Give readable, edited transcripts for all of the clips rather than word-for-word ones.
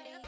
Yeah.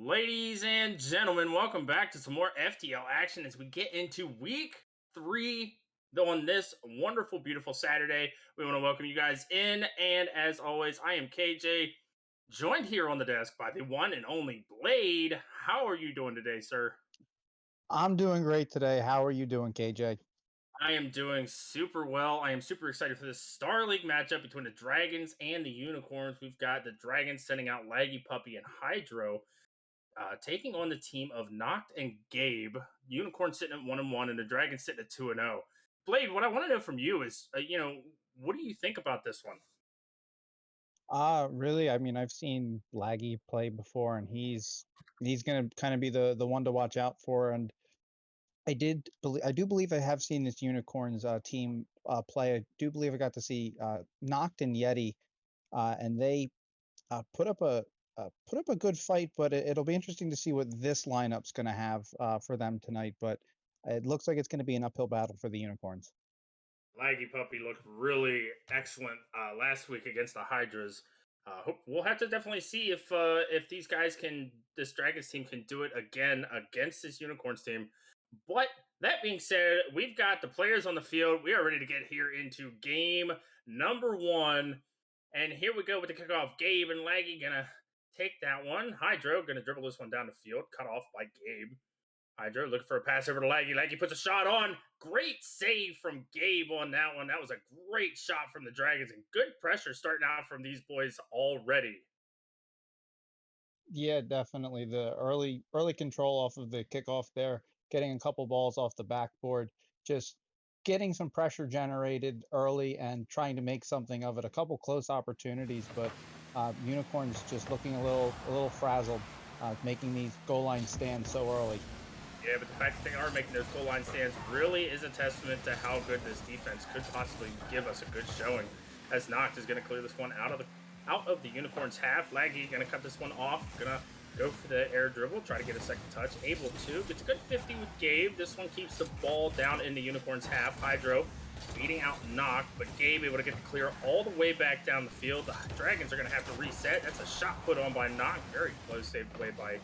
Ladies and gentlemen, welcome back to some more FTL action as we get into week 3 on this wonderful, beautiful Saturday. We want to welcome you guys in, and as always, I am KJ, joined here on the desk by the one and only Blade. How are you doing today, sir? I'm doing great today. How are you doing, KJ? I am doing super well. I am super excited for this Star League matchup between the Dragons and the Unicorns. We've got the Dragons sending out Laggy Puppy and Hydro. Taking on the team of Noct and Gabe. Unicorn sitting at 1-1, and the Dragons sitting at 2-0. Blade, what I want to know from you is, what do you think about this one? Really, I mean, I've seen Laggy play before, and he's gonna kind of be the one to watch out for. And I do believe I have seen this Unicorns team play. I do believe I got to see Noct and Yeti, and they put up a good fight. But it'll be interesting to see what this lineup's going to have for them tonight. But it looks like it's going to be an uphill battle for the Unicorns. Laggy Puppy looked really excellent last week against the Hydras. We'll have to definitely see if these guys this Dragons team can do it again against this Unicorns team. But that being said, we've got the players on the field. We are ready to get here into game number 1. And here we go with the kickoff. Gabe and Laggy gonna take that one. Hydro gonna dribble this one down the field, cut off by Gabe. Hydro looking for a pass over to Laggy. Laggy puts a shot on. Great save from Gabe on that one. That was a great shot from the Dragons, and good pressure starting out from these boys already. Yeah, definitely. The early control off of the kickoff there, getting a couple balls off the backboard, just getting some pressure generated early and trying to make something of it. A couple close opportunities, but Unicorns just looking a little frazzled, making these goal line stands so early. Yeah, but the fact that they are making those goal line stands really is a testament to how good this defense could possibly give us a good showing. As Noct is going to clear this one out of the Unicorns half. Laggy going to cut this one off. Going to go for the air dribble, try to get a second touch. Able to. Gets a good 50 with Gabe. This one keeps the ball down in the Unicorns half. Hydro beating out Noct, but Gabe able to get the clear all the way back down the field. The Dragons are going to have to reset. That's a shot put on by Noct. Very close, saved away by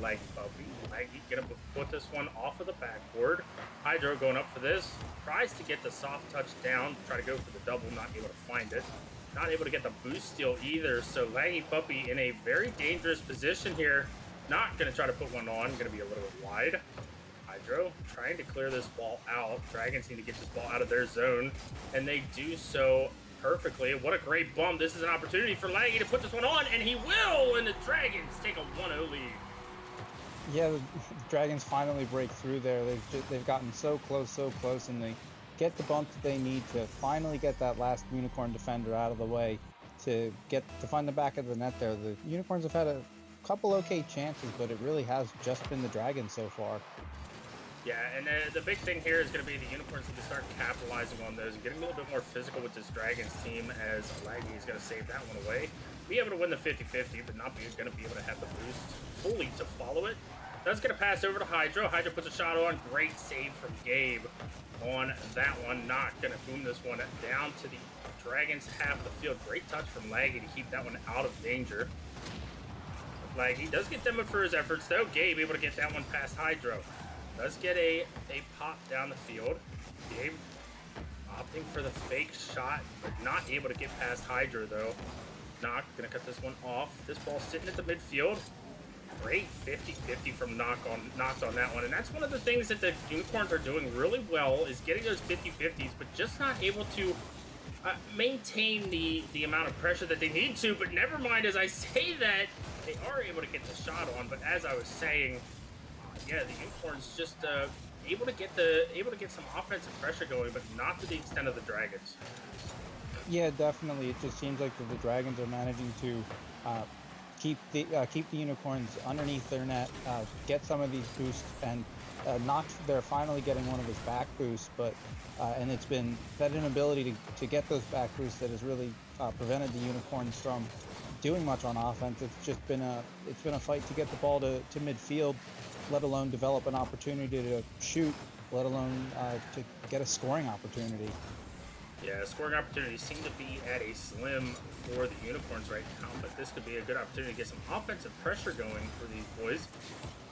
Laggy Puppy. Laggy going to put this one off of the backboard. Hydro going up for this. Tries to get the soft touch down. Try to go for the double, not able to find it. Not able to get the boost steal either. So Laggy Puppy in a very dangerous position here. Not going to try to put one on. Going to be a little bit wide. Hydro trying to clear this ball out. Dragons need to get this ball out of their zone, and they do so perfectly. What a great bump. This is an opportunity for Laggy to put this one on, and he will, and the Dragons take a 1-0 lead. Yeah, the Dragons finally break through there. They've gotten so close, and they get the bump that they need to finally get that last Unicorn defender out of the way to find the back of the net there. The Unicorns have had a couple okay chances, but it really has just been the Dragons so far. Yeah, and the big thing here is going to be the Unicorns need to start capitalizing on those and getting a little bit more physical with this Dragons team as Laggy is going to save that one away. Be able to win the 50-50, but not going to be able to have the boost fully to follow it. That's going to pass over to Hydro. Hydro puts a shot on. Great save from Gabe on that one. Not going to boom this one down to the Dragons half of the field. Great touch from Laggy to keep that one out of danger. Laggy does get demoed for his efforts, though. Gabe able to get that one past Hydro. Does get a pop down the field. Gabe opting for the fake shot, but not able to get past Hydro, though. Knock gonna cut this one off. This ball sitting at the midfield. Great 50-50 from Knocked on that one. And that's one of the things that the Unicorns are doing really well is getting those 50-50s, but just not able to maintain the amount of pressure that they need to. But never mind, as I say that, they are able to get the shot on. But as I was saying, yeah, the Unicorns just able to get some offensive pressure going, but not to the extent of the Dragons. Yeah, definitely. It just seems like the Dragons are managing to uh, keep the Unicorns underneath their net, get some of these boosts, and Nox. They're finally getting one of his back boosts, but and it's been that inability to get those back boosts that has really prevented the Unicorns from doing much on offense. It's been a fight to get the ball to midfield, let alone develop an opportunity to shoot, let alone to get a scoring opportunity. Yeah, scoring opportunities seem to be at a slim for the Unicorns right now, but this could be a good opportunity to get some offensive pressure going for these boys.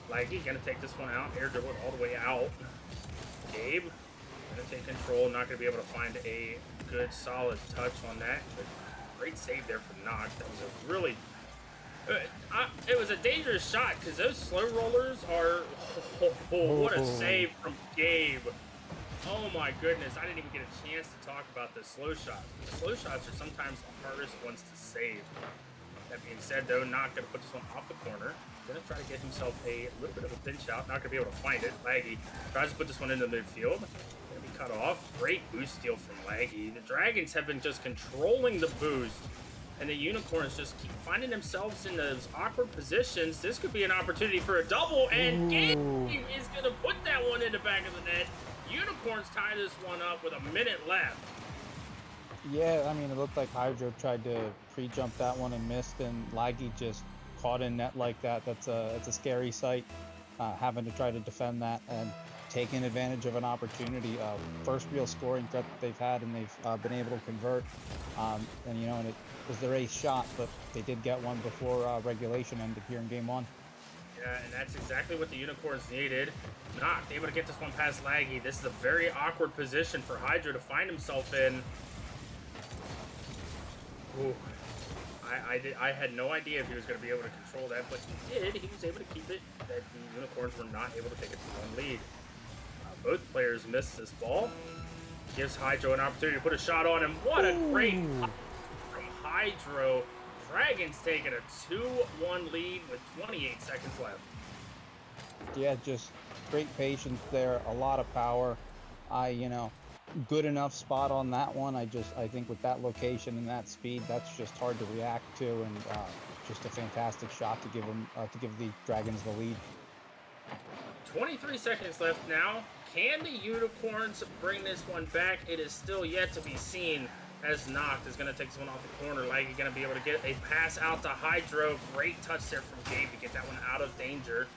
Laggy gonna take this one out, air dribble it all the way out. Gabe gonna take control, not gonna be able to find a good solid touch on that, but great save there from Nox. That was a really it was a dangerous shot because those slow rollers are. Oh, what a Oh, save from Gabe! Oh my goodness, I didn't even get a chance to talk about the slow shots. The slow shots are sometimes the hardest ones to save. That being said, though, not going to put this one off the corner. Going to try to get himself a little bit of a pinch out. Not going to be able to find it. Laggy tries to put this one into midfield. Going to be cut off. Great boost steal from Laggy. The Dragons have been just controlling the boost, and the Unicorns just keep finding themselves in those awkward positions. This could be an opportunity for a double, and Gabe ooh. is going to put that one in the back of the net. Unicorns tie this one up with a minute left. Yeah, I mean, it looked like Hydro tried to pre-jump that one and missed, and Laggy just caught in net like that. That's a scary sight. Having to try to defend that and taking advantage of an opportunity. First real scoring threat that they've had, and they've been able to convert. And and it was their eighth shot, but they did get one before regulation ended here in game one. Yeah, and that's exactly what the Unicorns needed. Not able to get this one past Laggy. This is a very awkward position for Hydro to find himself in. Ooh. I had no idea if he was going to be able to control that, but he did. He was able to keep it. That the Unicorns were not able to take a 2-1 lead. Both players missed this ball. Gives Hydro an opportunity to put a shot on him. What a great pop Ooh. from Hydro. Dragons taking a 2-1 lead with 28 seconds left. Yeah, just great patience there, a lot of power. Good enough spot on that one. I think with that location and that speed, that's just hard to react to, and just a fantastic shot to give the Dragons the lead. 23 seconds left now. Can the Unicorns bring this one back? It is still yet to be seen as Noct is going to take this one off the corner. Laggy going to be able to get a pass out to Hydro. Great touch there from Gabe to get that one out of danger.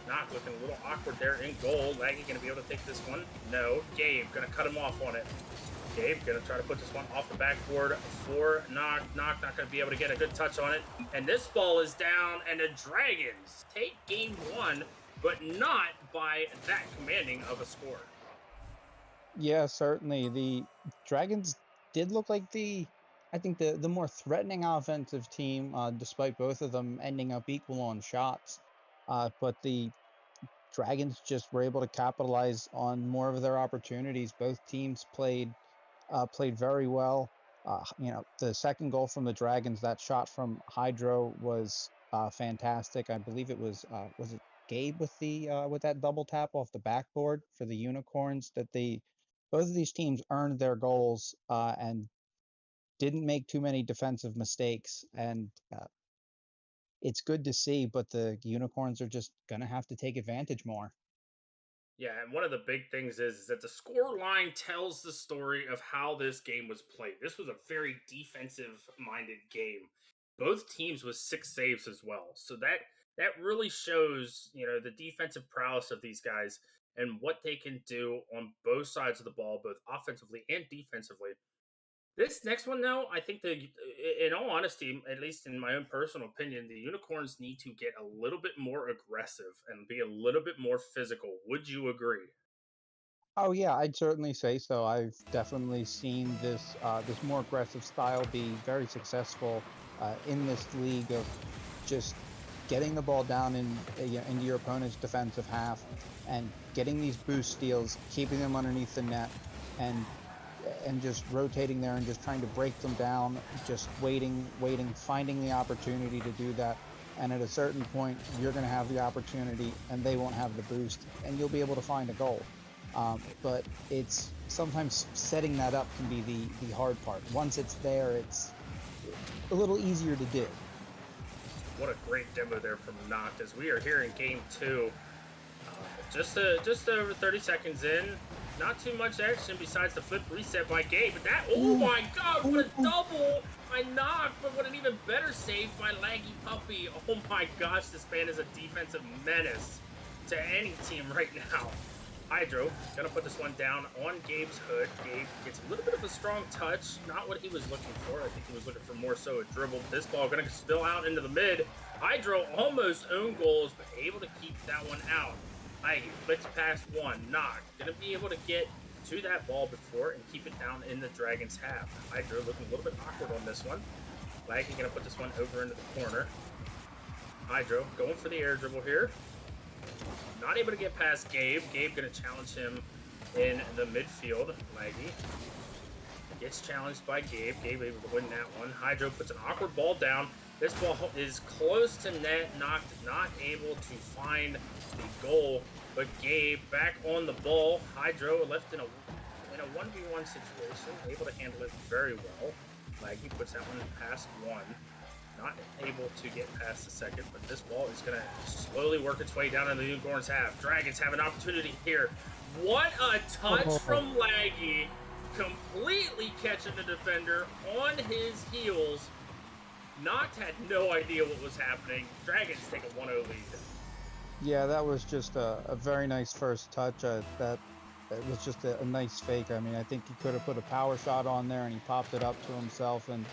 Noct looking a little awkward there in goal. Laggy going to be able to take this one. No. Gabe going to cut him off on it. Gabe going to try to put this one off the backboard for Noct. Noct not going to be able to get a good touch on it. And this ball is down, and the Dragons take game one, but not by that commanding of a score. Yeah, certainly. The Dragons did look like I think the more threatening offensive team, despite both of them ending up equal on shots. But the Dragons just were able to capitalize on more of their opportunities. Both teams played very well. The second goal from the Dragons, that shot from Hydro was fantastic. I believe it was it Gabe with that double tap off the backboard for the Unicorns. That they Both of these teams earned their goals and didn't make too many defensive mistakes. And it's good to see, but the Unicorns are just gonna have to take advantage more. Yeah, and one of the big things is that the score line tells the story of how this game was played. This was a very defensive minded game. Both teams with 6 saves as well. So that really shows, the defensive prowess of these guys and what they can do on both sides of the ball, both offensively and defensively. This next one, though, I think in all honesty, at least in my own personal opinion, the Unicorns need to get a little bit more aggressive and be a little bit more physical. Would you agree? Oh yeah, I'd certainly say so. I've definitely seen this more aggressive style be very successful in this league of just getting the ball down into your opponent's defensive half and getting these boost steals, keeping them underneath the net, and and just rotating there and just trying to break them down, just waiting, finding the opportunity to do that. And at a certain point, you're going to have the opportunity, and they won't have the boost, and you'll be able to find a goal. But it's sometimes setting that up can be the hard part. Once it's there, it's a little easier to do. What a great demo there from Noct as we are here in game two. Just over 30 seconds in. Not too much action besides the flip reset by Gabe. But oh Ooh, my god, what a ooh, double by Noct, but what an even better save by Laggy Puppy. Oh my gosh, this man is a defensive menace to any team right now. Hydro gonna put this one down on Gabe's hood. Gabe gets a little bit of a strong touch, not what he was looking for. I think he was looking for more so a dribble. This ball gonna spill out into the mid. Hydro almost own goals, but able to keep that one out. Laggy flicks past one. Noct gonna be able to get to that ball before and keep it down in the Dragon's half. Hydro looking a little bit awkward on this one. Laggy gonna put this one over into the corner. Hydro going for the air dribble here. Not able to get past Gabe. Gabe going to challenge him in the midfield. Laggy gets challenged by Gabe. Gabe able to win that one. Hydro puts an awkward ball down. This ball is close to net. Noct not able to find the goal. But Gabe back on the ball. Hydro left in a 1v1 situation. Able to handle it very well. Laggy puts that one past one. Not able to get past the second, but this ball is going to slowly work its way down in the Unicorns' half. Dragons have an opportunity here. What a touch from Laggy, completely catching the defender on his heels. Noct had no idea what was happening. Dragons take a 1-0 lead. Yeah, that was just a very nice first touch. That it was just a nice fake. I mean, I think he could have put a power shot on there, and he popped it up to himself, and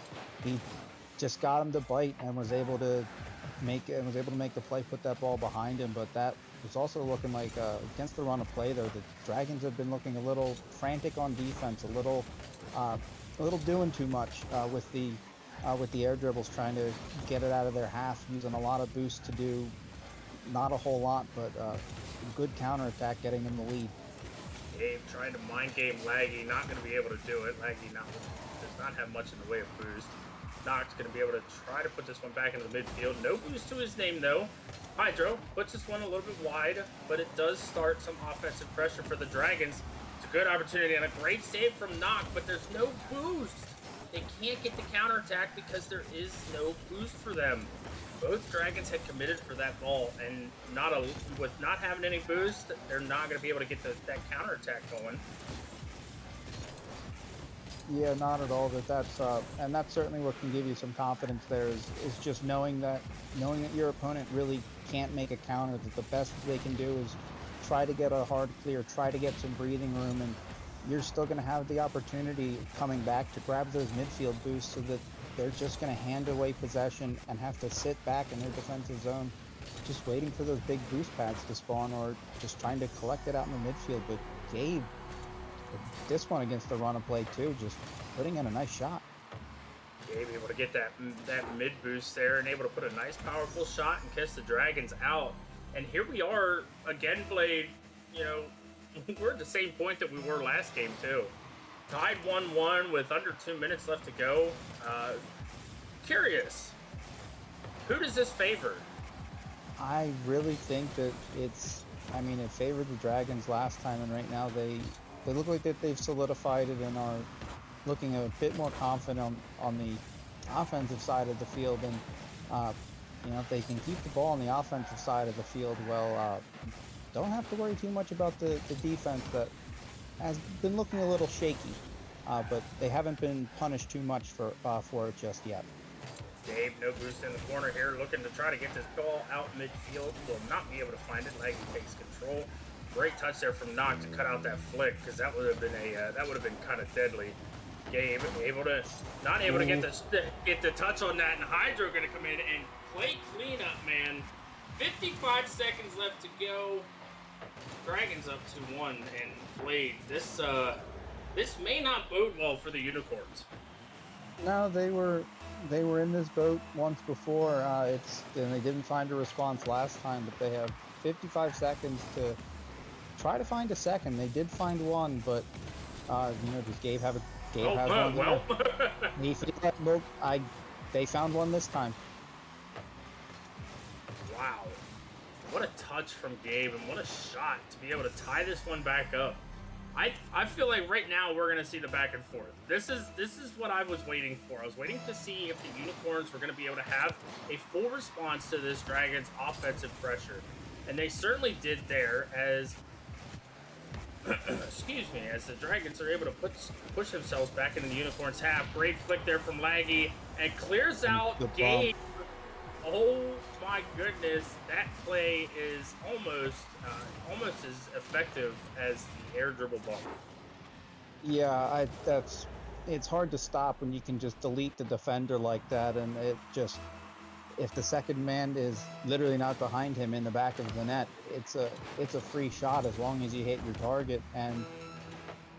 he just got him to bite and was able to make the play, put that ball behind him. But that was also looking like against the run of play, though, the Dragons have been looking a little frantic on defense, a little doing too much with the air dribbles, trying to get it out of their half, using a lot of boost to do not a whole lot, but good counterattack, getting them the lead. Gabe trying to mind game Laggy, not going to be able to do it. Laggy does not have much in the way of boost. Noct's going to be able to try to put this one back into the midfield. No boost to his name, though. Hydro puts this one a little bit wide, but it does start some offensive pressure for the Dragons. It's a good opportunity and a great save from Noct, but there's no boost. They can't get the counterattack because there is no boost for them. Both Dragons had committed for that ball, and with not having any boost, they're not going to be able to get that counterattack going. Yeah, not at all. And that's certainly what can give you some confidence there is just knowing that your opponent really can't make a counter. That the best they can do is try to get a hard clear, try to get some breathing room, and you're still going to have the opportunity coming back to grab those midfield boosts, so that they're just going to hand away possession and have to sit back in their defensive zone, just waiting for those big boost pads to spawn, or just trying to collect it out in the midfield. But Gabe, this one against the run of play too, just putting in a nice shot. Gabe able to get that mid boost there and able to put a nice powerful shot and catch the Dragons out. And here we are again, Blade. We're at the same point that we were last game too. Tied 1-1 with under 2 minutes left to go. Curious, who does this favor? I really think that it favored the Dragons last time, and right now they look like that they've solidified it and are looking a bit more confident on the offensive side of the field. And if they can keep the ball on the offensive side of the field, well, don't have to worry too much about the defense that has been looking a little shaky, but they haven't been punished too much for it just yet. Gabe, no boost in the corner here, looking to try to get this ball out midfield. Will not be able to find it. Laggy takes control. Great touch there from Nock to cut out that flick, because that would have been kind of deadly. Gabe not able to get the touch on that, and Hydro going to come in and play cleanup, man. 55 seconds left to go. Dragons up 2-1, and Blade, this may not bode well for the Unicorns. No, they were in this boat once before. And they didn't find a response last time, but they have 55 seconds to try to find a second. They did find one, but does Gabe have one? Well. They found one this time. Wow. What a touch from Gabe, and what a shot to be able to tie this one back up. I feel like right now we're going to see the back and forth. This is what I was waiting for. I was waiting to see if the Unicorns were going to be able to have a full response to this Dragons' offensive pressure. And they certainly did there as as the Dragons are able to push themselves back into the Unicorns' half. Great flick there from Laggy, and clears out Gabe. Oh my goodness, that play is almost as effective as the air dribble ball. Yeah, it's hard to stop when you can just delete the defender like that, and if the second man is literally not behind him in the back of the net, it's a free shot as long as you hit your target. And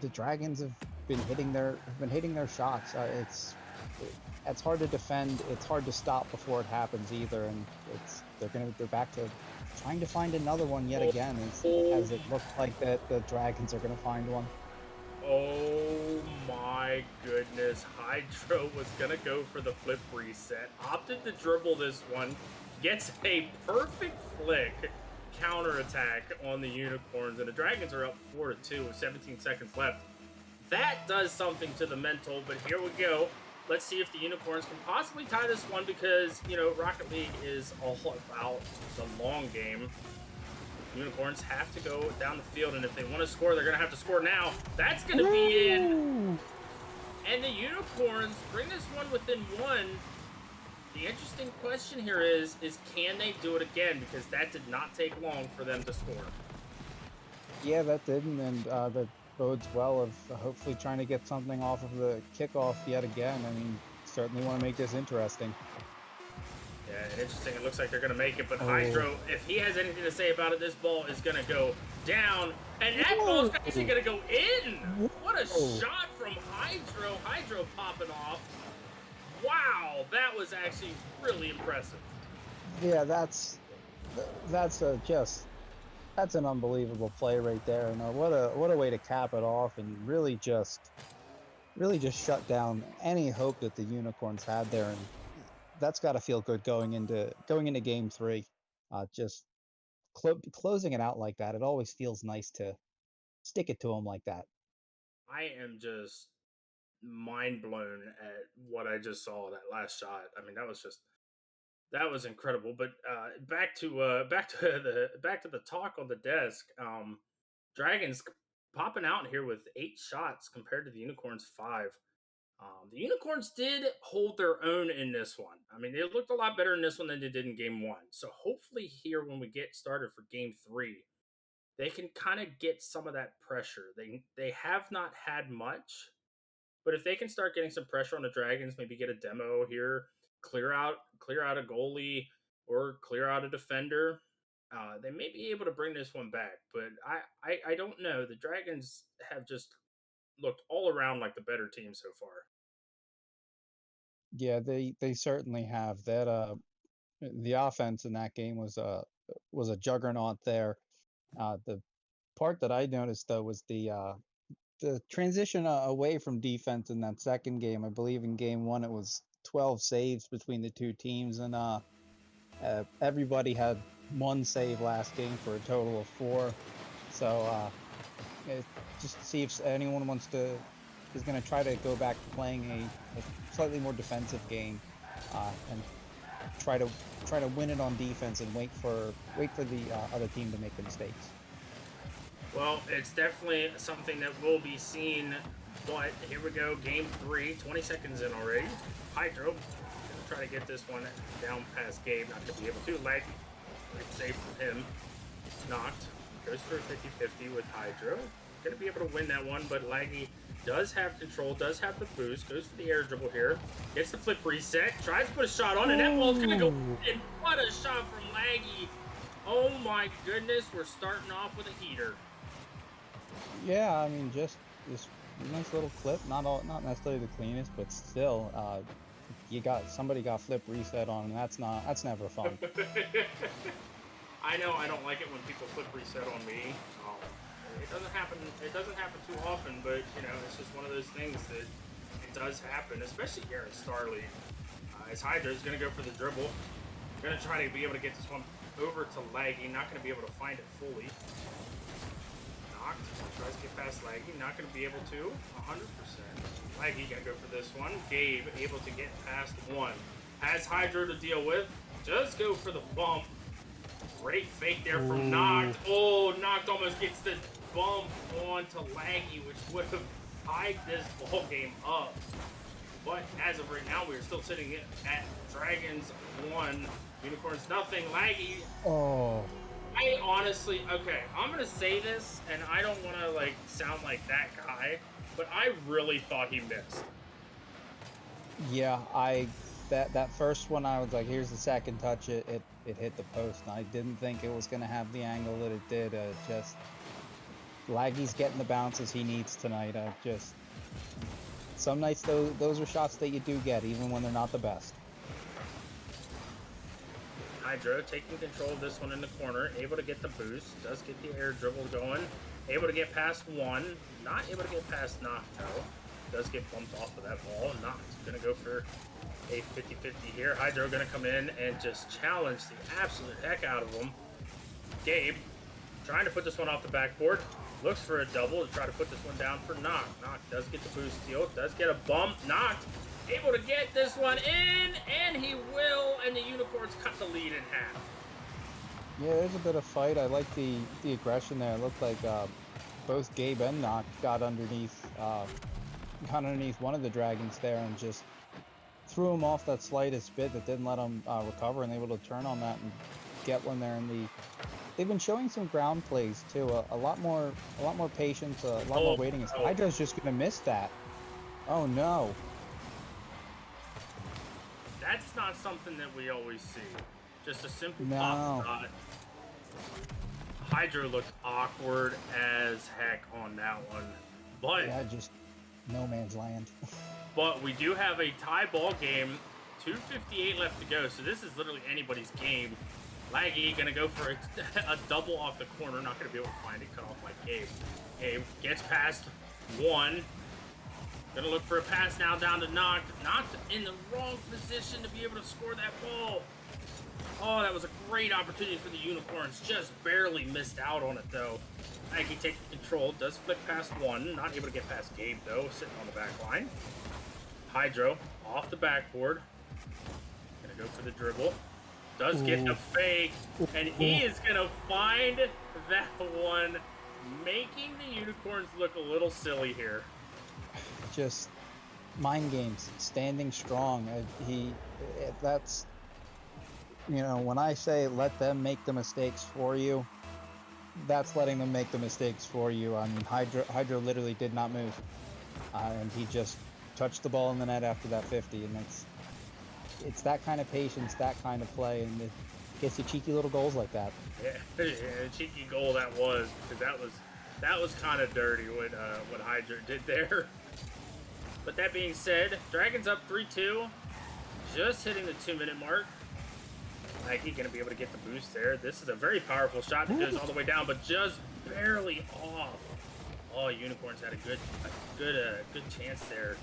the Dragons have been hitting their shots. It's hard to defend. It's hard to stop before it happens either, and they're back to trying to find another one yet again. As it looks like that the Dragons are going to find one. Oh my goodness! Hydro was gonna go for the flip reset. Opted to dribble this one. Gets a perfect flick counterattack on the Unicorns, and the Dragons are up 4-2 with 17 seconds left. That does something to the mental, but here we go. Let's see if the Unicorns can possibly tie this one, because, Rocket League is all about the long game. Unicorns have to go down the field, and if they want to score, they're going to have to score now. That's going to be in. And the Unicorns bring this one within one. The interesting question here is can they do it again? Because that did not take long for them to score. Yeah, that didn't, and that bodes well of hopefully trying to get something off of the kickoff yet again. I mean, certainly want to make this interesting. Yeah, interesting. It looks like they're going to make it, but Hydro, if he has anything to say about it, this ball is going to go down, and that ball's actually going to go in. What a shot from Hydro. Hydro popping off. Wow, that was actually really impressive. Yeah, that's an unbelievable play right there. And what a way to cap it off, and really just shut down any hope that the Unicorns had there. And that's got to feel good going into game 3. Just closing it out like that, it always feels nice to stick it to them like that. I am just mind blown at what I just saw, that last shot. I mean, that was incredible. But back to the talk on the desk. Dragons popping out here with 8 shots compared to the Unicorns 5. The Unicorns did hold their own in this one. I mean, they looked a lot better in this one than they did in game 1. So hopefully here, when we get started for game 3, they can kind of get some of that pressure. They have not had much, but if they can start getting some pressure on the Dragons, maybe get a demo here, clear out a goalie or clear out a defender, they may be able to bring this one back. But I don't know. The Dragons have just looked all around like the better team so far. Yeah, they certainly have. That the offense in that game was a juggernaut there. The part that I noticed though was the transition away from defense in that second game. I believe in game 1 it was 12 saves between the two teams, and everybody had 1 save last game for a total of 4. So just to see if anyone is going to try to go back to playing a slightly more defensive game, and try to win it on defense and wait for the other team to make the mistakes. Well, it's definitely something that will be seen. But here we go, game 3, 20 seconds in already. Hydro gonna try to get this one down past Gabe. Not gonna be able to. Lag, great save from him. Knocked. Goes for a 50-50 with Hydro. Gonna be able to win that one, but Laggy does have control, does have the boost. Goes for the air dribble here. Gets the flip reset. Tries to put a shot on, and that ball's gonna go in. What a shot from Laggy. Oh my goodness, we're starting off with a heater. Yeah, I mean, just this nice little clip. Not necessarily the cleanest, but still, somebody got flip reset on, and that's never fun. I know I don't like it when people flip reset on me. Um, it doesn't happen. It doesn't happen too often, but you know, it's just one of those things that it does happen, especially here in Star League. As Hydra's going to go for the dribble, going to try to be able to get this one over to Laggy. Not going to be able to find it fully. Knocked. Tries to get past Laggy. Not going to be able to. 100%. Laggy going to go for this one. Gabe able to get past one. Has Hydro to deal with. Just go for the bump. Great fake there from Knocked. Oh, Knocked almost gets the bump onto Laggy, which would have tied this ball game up. But as of right now, we're still sitting at Dragons 1, Unicorns nothing. Laggy. Oh. I honestly, okay, I'm gonna say this, and I don't want to like sound like that guy, but I really thought he missed. Yeah, that first one, I was like, here's the second touch. It hit the post, and I didn't think it was gonna have the angle that it did. Just Laggy's getting the bounces he needs tonight. Some nights those are shots that you do get, even when they're not the best. Hydro taking control of this one in the corner, able to get the boost, does get the air dribble going, able to get past one, not able to get past Knock though. Does get bumped off of that ball. Knock gonna go for a 50-50 here. Hydro gonna come in and just challenge the absolute heck out of him. Gabe trying to put this one off the backboard. Looks for a double to try to put this one down for Knock. Knock does get the boost steal, does get a bump. Knocked able to get this one in, and he will, and the Unicorns cut the lead in half. Yeah, there's a bit of fight. I like the aggression there. It looked like both Gabe and Knock got underneath one of the Dragons there and just threw him off that slightest bit that didn't let him recover, and able to turn on that and get one there in the. They've been showing some ground plays too, a lot more patience, a lot more waiting. Hydra's just gonna miss that. Oh no. That's not something that we always see. Just a simple No. pop shot. Hydro looked awkward as heck on that one. But Yeah, just no man's land. but we do have a tie ball game. 2:58 left to go, so this is literally anybody's game. Laggy gonna go for a double off the corner. Not gonna be able to find it, cut off by Gabe. Gabe gets past one. Gonna look for a pass now down to Knocked. Knocked in the wrong position to be able to score that ball. Oh, that was a great opportunity for the Unicorns. Just barely missed out on it though. Laggy taking control. Does flick past one. Not able to get past Gabe though. Sitting on the back line. Hydro off the backboard. Gonna go for the dribble. Does get the fake. And he is gonna find that one. Making the Unicorns look a little silly here. Just mind games, standing strong. That's, you know, when I say let them make the mistakes for you, that's letting them make the mistakes for you. I mean, Hydro literally did not move, and he just touched the ball in the net after that 50, and it's that kind of patience, that kind of play, and it gets you cheeky little goals like that. Yeah, cheeky goal that was, because that was kind of dirty what Hydro did there. But that being said, Dragons up 3-2, just hitting the 2-minute mark. Nike gonna be able to get the boost there. This is a very powerful shot that goes all the way down, but just barely off. Oh, Unicorns had a good chance there.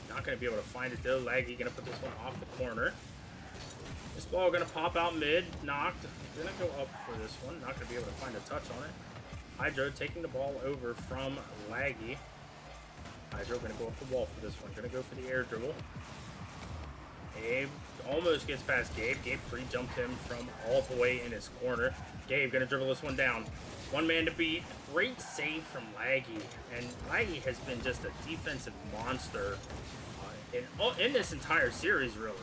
Not gonna be able to find it though. Laggy gonna put this one off the corner. This ball gonna pop out mid. Knocked. Gonna go up for this one. Not gonna be able to find a touch on it. Hydro taking the ball over from Laggy. Hydro gonna go up the wall for this one. Gonna go for the air dribble. Gabe almost gets past Gabe. Gabe pre-jumped him from all the way in his corner. Gabe gonna dribble this one down. One man to beat. Great save from Laggy. And Laggy has been just a defensive monster in this entire series, really.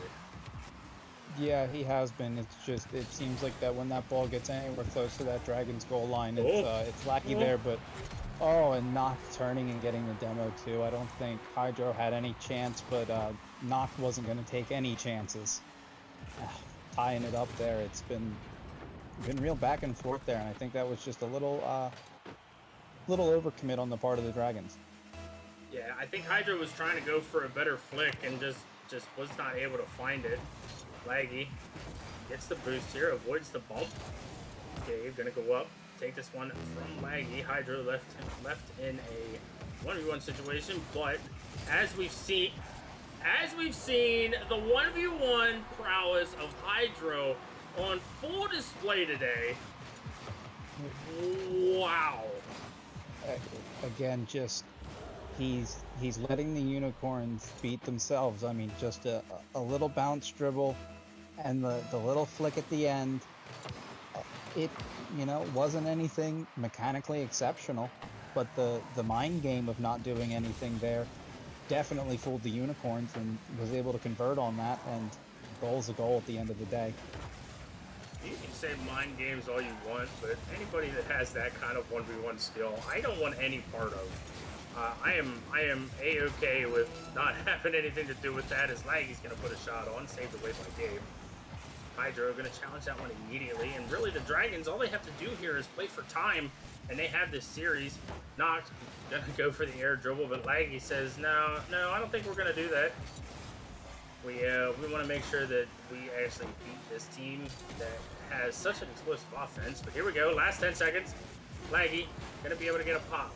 Yeah, he has been. It's just it seems like that when that ball gets anywhere close to that Dragon's goal line, Oh, it's Lackey oh. there, but oh, and Noct turning and getting the demo too. I don't think Hydro had any chance, but Noct wasn't going to take any chances. Tying it up there, it's been real back and forth there, and I think that was just a little overcommit on the part of the Dragons. Yeah, I think Hydra was trying to go for a better flick and just was not able to find it. Laggy gets the boost here, avoids the bump. Gabe gonna go up, take this one from Laggy. Hydra left in a 1v1 situation, but as we've seen the 1v1 prowess of Hydro on full display today. Wow. Again, just he's letting the unicorns beat themselves. I mean, just a little bounce dribble and the little flick at the end. It wasn't anything mechanically exceptional, but the mind game of not doing anything there definitely fooled the unicorns and was able to convert on that, and goal's a goal at the end of the day. You can say mind games all you want, but anybody that has that kind of 1v1 skill, I don't want any part of. I am a-okay with not having anything to do with that, as Laggy's going to put a shot on, saved away by Gabe. Hydro going to challenge that one immediately, and really the Dragons, all they have to do here is play for time, and they have this series. Noct going to go for the air dribble, but Laggy says, no, I don't think we're going to do that. We want to make sure that we actually beat this team that has such an explosive offense. But here we go, last 10 seconds. Laggy going to be able to get a pop.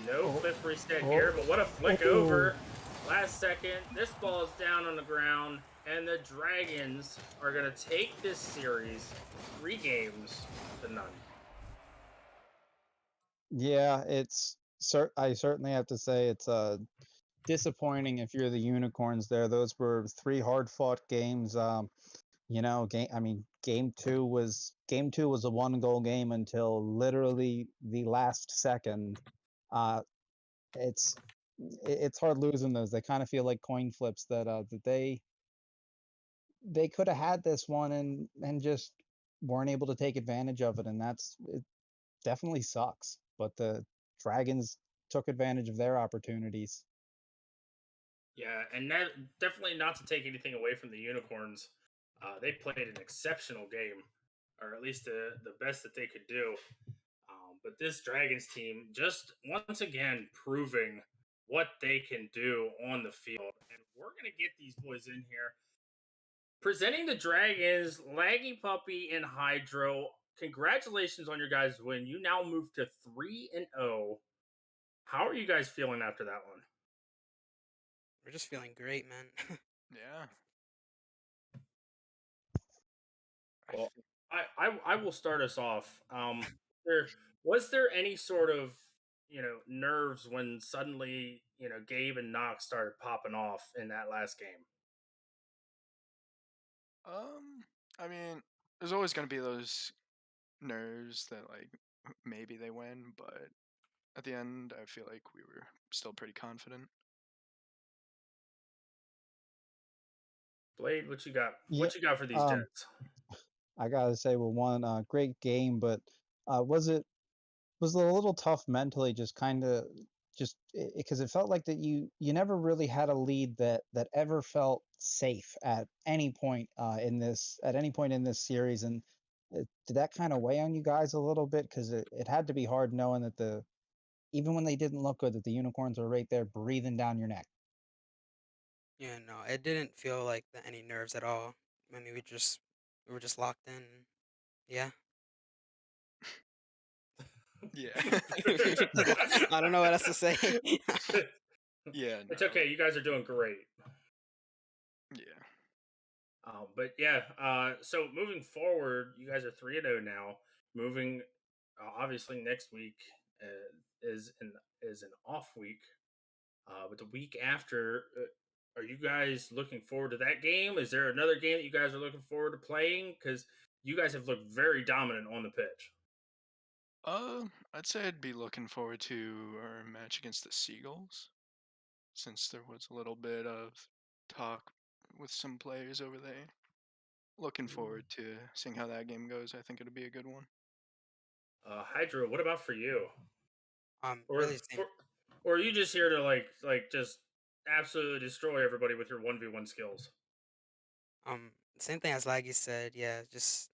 No flip reset here, but what a flick over. Last second, this ball is down on the ground, and the Dragons are going to take this series 3 games to none. Yeah, I certainly have to say it's disappointing if you're the unicorns there. Those were 3 hard-fought games. Game two was a 1-goal game until literally the last second. It's hard losing those. They kind of feel like coin flips that they could have had this one and just weren't able to take advantage of it, and it definitely sucks. But the Dragons took advantage of their opportunities. Yeah, and that definitely not to take anything away from the Unicorns. They played an exceptional game, or at least the best that they could do. But this Dragons team just once again proving what they can do on the field. And we're going to get these boys in here. Presenting the Dragons, Laggy Puppy and Hydro. Congratulations on your guys' win. You now move to 3-0. How are you guys feeling after that one? We're just feeling great, man. Yeah. Well, I will start us off. Was there any sort of nerves when suddenly Gabe and Noct started popping off in that last game? I mean, there's always gonna be those nerves that like maybe they win, but at the end, I feel like we were still pretty confident. Blade, what you got? Yeah, What you got for these Jets? I gotta say, well, one great game, but was it a little tough mentally, just kind of just because it felt like that you never really had a lead that ever felt safe at any point in this series, and did that kind of weigh on you guys a little bit? Because it had to be hard knowing that even when they didn't look good, that the unicorns were right there breathing down your neck. Yeah, no, it didn't feel like any nerves at all. I mean, we were just locked in. Yeah. Yeah. I don't know what else to say. Yeah. It's no. okay. You guys are doing great. Yeah. But yeah, so moving forward, you guys are 3-0 now. Moving, obviously next week is an off week. But the week after, are you guys looking forward to that game? Is there another game that you guys are looking forward to playing? Because you guys have looked very dominant on the pitch. I'd say I'd be looking forward to our match against the Seagulls, since there was a little bit of talk with some players over there. Looking forward to seeing how that game goes. I think it'll be a good one. Hydra, what about for you? Or, Really same. or, or are you just here to just absolutely destroy everybody with your 1v1 skills? Same thing as Laggy said. Yeah, just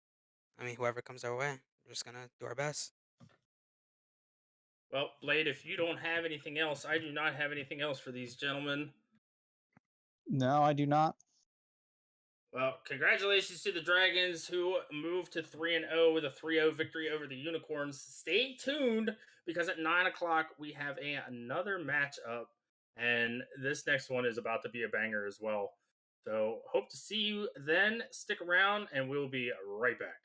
I mean, whoever comes our way, we're just gonna do our best. Well, Blade, if you don't have anything else, I do not have anything else for these gentlemen. No, I do not. Well, congratulations to the Dragons who moved to 3-0 with a 3-0 victory over the Unicorns. Stay tuned because at 9 o'clock we have another matchup, and this next one is about to be a banger as well. So hope to see you then. Stick around, and we'll be right back.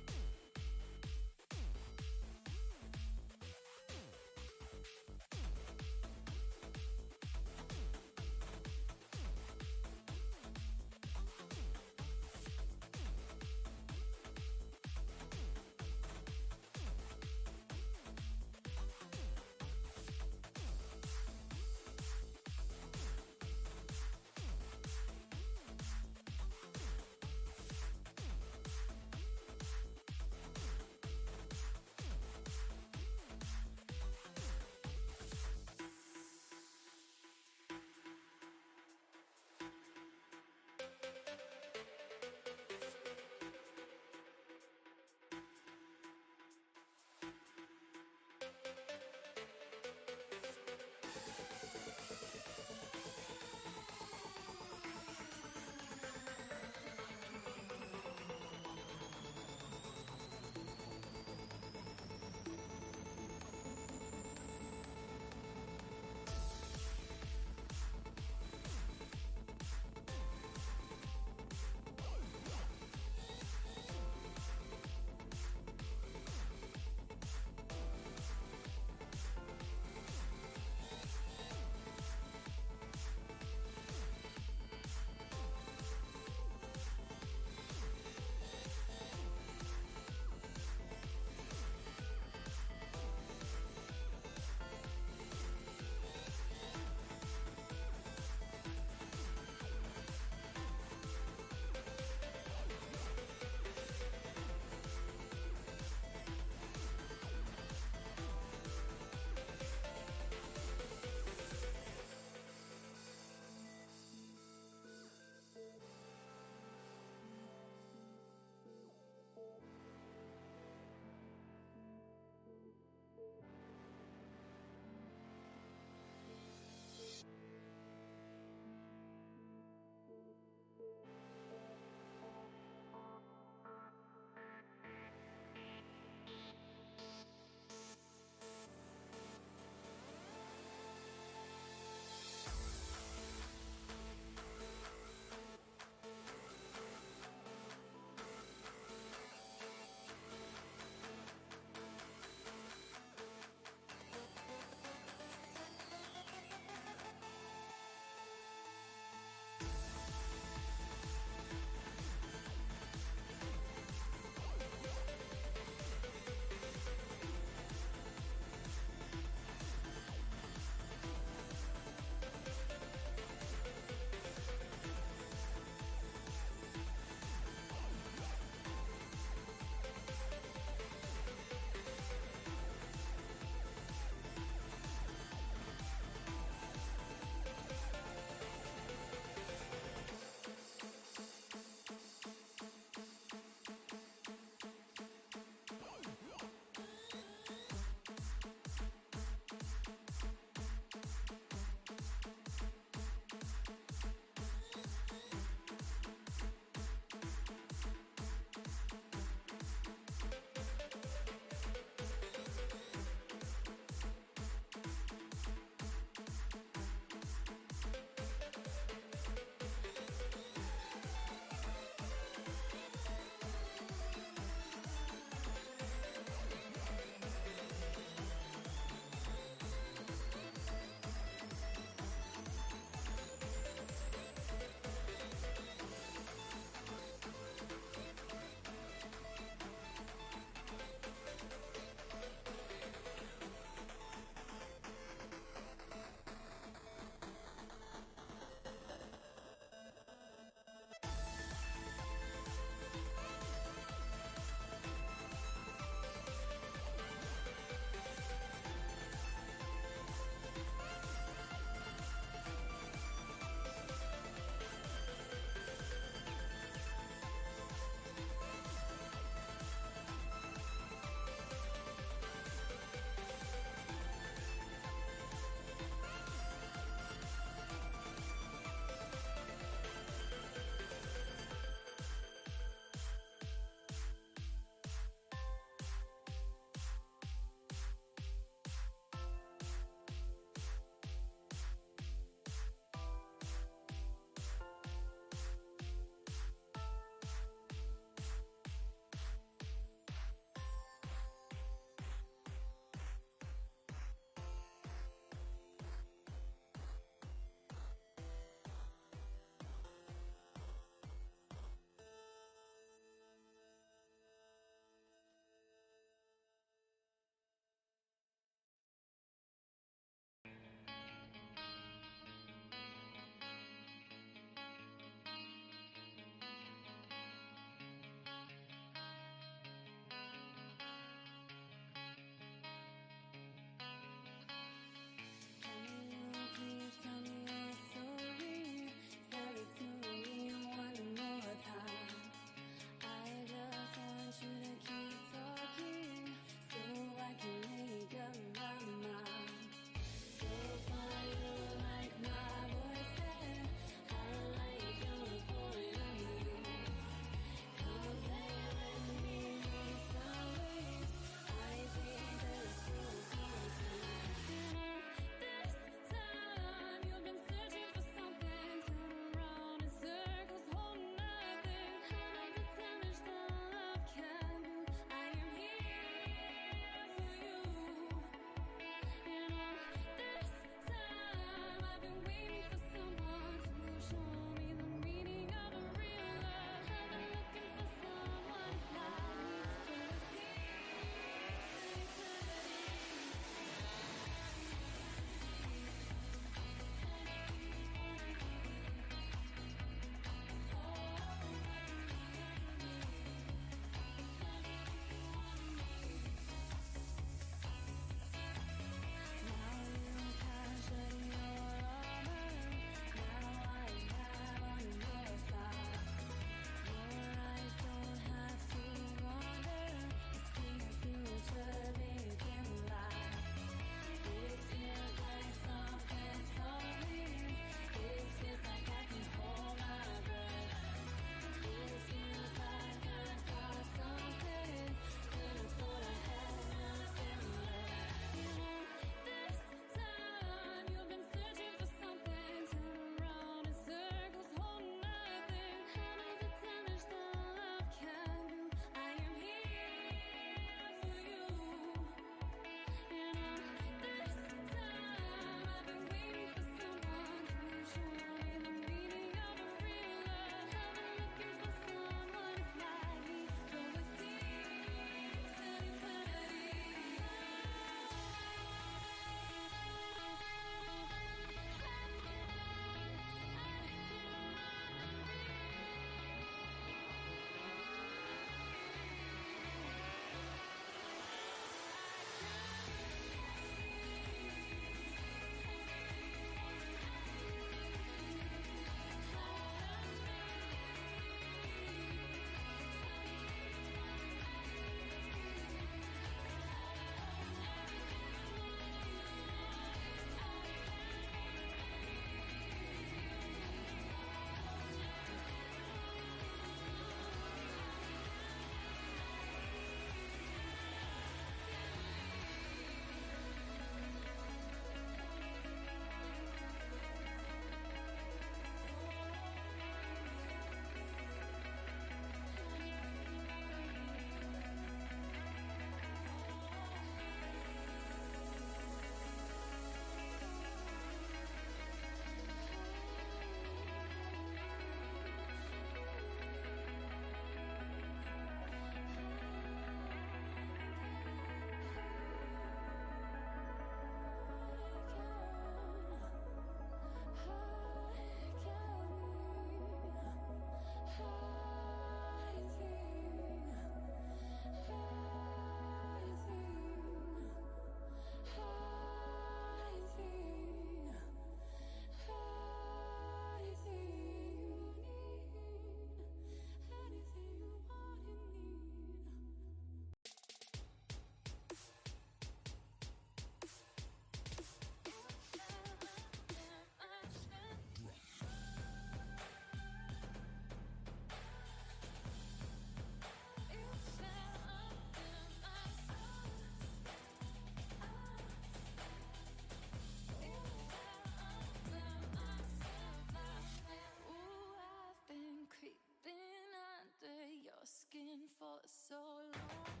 skin for so long.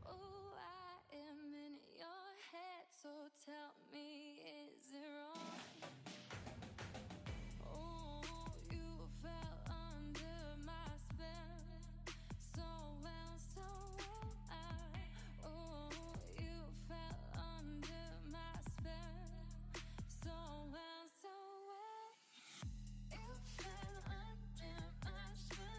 Oh, I am in your head, so tell me, is it wrong? Oh, you fell under my spell, so well, so well. Oh, you fell under my spell, so well, so well. You fell under my spell.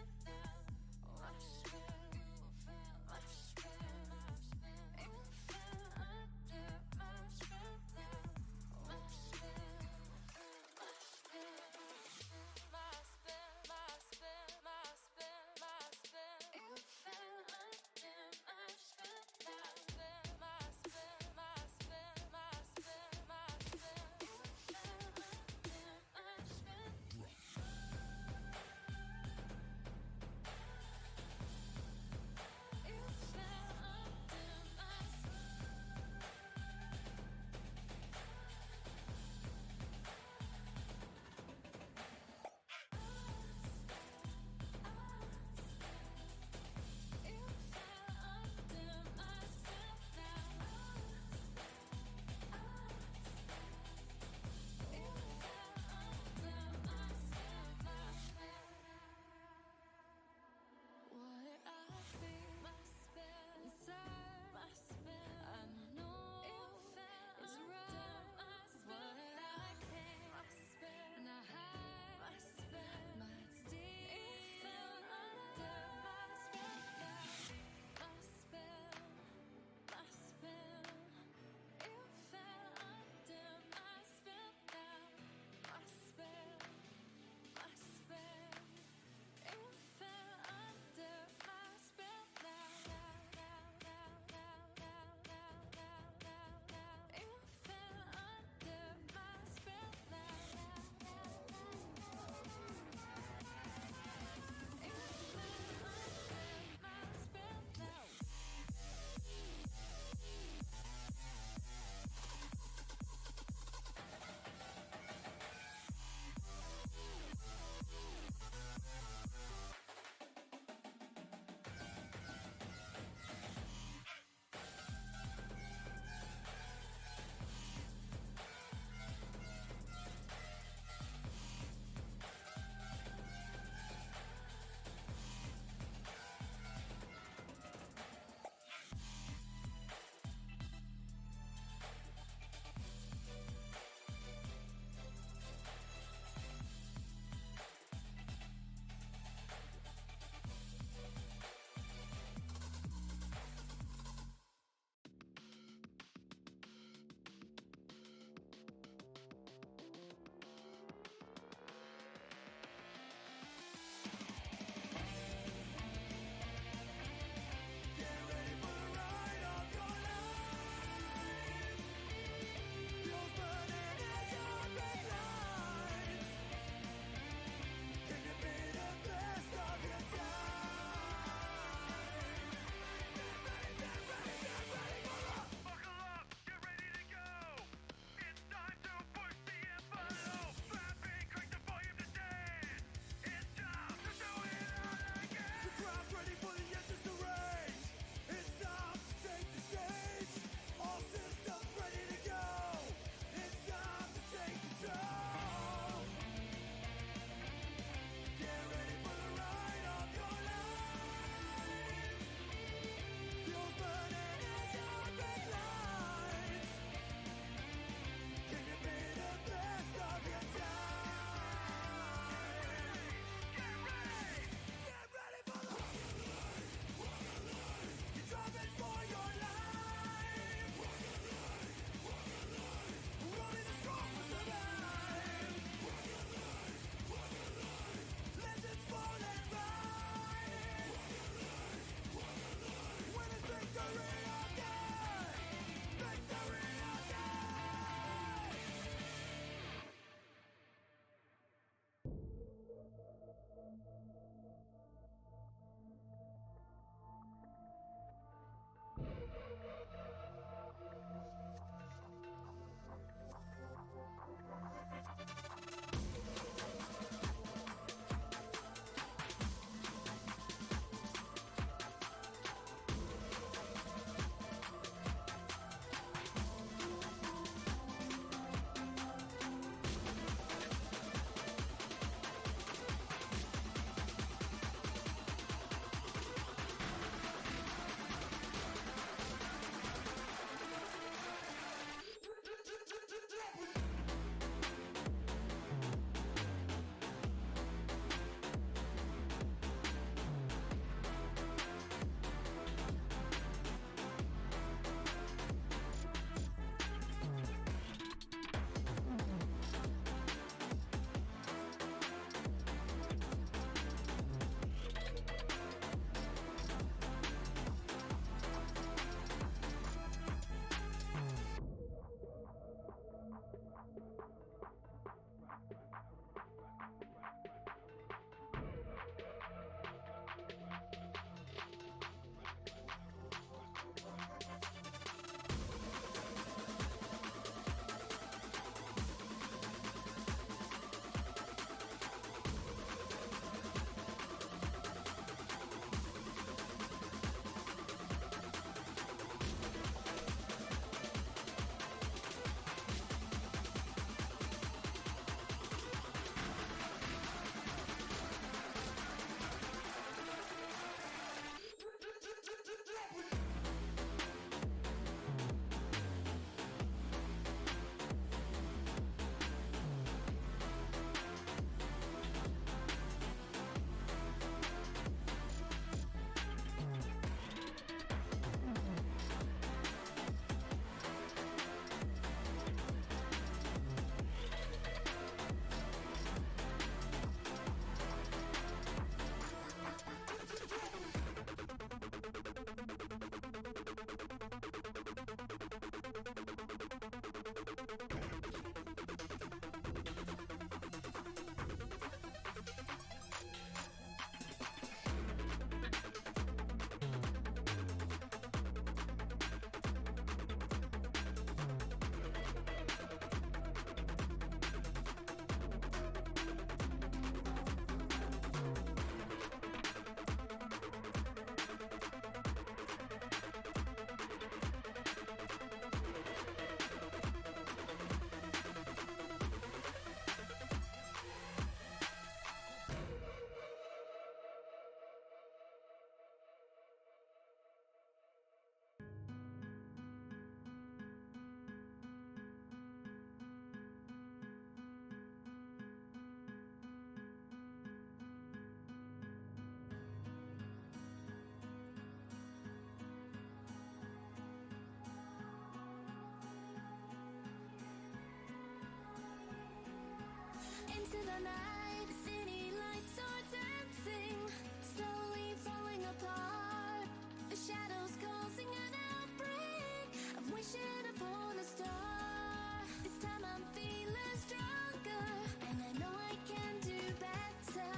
into the night. The city lights are dancing, slowly falling apart. The shadows causing an outbreak. I'm wishing upon a star. This time I'm feeling stronger, and I know I can do better.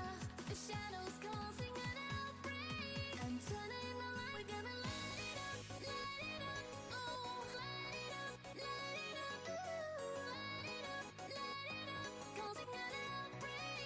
The shadows causing an outbreak. I'm turning the light. We're gonna light it up, oh, light it up, ooh, light it up, causing an outbreak.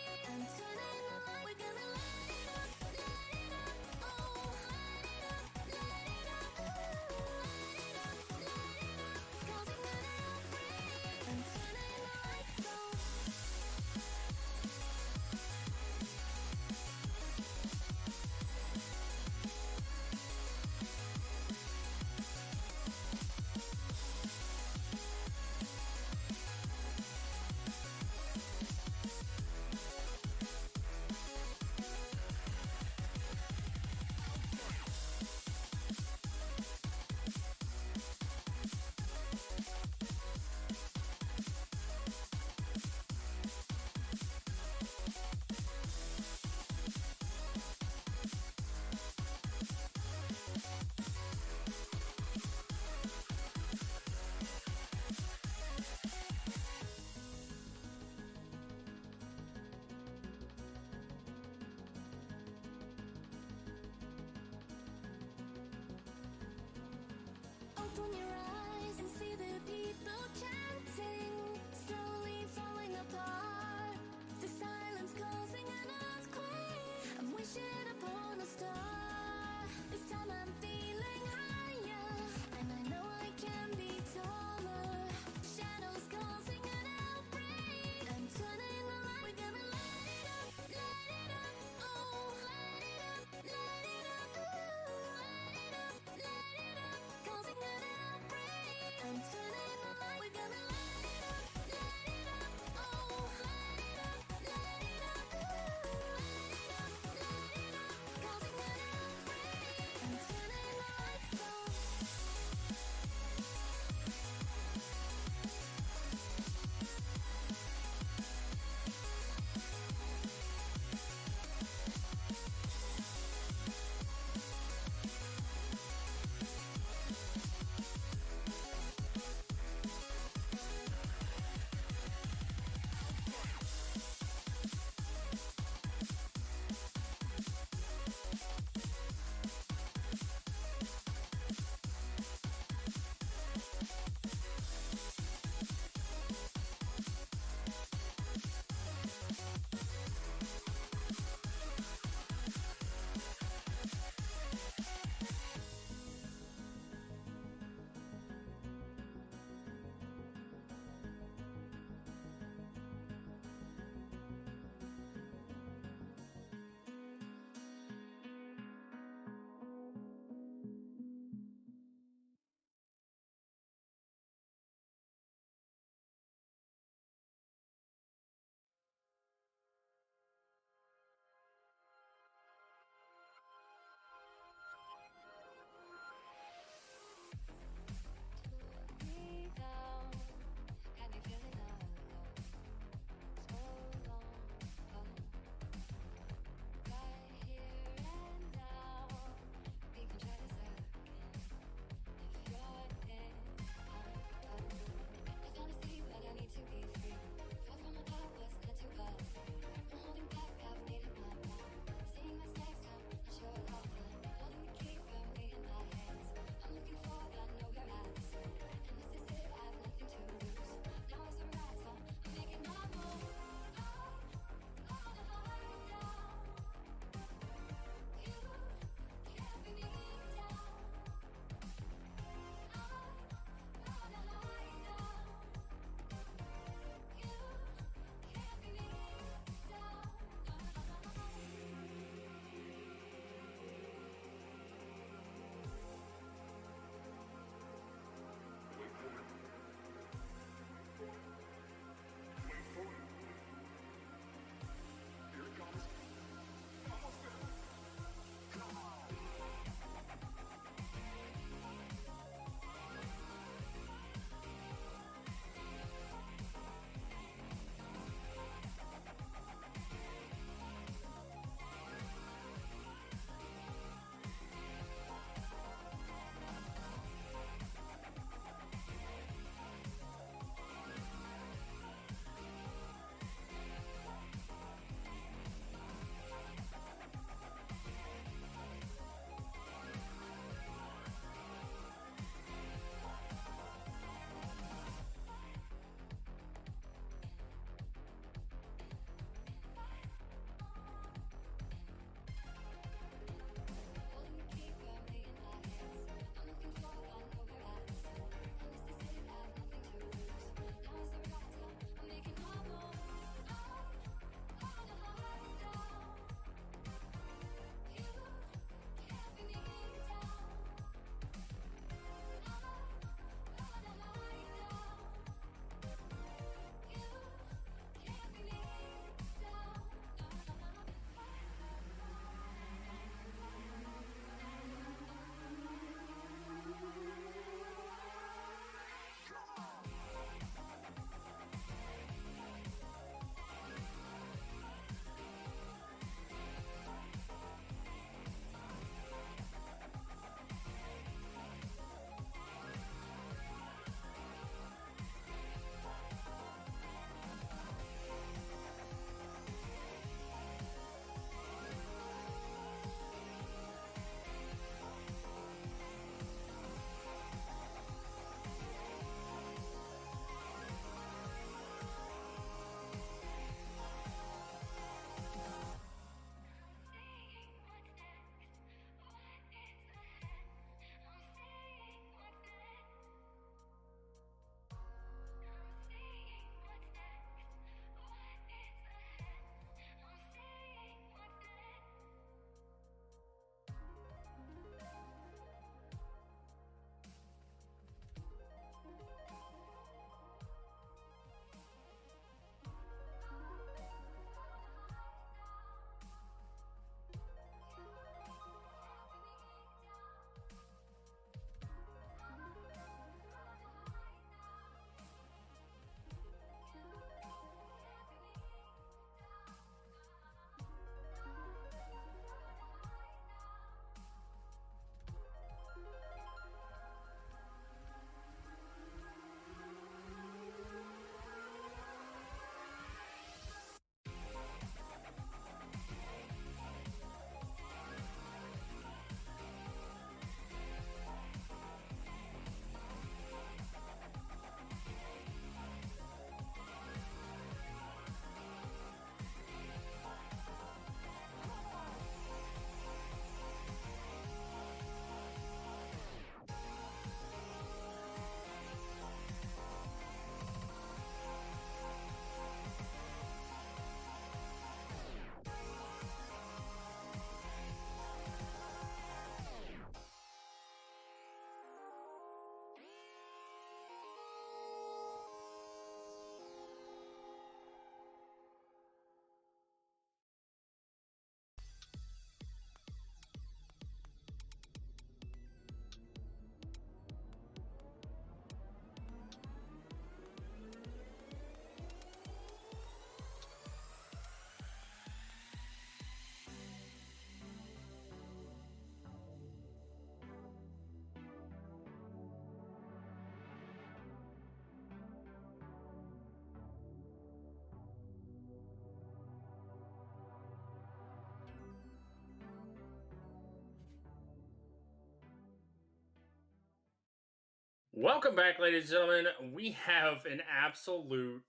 Welcome back, ladies and gentlemen. We have an absolutely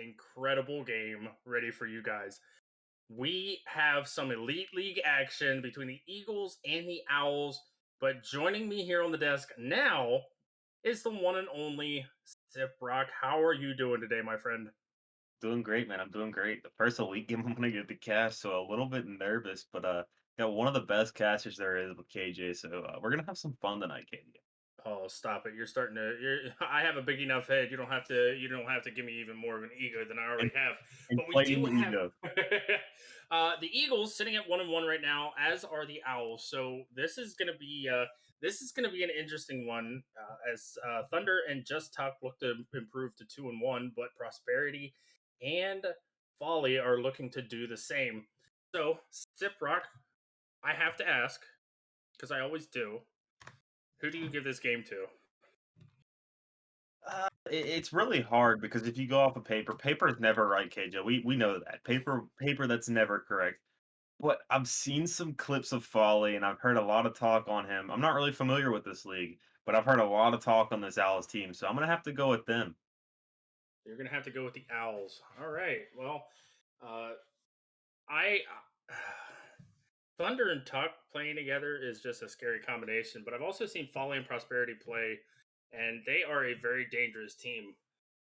incredible game ready for you guys. We have some Elite League action between the Eagles and the Owls, but joining me here on the desk now is the one and only Ziprock. How are you doing today, my friend? Doing great, man. I'm doing great. The first elite game I'm gonna get the cast, so a little bit nervous, but got one of the best casters there is with KJ. So we're gonna have some fun tonight, KJ. Oh, stop it! You're starting to. I have a big enough head. You don't have to. You don't have to give me even more of an ego than I already have. But we do Inflating have ego. the Eagles sitting at 1-1 right now, as are the Owls. So this is gonna be an interesting one. As Thunder and Just Talk look to improve to 2-1, but Prosperity and Folly are looking to do the same. So Siprock, I have to ask because I always do. Who do you give this game to? It's really hard because if you go off of paper is never right, KJ. We know that paper that's never correct. But I've seen some clips of Folly, and I've heard a lot of talk on him. I'm not really familiar with this league, but I've heard a lot of talk on this Alice team, so I'm gonna have to go with them. You're gonna have to go with the Owls. All right. Well, I Thunder and Tuck playing together is just a scary combination. But I've also seen Folly and Prosperity play, and they are a very dangerous team.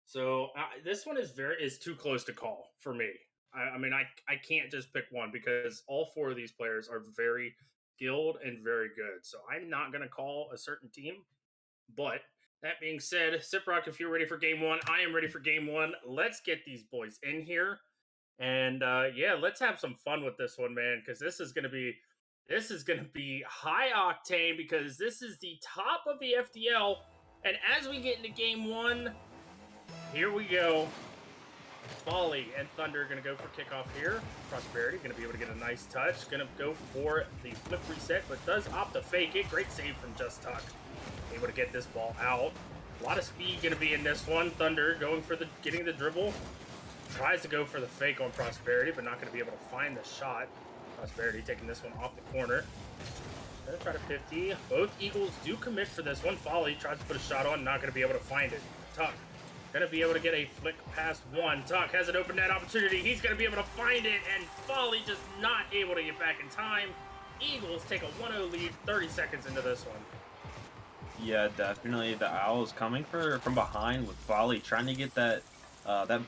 So this one is too close to call for me. I mean, I can't just pick one because all four of these players are very skilled and very good. So I'm not gonna call a certain team. But that being said, Siprock, if you're ready for game one, I am ready for game one. Let's get these boys in here. And yeah, let's have some fun with this one, man, because this is gonna be high octane because this is the top of the FDL. And as we get into game one, here we go. Folly and Thunder are gonna go for kickoff here. Prosperity gonna be able to get a nice touch. Gonna go for the flip reset, but does opt to fake it. Great save from Just Tuck. Able to get this ball out. A lot of speed gonna be in this one. Thunder going for getting the dribble. Tries to go for the fake on Prosperity, but not going to be able to find the shot. Prosperity taking this one off the corner. Gonna try to 50. Both Eagles do commit for this one. Folly tries to put a shot on, not going to be able to find it. Tuck gonna be able to get a flick past one. Tuck has an open net opportunity. He's going to be able to find it, and Folly just not able to get back in time. Eagles take a 1-0 lead 30 seconds into this one. Yeah, definitely. The Owls coming from behind with Folly, trying to get that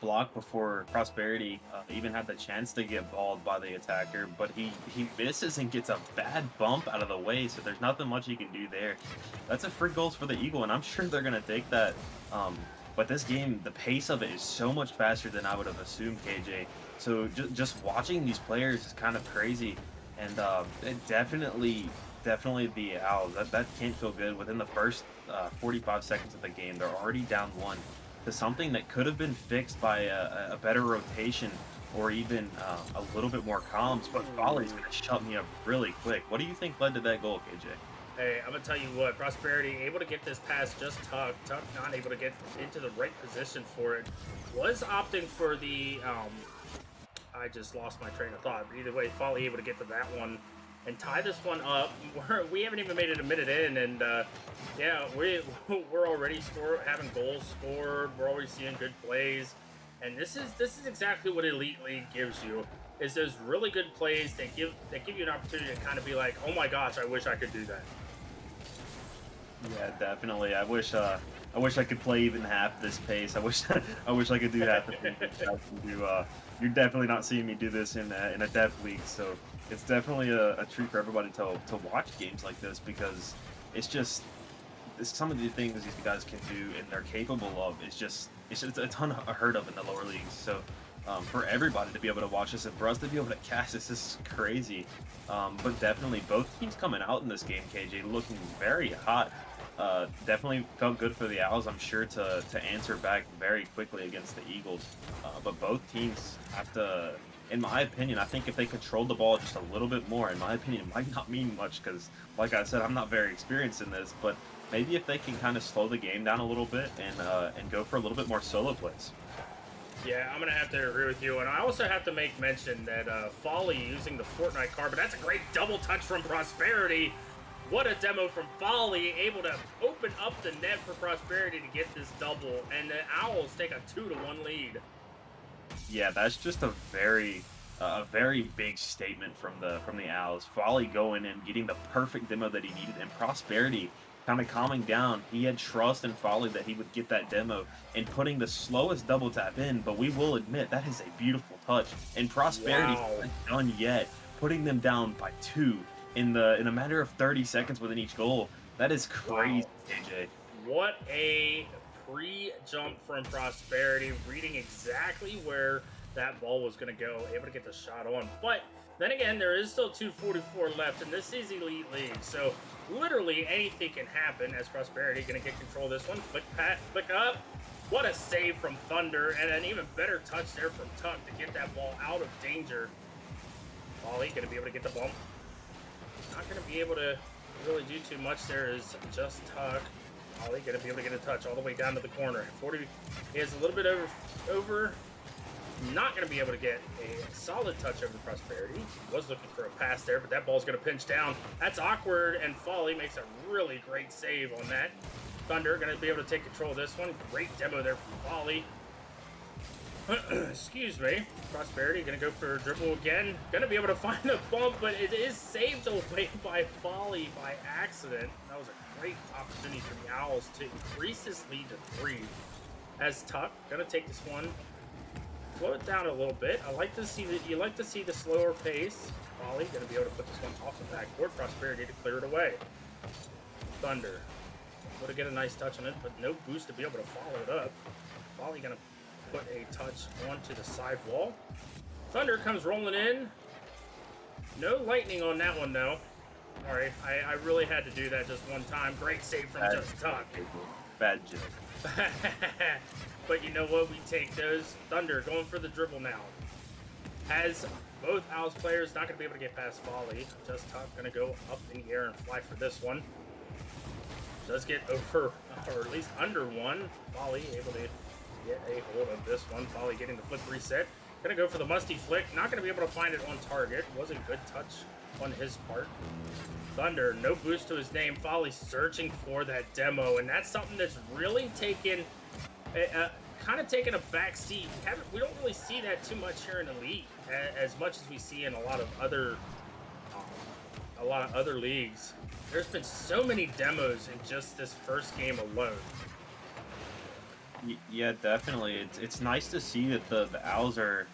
block before Prosperity even had the chance to get balled by the attacker, but he misses and gets a bad bump out of the way, so there's nothing much he can do there. That's a free goals for the Eagle, and I'm sure they're going to take that. But this game, the pace of it is so much faster than I would have assumed, KJ. So just watching these players is kind of crazy, and it definitely the Owls. That can't feel good. Within the first 45 seconds of the game, they're already down one to something that could have been fixed by a better rotation or even a little bit more columns. But Folly's going to shut me up really quick. What do you think led to that goal, KJ? Hey, I'm gonna tell you what, Prosperity able to get this pass, Just Tuck not able to get into the right position for it. Was opting for the I just lost my train of thought, but either way, Folly able to get to that one and tie this one up. We haven't even made it a minute in, and yeah, we're already having goals scored. We're already seeing good plays, and this is exactly what Elite League gives you. Is those really good plays that give you an opportunity to kind of be like, oh my gosh, I wish I could do that. Yeah, definitely. I wish I could play even half this pace. I wish I could do half the things that you guys can do. You're definitely not seeing me do this in a dev league, so it's definitely a treat for everybody to watch games like this, because it's some of the things these guys can do and they're capable of. It's just a ton unheard of in the lower leagues. So for everybody to be able to watch this and for us to be able to cast this is crazy. But definitely both teams coming out in this game, KJ, looking very hot. Definitely felt good for the Owls, I'm sure, to answer back very quickly against the Eagles. But both teams have to, in my opinion, I think if they controlled the ball just a little bit more, in my opinion, it might not mean much because, like I said, I'm not very experienced in this, but maybe if they can kind of slow the game down a little bit and go for a little bit more solo plays. Yeah, I'm going to have to agree with you. And I also have to make mention that Folly using the Fortnite card, but that's a great double touch from Prosperity. What a demo from Volley, able to open up the net for Prosperity to get this double, and the Owls take a 2-1 lead. Yeah, that's just a very big statement from the Owls. Folly going and getting the perfect demo that he needed, and Prosperity kind of calming down. He had trust in Folly that he would get that demo and putting the slowest double tap in. But we will admit that is a beautiful touch, and Prosperity Wow. not done yet, putting them down by 2 in a matter of 30 seconds within each goal. That is crazy, Wow. AJ. What a pre-jump from Prosperity, reading exactly where that ball was going to go, able to get the shot on. But then again, there is still 2:44 left, and this is Elite League, so literally anything can happen as Prosperity going to get control of this one. Flick up. What a save from Thunder, and an even better touch there from Tuck to get that ball out of danger. Volley going to be able to get the bump. Not going to be able to really do too much there is just Tuck. Ollie going to be able to get a touch all the way down to the corner. 40, he has a little bit over. Not going to be able to get a solid touch over Prosperity. Was looking for a pass there, but that ball's going to pinch down. That's awkward, and Folly makes a really great save on that. Thunder going to be able to take control of this one. Great demo there from Folly. Excuse me. Prosperity going to go for a dribble again. Going to be able to find a bump, but it is saved away by Folly by accident. That was a great opportunity for the Owls to increase this lead to 3. As Tuck going to take this one, slow it down a little bit. I like to see that. You like to see the slower pace. Folly going to be able to put this one off the backboard. Prosperity to clear it away. Thunder. Able to get a nice touch on it, but no boost to be able to follow it up. Folly going to put a touch onto the sidewall. Thunder comes rolling in. No lightning on that one, though. All right, I really had to do that just one time. Great save from Just Tuck. Bad joke. But you know what? We take those. Thunder going for the dribble now. Has both Owls players not going to be able to get past Folly. Just Tuck going to go up in the air and fly for this one. Does get over, or at least under one. Folly able to get a hold of this one. Folly getting the flip reset. Gonna go for the musty flick. Not gonna be able to find it on target. Was a good touch on his part. Thunder, no boost to his name. Folly searching for that demo, and that's something that's really taken, kind of taken a back seat. We don't really see that too much here in Elite, as much as we see in a lot of other leagues. There's been so many demos in just this first game alone. Yeah, definitely. It's nice to see that the Owls are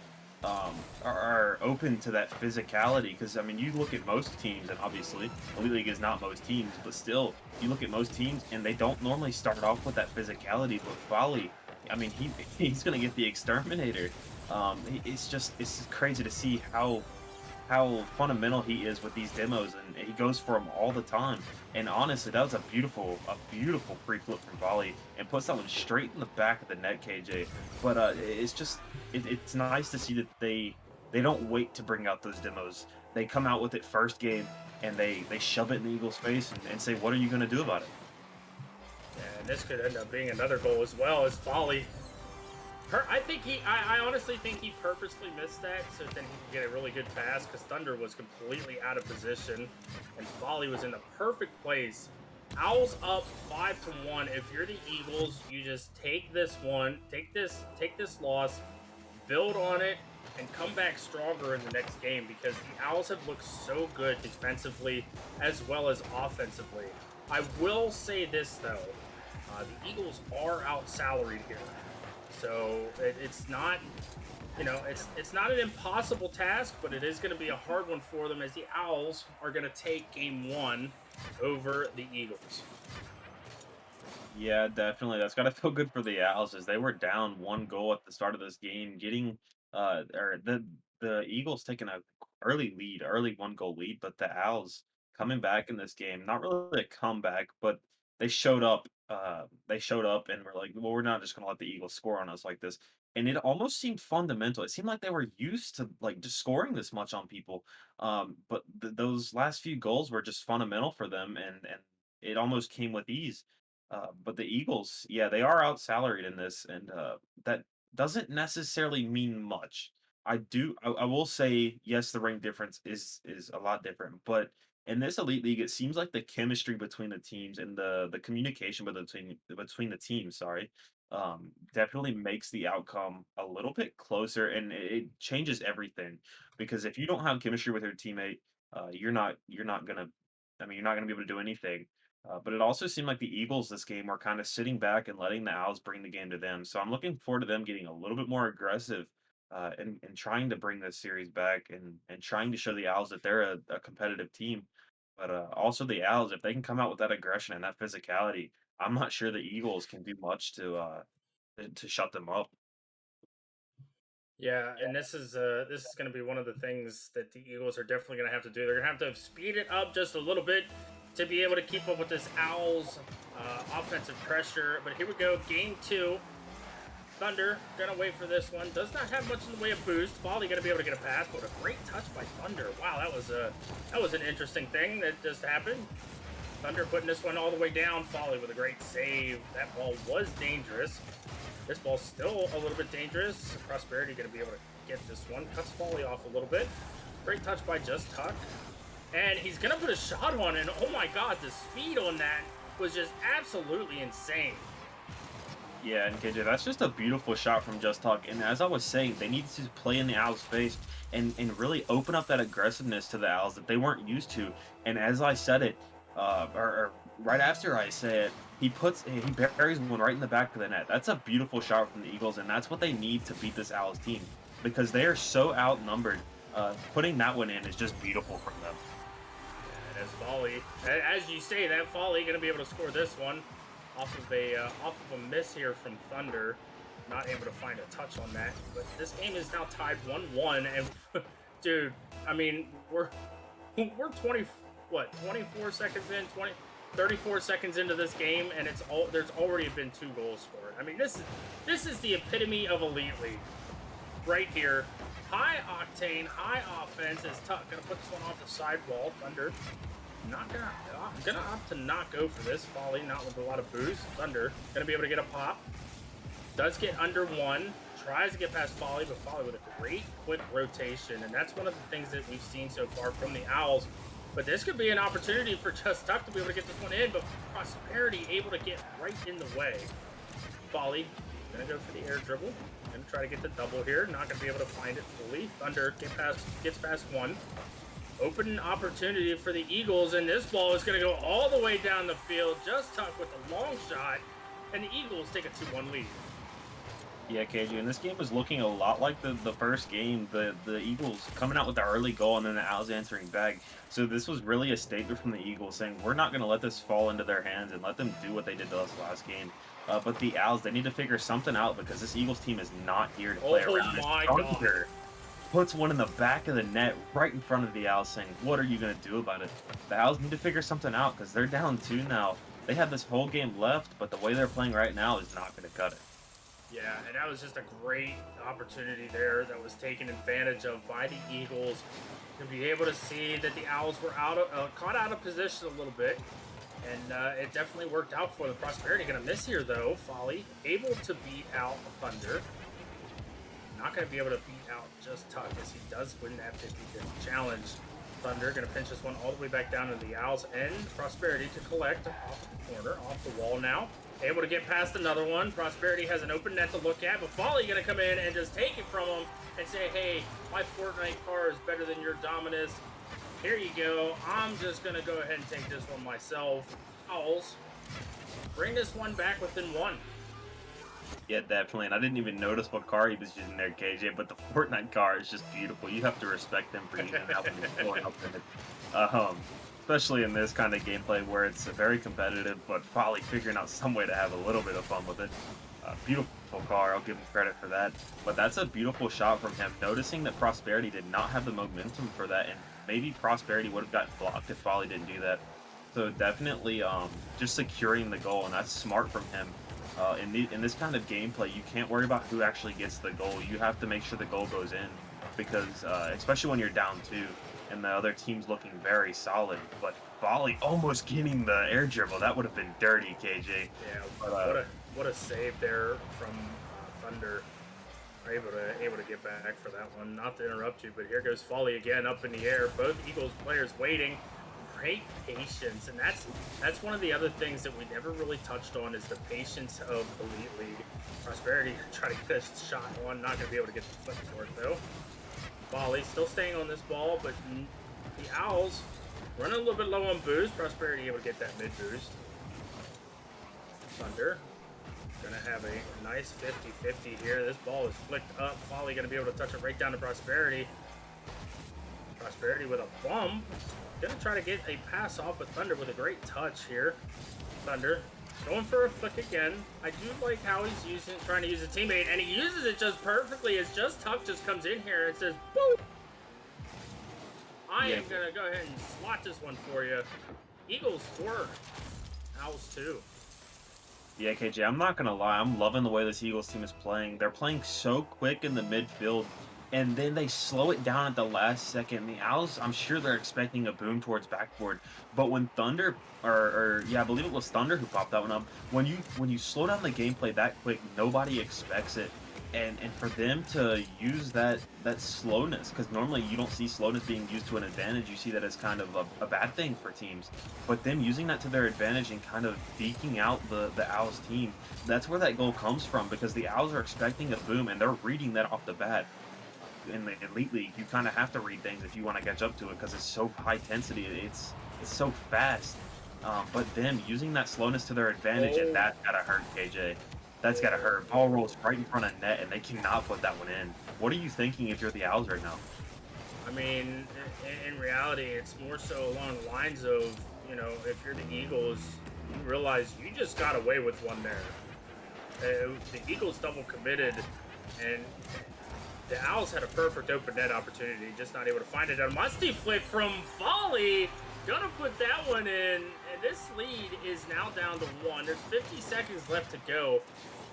open to that physicality because I mean you look at most teams and obviously Elite League is not most teams, but still you look at most teams and they don't normally start off with that physicality. But Folly, I mean he's gonna get the exterminator. It's crazy to see how fundamental he is with these demos, and he goes for them all the time. And honestly, that was a beautiful free flip from Volley, and puts that one straight in the back of the net, KJ. But it's nice to see that they don't wait to bring out those demos. They come out with it first game, and they shove it in the Eagles' face and say, "What are you going to do about it?" And this could end up being another goal as well as Folly. I honestly think he purposely missed that so then he could get a really good pass because Thunder was completely out of position and Folly was in the perfect place. Owls up 5-1. If you're the Eagles, you just take this one, take this loss, build on it, and come back stronger in the next game because the Owls have looked so good defensively as well as offensively. I will say this though, the Eagles are out salaried here. So it's not, it's not an impossible task, but it is going to be a hard one for them as the Owls are going to take game 1 over the Eagles. Yeah, definitely. That's got to feel good for the Owls as they were down 1 goal at the start of this game, getting or the Eagles taking a early 1 goal lead, but the Owls coming back in this game, not really a comeback, but they showed up. They showed up and were like, well, we're not just gonna let the Eagles score on us like this. And it almost seemed fundamental. It seemed like they were used to like just scoring this much on people. But those last few goals were just fundamental for them, and it almost came with ease. But the Eagles, yeah, they are out salaried in this, and that doesn't necessarily mean much. I will say, yes, the rank difference is a lot different, but in this elite league, it seems like the chemistry between the teams and the communication between the teams, sorry, definitely makes the outcome a little bit closer, and it changes everything. Because if you don't have chemistry with your teammate, you're not gonna, I mean, you're not gonna be able to do anything. But it also seemed like the Eagles this game were kind of sitting back and letting the Owls bring the game to them. So I'm looking forward to them getting a little bit more aggressive and trying to bring this series back and trying to show the Owls that they're a competitive team. But also the Owls, if they can come out with that aggression and that physicality, I'm not sure the Eagles can do much to shut them up. Yeah, and this is going to be one of the things that the Eagles are definitely going to have to do. They're going to have to speed it up just a little bit to be able to keep up with this Owls offensive pressure. But here we go, game two. Thunder gonna wait for this one. Does not have much in the way of boost. Folly gonna be able to get a pass, but a great touch by Thunder. Wow, that was an interesting thing that just happened. Thunder putting this one all the way down. Folly with a great save. That ball was dangerous. This ball's still a little bit dangerous. Prosperity gonna be able to get this one. Cuts Folly off a little bit. Great touch by Just Tuck. And he's gonna put a shot on, and oh my god, the speed on that was just absolutely insane. Yeah, and KJ, that's just a beautiful shot from Just Talk. And as I was saying, they need to play in the Owls' face and really open up that aggressiveness to the Owls that they weren't used to. And as I said it, or right after I say it, he buries one right in the back of the net. That's a beautiful shot from the Eagles, and that's what they need to beat this Owls team because they are so outnumbered. Putting that one in is just beautiful from them. And as Folly, as you say, that Folly gonna be able to score this one. Off of a miss here from Thunder, not able to find a touch on that. But this game is now tied 1-1, and dude, I mean we're 24 seconds in, 34 seconds into this game, and there's already been 2 goals scored. I mean this is the epitome of Elite League, right here. High octane, high offense. Is Tuck gonna put this one off the sidewall. Thunder. Gonna opt to not go for this. Folly not with a lot of boost. Thunder gonna be able to get a pop. Does get under 1. Tries to get past Folly, but Folly with a great quick rotation. And that's one of the things that we've seen so far from the Owls. But this could be an opportunity for Just Tuck to be able to get this one in, but Prosperity able to get right in the way. Folly gonna go for the air dribble. Gonna try to get the double here. Not gonna be able to find it fully. Thunder gets past 1. Open opportunity for the Eagles, and this ball is going to go all the way down the field. Just Tuck with a long shot, and the Eagles take a 2-1 lead. Yeah, KJ, and this game was looking a lot like the first game. The Eagles coming out with the early goal and then the Owls answering back. So this was really a statement from the Eagles saying, we're not going to let this fall into their hands and let them do what they did to us last game. But the Owls, they need to figure something out because this Eagles team is not here to play around. Oh my god. Puts one in the back of the net right in front of the Owls saying, what are you going to do about it? The Owls need to figure something out because they're down 2 now. They have this whole game left, but the way they're playing right now is not going to cut it. Yeah, and that was just a great opportunity there that was taken advantage of by the Eagles to be able to see that the Owls were caught out of position a little bit. And it definitely worked out for the Prosperity. Going to miss here, though. Folly able to beat out Thunder. Not going to be able to beat out Just Tuck as he does win that 50-50 challenge. Thunder going to pinch this one all the way back down to the Owls and Prosperity to collect off the corner, off the wall now. Able to get past another one. Prosperity has an open net to look at, but Folly going to come in and just take it from him and say, hey, my Fortnite car is better than your Dominus. Here you go. I'm just going to go ahead and take this one myself. Owls bring this one back within 1. Yeah, definitely. And I didn't even notice what car he was using there, KJ, but the Fortnite car is just beautiful. You have to respect him for using that when he's going up in it. Especially in this kind of gameplay where it's very competitive, but Folly figuring out some way to have a little bit of fun with it. Beautiful car, I'll give him credit for that. But that's a beautiful shot from him, noticing that Prosperity did not have the momentum for that, and maybe Prosperity would have gotten blocked if Folly didn't do that. So definitely just securing the goal, and that's smart from him. In this kind of gameplay, you can't worry about who actually gets the goal. You have to make sure the goal goes in, because especially when you're down 2 and the other team's looking very solid. But Folly almost getting the air dribble, that would have been dirty, KJ. Yeah, but, what a save there from Thunder. Able to get back for that one. Not to interrupt you, but here goes Folly again up in the air. Both Eagles players waiting. great patience, and that's one of the other things that we never really touched on is the patience of Elite League. Prosperity try to get a shot on, not gonna be able to get the flip for it though. Volley still staying on this ball, but the Owls running a little bit low on boost. Prosperity able to get that mid boost. Thunder gonna have a nice 50-50 here. This ball is flicked up. Volley gonna be able to touch it right down to Prosperity. Prosperity with a bump. Gonna try to get a pass off with Thunder with a great touch here. Thunder going for a flick again. I do like how he's trying to use a teammate, and he uses it just perfectly as Just Tuck just comes in here and says, boop! I am gonna go ahead and slot this one for you. Eagles 4, Owls 2. Yeah, KJ, I'm not gonna lie. I'm loving the way this Eagles team is playing. They're playing so quick in the midfield, and then they slow it down at the last second. The Owls, I'm sure they're expecting a boom towards backboard, but when Thunder, or yeah, I believe it was Thunder who popped that one up. When you slow down the gameplay that quick, nobody expects it. And for them to use that slowness, because normally you don't see slowness being used to an advantage, you see that as kind of a bad thing for teams. But them using that to their advantage and kind of deking out the Owls team, that's where that goal comes from, because the Owls are expecting a boom and they're reading that off the bat. In the Elite League, you kind of have to read things if you want to catch up to it because it's so high intensity. It's so fast. But them using that slowness to their advantage, and that's gotta hurt, KJ. That's gotta hurt. Ball rolls right in front of net, and they cannot put that one in. What are you thinking if you're the Owls right now? I mean, in reality, it's more so along the lines of, if you're the Eagles, you realize you just got away with one there. The Eagles double committed, and the Owls had a perfect open net opportunity, just not able to find it. A musty flick from Volley, gonna put that one in, and this lead is now down to 1. There's 50 seconds left to go.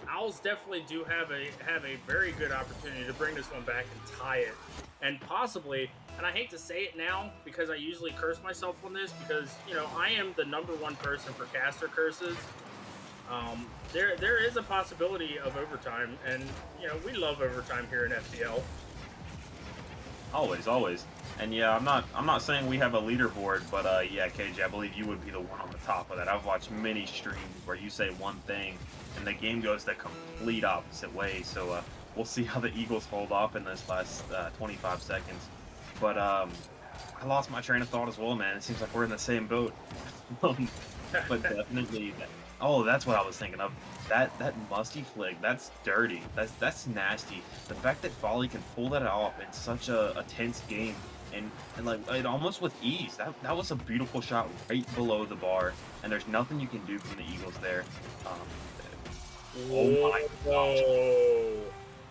Owls definitely do have a very good opportunity to bring this one back and tie it, and possibly. And I hate to say it now because I usually curse myself on this because I am the #1 person for caster curses. There is a possibility of overtime, and we love overtime here in FPL. Always, always. And yeah, I'm not saying we have a leaderboard, but yeah, KJ, I believe you would be the one on the top of that. I've watched many streams where you say one thing and the game goes the complete opposite way. So we'll see how the Eagles hold off in this last 25 seconds. But I lost my train of thought as well, man. It seems like we're in the same boat. But definitely, oh, that's what I was thinking of. That musty flick, that's dirty. That's nasty. The fact that Volley can pull that off in such a tense game and like it almost with ease. That was a beautiful shot right below the bar, and there's nothing you can do from the Eagles there. Oh my gosh.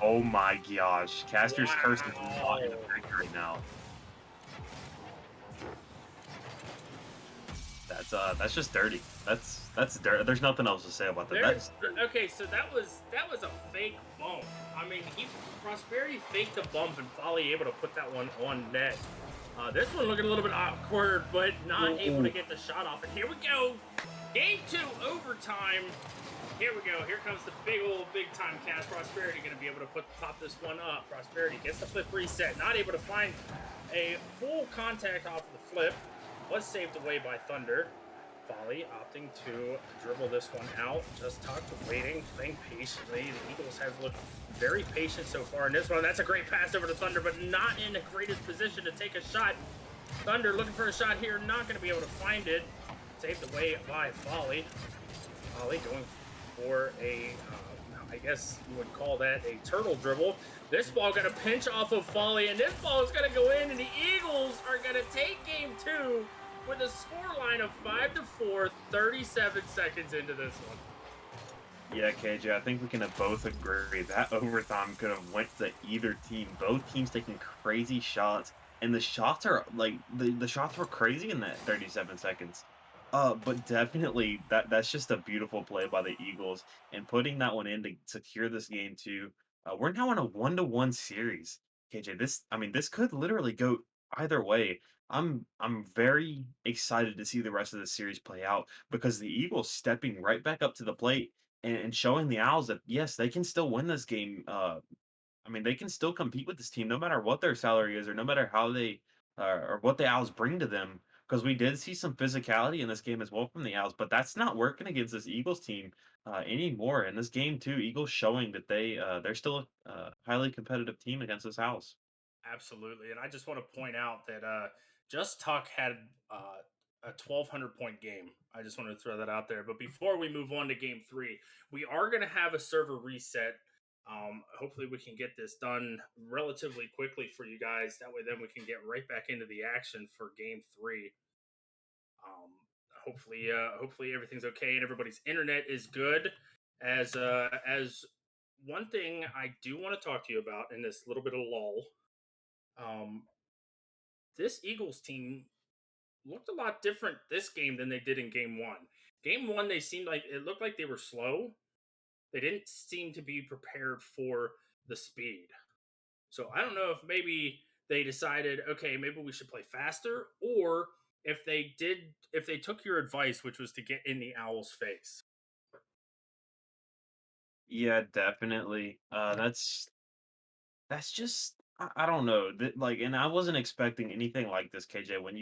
Oh my gosh. Caster's curse is not in effect right now. That's just dirty. That's dirty. There's nothing else to say about that. That's Okay, so that was a fake bump. I mean, Prosperity faked the bump and Volley able to put that one on net. This one looking a little bit awkward, but not able to get the shot off. And here we go, game 2 overtime. Here we go. Here comes the big time cast. Prosperity going to be able to pop this one up. Prosperity gets the flip reset. Not able to find a full contact off of the flip. Was saved away by Thunder. Volley opting to dribble this one out. Just Tuck waiting, playing patiently. The Eagles have looked very patient so far in this one. That's a great pass over to Thunder, but not in the greatest position to take a shot. Thunder looking for a shot here, not going to be able to find it. Saved away by Volley. Volley going for a, I guess you would call that a turtle dribble. This ball going to pinch off of Volley, and this ball is going to go in, and the Eagles are going to take game 2 with a scoreline of 5-4, 37 seconds into this one. Yeah, KJ, I think we can both agree that overtime could have went to either team. Both teams taking crazy shots, and the shots are like the shots were crazy in that 37 seconds. But definitely that's just a beautiful play by the Eagles and putting that one in to secure this game too. We're now in a 1-1 series. KJ, this could literally go either way. I'm very excited to see the rest of the series play out because the Eagles stepping right back up to the plate and showing the Owls that yes, they can still win this game. They can still compete with this team no matter what their salary is or no matter how they or what the Owls bring to them. because we did see some physicality in this game as well from the Owls, but that's not working against this Eagles team anymore. In this game too, Eagles showing that they're still a highly competitive team against this Owls. Absolutely. And I just want to point out that Just Tuck had a 1,200 point game. I just wanted to throw that out there. But before we move on to game three, we are going to have a server reset. Hopefully, we can get this done relatively quickly for you guys. That way, then we can get right back into the action for game three. Um, hopefully everything's okay and everybody's internet is good. As one thing I do want to talk to you about in this little bit of lull, um, this Eagles team looked a lot different this game than they did in game one. Game one, they seemed like it looked like they were slow. They didn't seem to be prepared for the speed. So I don't know if maybe they decided, okay, maybe we should play faster, or if they took your advice, which was to get in the Owl's face. Yeah, definitely. That's just I don't know. Like, and I wasn't expecting anything like this, KJ. When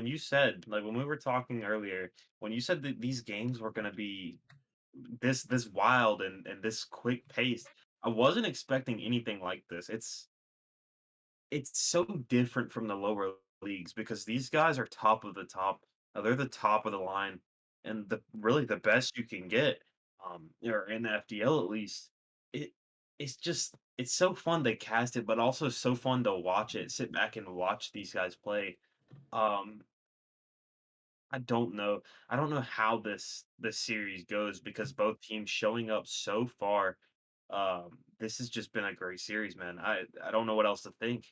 you said, like, when we were talking earlier, when you said that these games were gonna be this wild and this quick paced, I wasn't expecting anything like this. It's so different from the lower leagues because these guys are top of the top. They're the top of the line, and the really the best you can get, or in the FDL at least. It it's so fun to cast it, but also so fun to watch it. Sit back and watch these guys play. Um, I don't know. I don't know how this series goes because both teams showing up so far. This has just been a great series, man. I don't know what else to think.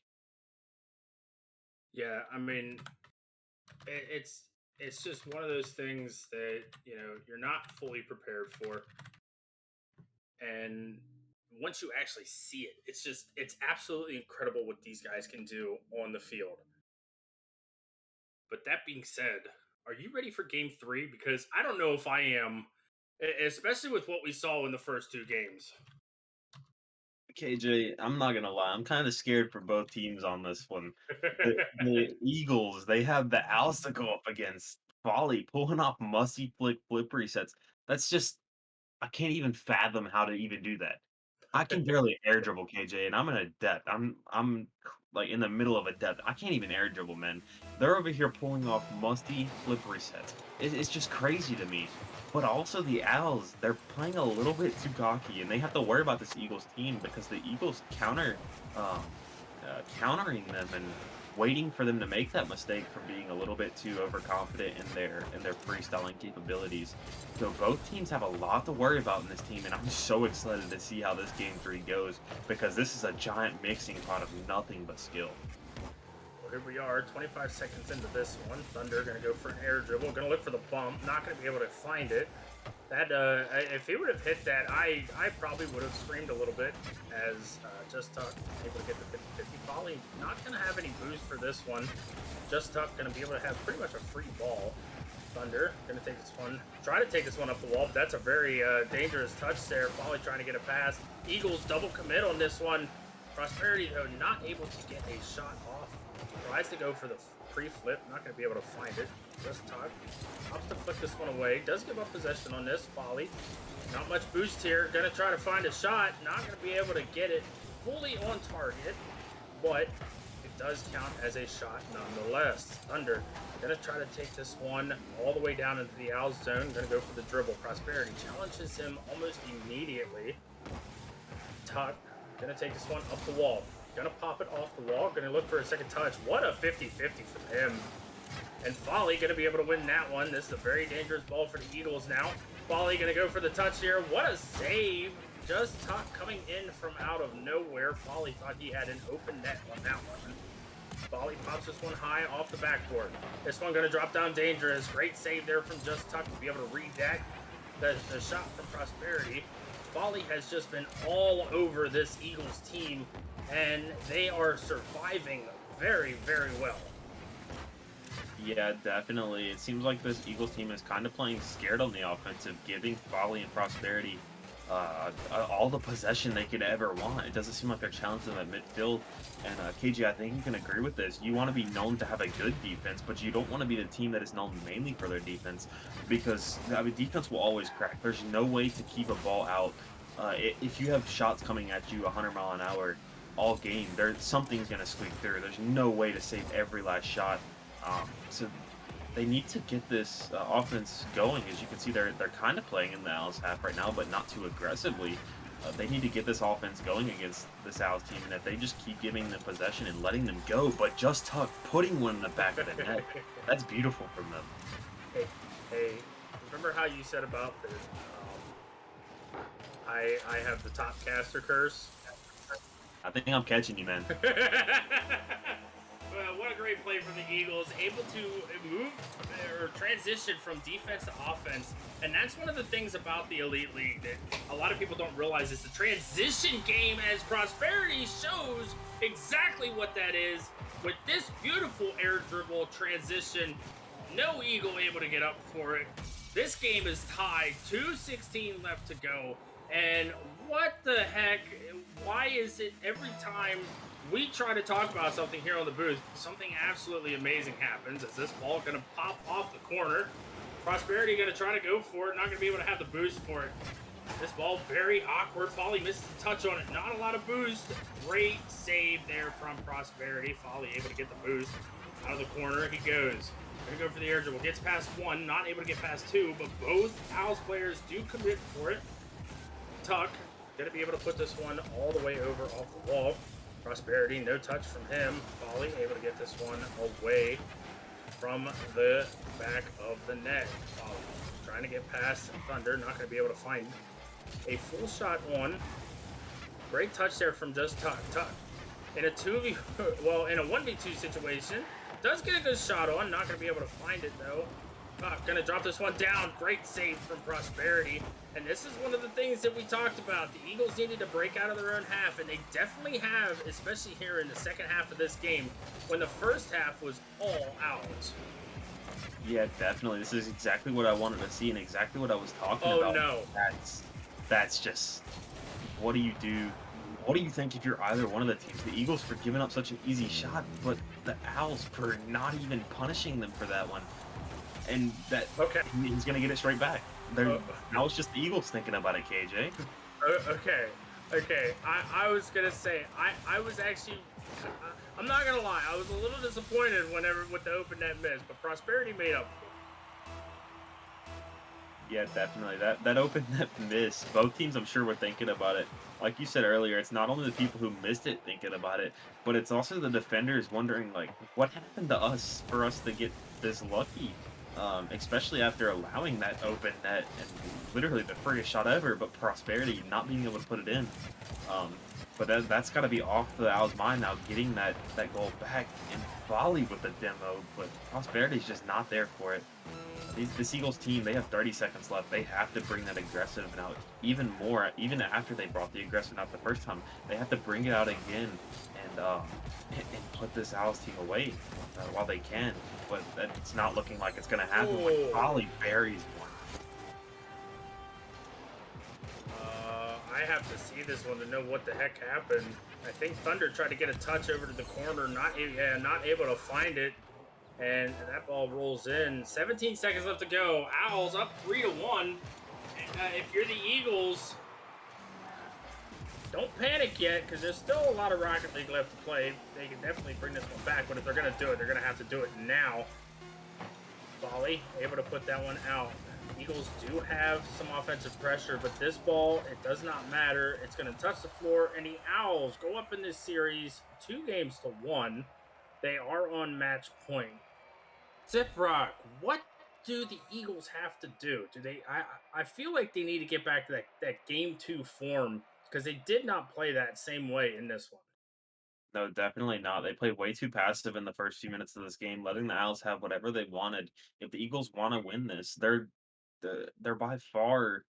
Yeah, I mean, it's just one of those things that you're not fully prepared for, and once you actually see it, it's absolutely incredible what these guys can do on the field. But that being said, are you ready for game three? Because I don't know if I am, especially with what we saw in the first two games. KJ, I'm not gonna lie, I'm kind of scared for both teams on this one. The Eagles, they have the Owls to go up against. Volley pulling off musty flip resets. That's just I can't even fathom how to even do that. I can barely air dribble, KJ, and I'm in a depth. Like in the middle of a depth. I can't even air dribble, man. They're over here pulling off musty flip resets. It's just crazy to me. But also the Owls, they're playing a little bit too cocky, and they have to worry about this Eagles team because the Eagles um, countering them and waiting for them to make that mistake from being a little bit too overconfident in their freestyling capabilities. So both teams have a lot to worry about in this team, and I'm so excited to see how this game three goes because this is a giant mixing pot of nothing but skill. Well, here we are, 25 seconds into this one. Thunder going to go for an air dribble, going to look for the bump, not going to be able to find it. That if he would have hit that, I probably would have screamed a little bit as Just Tuck able to get the 50-50 volley. Not going to have any boost for this one. Just Tuck going to be able to have pretty much a free ball. Thunder going to take this one, try to take this one up the wall, but that's a very dangerous touch there. Volley trying to get a pass. Eagles double commit on this one. Prosperity, though, not able to get a shot off. Tries to go for the pre-flip, not going to be able to find it. Just Tuck opts to flick this one away. Does give up possession on this. Volley. Not much boost here. Going to try to find a shot. Not going to be able to get it fully on target, but it does count as a shot nonetheless. Thunder going to try to take this one all the way down into the Owls zone. Going to go for the dribble. Prosperity challenges him almost immediately. Tuck going to take this one up the wall. Gonna pop it off the wall. Gonna look for a second touch. What a 50-50 from him. And Folly gonna be able to win that one. This is a very dangerous ball for the Eagles now. Folly gonna go for the touch here. What a save. Just Tuck coming in from out of nowhere. Folly thought he had an open net on that one. Folly pops this one high off the backboard. This one gonna drop down dangerous. Great save there from Just Tuck to be able to read that. The shot from Prosperity. Folly has just been all over this Eagles team, and they are surviving very, very well. Yeah, definitely. It seems like this Eagles team is kind of playing scared on the offensive, giving Folly and Prosperity all the possession they could ever want. It doesn't seem like they're challenging them at midfield. And KG, I think you can agree with this. You want to be known to have a good defense, but you don't want to be the team that is known mainly for their defense, because I mean defense will always crack. There's no way to keep a ball out. If you have shots coming at you 100 mile an hour all game, something's gonna squeak through. There's no way to save every last shot. So they need to get this offense going. As you can see, they're kind of playing in the Owls half right now, but not too aggressively. They need to get this offense going against this Owls team, and if they just keep giving them possession and letting them go, but just Tuck putting one in the back of the net, that's beautiful from them. Hey, remember how you said about the I have the top caster curse? I think I'm catching you, man. Well, what a great play from the Eagles, able to move or transition from defense to offense. And that's one of the things about the Elite League that a lot of people don't realize is the transition game, as Prosperity shows exactly what that is. With this beautiful air dribble transition, no Eagle able to get up for it. This game is tied, 2:16 left to go. And what the heck? Why is it every time we try to talk about something here on the booth, something absolutely amazing happens? Is this ball going to pop off the corner? Prosperity going to try to go for it, not going to be able to have the boost for it. This ball very awkward. Folly misses the touch on it. Not a lot of boost. Great save there from Prosperity. Folly able to get the boost. Out of the corner he goes. Gonna go for the air dribble. Gets past one. Not able to get past two, but both Owls players do commit for it. Tuck gonna be able to put this one all the way over off the wall. Prosperity, no touch from him. Folly able to get this one away from the back of the net. Folly trying to get past Thunder, not going to be able to find a full shot on. Great touch there from just Tuck. Tuck in a 2v, well, in a 1v2 situation, does get a good shot on. Not going to be able to find it though. Tuck going to drop this one down. Great save from Prosperity. And this is one of the things that we talked about. The Eagles needed to break out of their own half, and they definitely have, especially here in the second half of this game, when the first half was all Owls. Yeah, definitely. This is exactly what I wanted to see and exactly what I was talking Oh, about. no. That's just, what do you do? What do you think if you're either one of the teams? The Eagles for giving up such an easy shot, but the Owls for not even punishing them for that one. And that Okay. he's gonna get it straight back. Now it's just the Eagles thinking about it, KJ. Okay. I was gonna say I was actually, I'm not gonna lie, I was a little disappointed whenever with the open net miss, but Prosperity made up. Yeah, definitely. That open net miss. Both teams, I'm sure, were thinking about it. Like you said earlier, it's not only the people who missed it thinking about it, but it's also the defenders wondering, like, what happened to us for us to get this lucky? Especially after allowing that open net and literally the freest shot ever, but Prosperity not being able to put it in. But that's got to be off the Owls' mind now, getting that goal back. And Folly with the demo, but Prosperity's just not there for it. This Eagles team, they have 30 seconds left. They have to bring that aggressive out even more. Even after they brought the aggressive out the first time, they have to bring it out again and put this Owls team away while they can. But it's not looking like it's going to happen when Folly buries one. I have to see this one to know what the heck happened. I think Thunder tried to get a touch over to the corner, not able to find it, and that ball rolls in. 17 seconds left to go. Owls up 3-1. If you're the Eagles, don't panic yet, because there's still a lot of Rocket League left to play. They can definitely bring this one back, but if they're going to do it, they're going to have to do it now. Folly able to put that one out. Eagles do have some offensive pressure, but this ball, it does not matter. It's going to touch the floor, and the Owls go up in this series 2-1. They are on match point. Ziprock, what do the Eagles have to do? Do they? I feel like they need to get back to that game 2 form, because they did not play that same way in this one. No, definitely not. They played way too passive in the first few minutes of this game, letting the Owls have whatever they wanted. If the Eagles want to win this, they're by far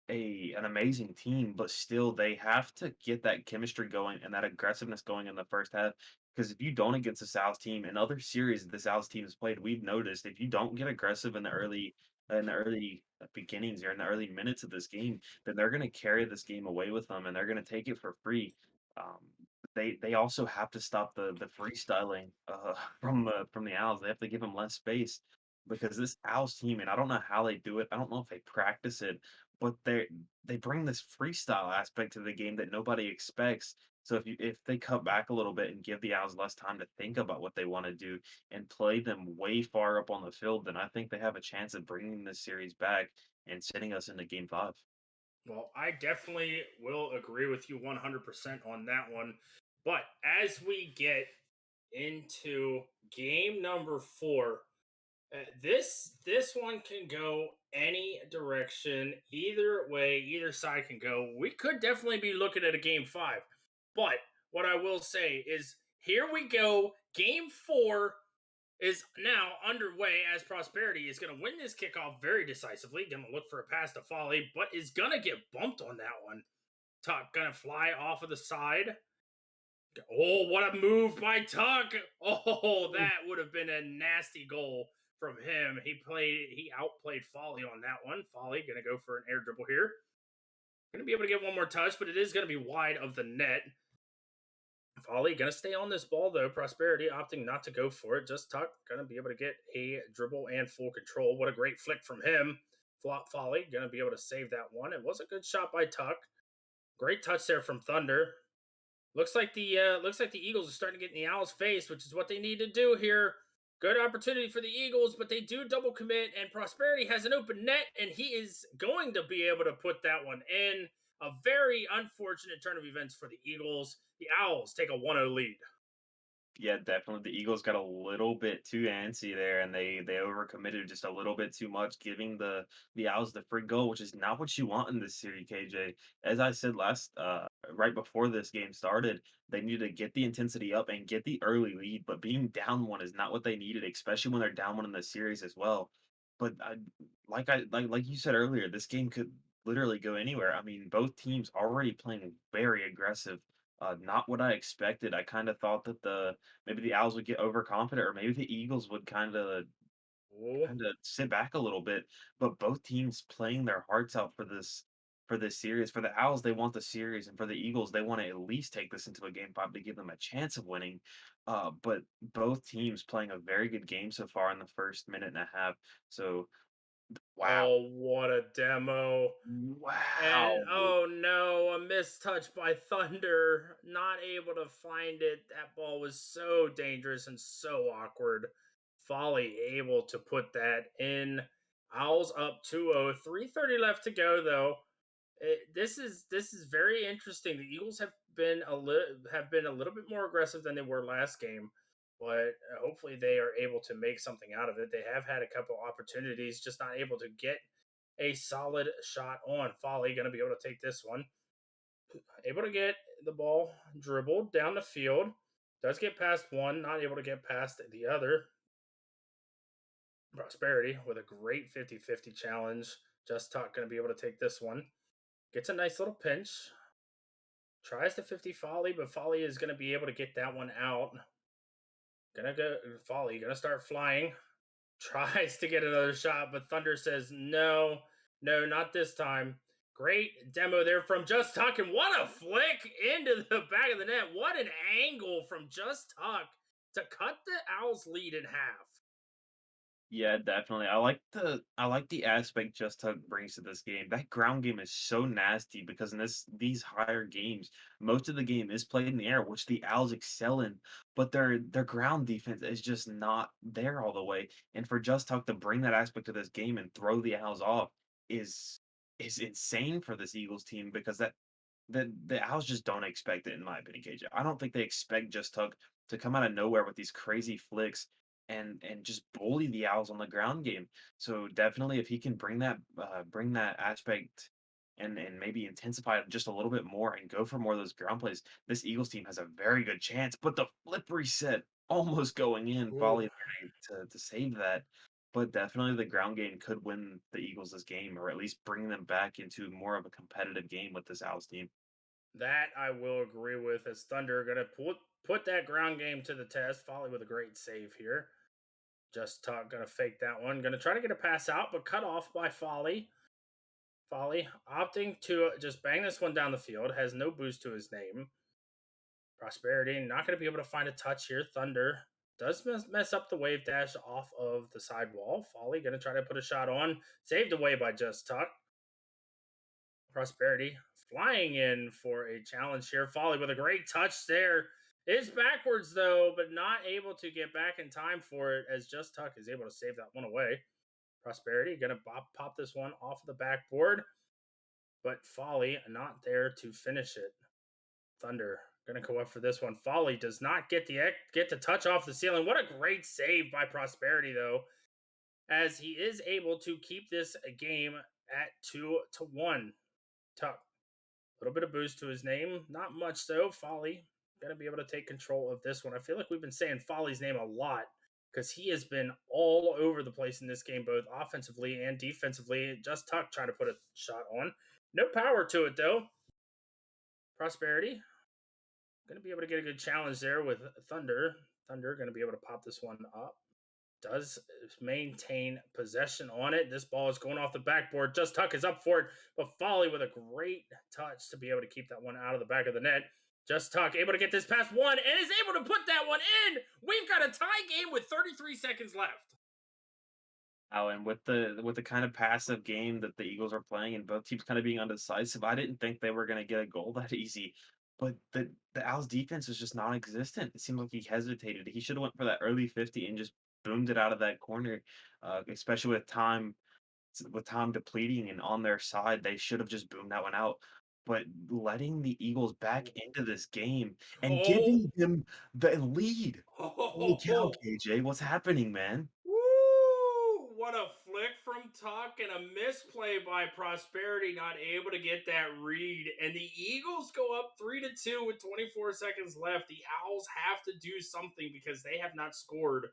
an amazing team, but still they have to get that chemistry going and that aggressiveness going in the first half. Because if you don't against the South team, in other series that the South team has played, we've noticed if you don't get aggressive in the early in the early beginnings or in the early minutes of this game, then they're going to carry this game away with them and they're going to take it for free. Um, they also have to stop the freestyling from the Owls. They have to give them less space because this Owls team, and I don't know how they do it. I don't know if they practice it, but they bring this freestyle aspect to the game that nobody expects. So if they cut back a little bit and give the Owls less time to think about what they want to do and play them way far up on the field, then I think they have a chance of bringing this series back and sending us into Game 5. Well, I definitely will agree with you 100% on that one. But as we get into game number 4, this one can go any direction, either way, either side can go. We could definitely be looking at a game 5. But what I will say is here we go. Game 4 is now underway as Prosperity is going to win this kickoff very decisively. Going to look for a pass to Folly, but is going to get bumped on that one. Tuck going to fly off of the side. Oh, what a move by Tuck. Oh, that would have been a nasty goal from him. He outplayed Folly on that one. Folly going to go for an air dribble here. Going to be able to get one more touch, but it is going to be wide of the net. Folly going to stay on this ball, though. Prosperity opting not to go for it. Just Tuck going to be able to get a dribble and full control. What a great flick from him. Flop Folly going to be able to save that one. It was a good shot by Tuck. Great touch there from Thunder. Looks like the Eagles are starting to get in the Owls' face, which is what they need to do here. Good opportunity for the Eagles, but they do double commit, and Prosperity has an open net, and he is going to be able to put that one in. A very unfortunate turn of events for the Eagles. The Owls take a 1-0 lead. Yeah, definitely. The Eagles got a little bit too antsy there, and they overcommitted just a little bit too much, giving the Owls the free goal, which is not what you want in this series, KJ. As I said right before this game started, they needed to get the intensity up and get the early lead, but being down one is not what they needed, especially when they're down one in the series as well. But like you said earlier, this game could literally go anywhere. I mean, both teams already playing very aggressive. Not what I expected. I kind of thought that maybe the Owls would get overconfident, or maybe the Eagles would Oh, kind of sit back a little bit. But both teams playing their hearts out for this series. For the Owls, they want the series, and for the Eagles, they want to at least take this into a game 5 to give them a chance of winning. But both teams playing a very good game so far in the first minute and a half. So wow, oh, what a demo. And wow. oh no, a missed touch by Thunder. Not able to find it. That ball was so dangerous and so awkward. Folly able to put that in. Owls up 2-0. 3:30 left to go though. This is very interesting. The Eagles have been a little bit more aggressive than they were last game, but hopefully they are able to make something out of it. They have had a couple opportunities, just not able to get a solid shot on. Folly going to be able to take this one. Able to get the ball dribbled down the field. Does get past one, not able to get past the other. Prosperity with a great 50-50 challenge. Just Talk going to be able to take this one. Gets a nice little pinch. Tries the 50 Folly, but Folly is going to be able to get that one out. Gonna go Folly, gonna start flying. Tries to get another shot, but Thunder says no, not this time. Great demo there from Just Tuck, and what a flick into the back of the net. What an angle from Just Tuck to cut the Owls lead in half. Yeah, definitely. I like the aspect Just Tug brings to this game. That ground game is so nasty because in these higher games, most of the game is played in the air, which the Owls excel in, but their ground defense is just not there all the way. And for Just Tug to bring that aspect to this game and throw the Owls off is is insane for this Eagles team because the Owls just don't expect it, in my opinion, KJ. I don't think they expect Just Tug to come out of nowhere with these crazy flicks and just bully the Owls on the ground game. So definitely, if he can bring that aspect and maybe intensify it just a little bit more and go for more of those ground plays, this Eagles team has a very good chance. But the flip reset almost going in, Ooh. Volley to save that. But definitely, the ground game could win the Eagles this game, or at least bring them back into more of a competitive game with this Owls team. That I will agree with, as Thunder gonna put that ground game to the test. Folly with a great save here. Just Tuck gonna fake that one. Gonna try to get a pass out, but cut off by Folly. Folly opting to just bang this one down the field. Has no boost to his name. Prosperity not going to be able to find a touch here. Thunder does mess up the wave dash off of the sidewall. Folly going to try to put a shot on. Saved away by Just Tuck. Prosperity flying in for a challenge here. Folly with a great touch there. Is backwards though, but not able to get back in time for it as Just Tuck is able to save that one away. Prosperity going to pop this one off of the backboard, but Folly not there to finish it. Thunder gonna go up for this one. Folly does not get the touch off the ceiling. What a great save by Prosperity though, as he is able to keep this game at 2-1. Tuck, a little bit of boost to his name, not much though. Folly gonna be able to take control of this one. I feel like we've been saying Folly's name a lot because he has been all over the place in this game, both offensively and defensively. Just Tuck trying to put a shot on. No power to it though. Prosperity going to be able to get a good challenge there with Thunder. Thunder going to be able to pop this one up. Does maintain possession on it. This ball is going off the backboard. Just Tuck is up for it, but Folly with a great touch to be able to keep that one out of the back of the net. Just Tuck able to get this past one and is able to put that one in. We've got a tie game with 33 seconds left. Oh, and with the kind of passive game that the Eagles are playing and both teams kind of being undecisive, I didn't think they were going to get a goal that easy. But the Owls defense was just non-existent. It seemed like he hesitated. He should have went for that early 50 and just boomed it out of that corner, especially with time depleting and on their side. They should have just boomed that one out. But letting the Eagles back into this game and giving them the lead. Holy cow, KJ, what's happening, man? Woo! What a flick from Tuck and a misplay by Prosperity, not able to get that read. And the Eagles go up 3-2 with 24 seconds left. The Owls have to do something because they have not scored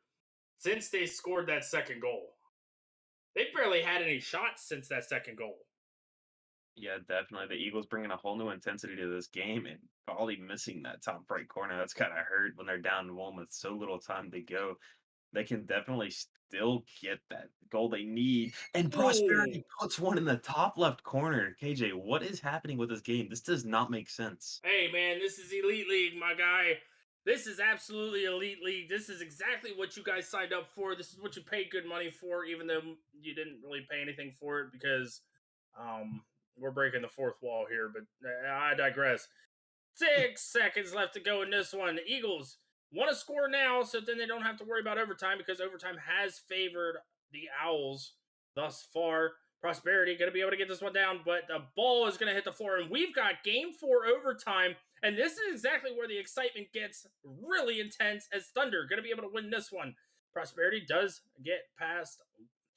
since they scored that second goal. They've barely had any shots since that second goal. Yeah, definitely. The Eagles bringing a whole new intensity to this game and probably missing that top right corner. That's kind of hurt when they're down one with so little time to go. They can definitely still get that goal they need. And Prosperity puts one in the top left corner. KJ, what is happening with this game? This does not make sense. Hey, man, this is Elite League, my guy. This is absolutely Elite League. This is exactly what you guys signed up for. This is what you paid good money for, even though you didn't really pay anything for it because we're breaking the fourth wall here, but I digress. 6 seconds left to go in this one. The Eagles want to score now, so then they don't have to worry about overtime because overtime has favored the Owls thus far. Prosperity going to be able to get this one down, but the ball is going to hit the floor, and we've got Game 4 overtime, and this is exactly where the excitement gets really intense as Thunder going to be able to win this one. Prosperity does get past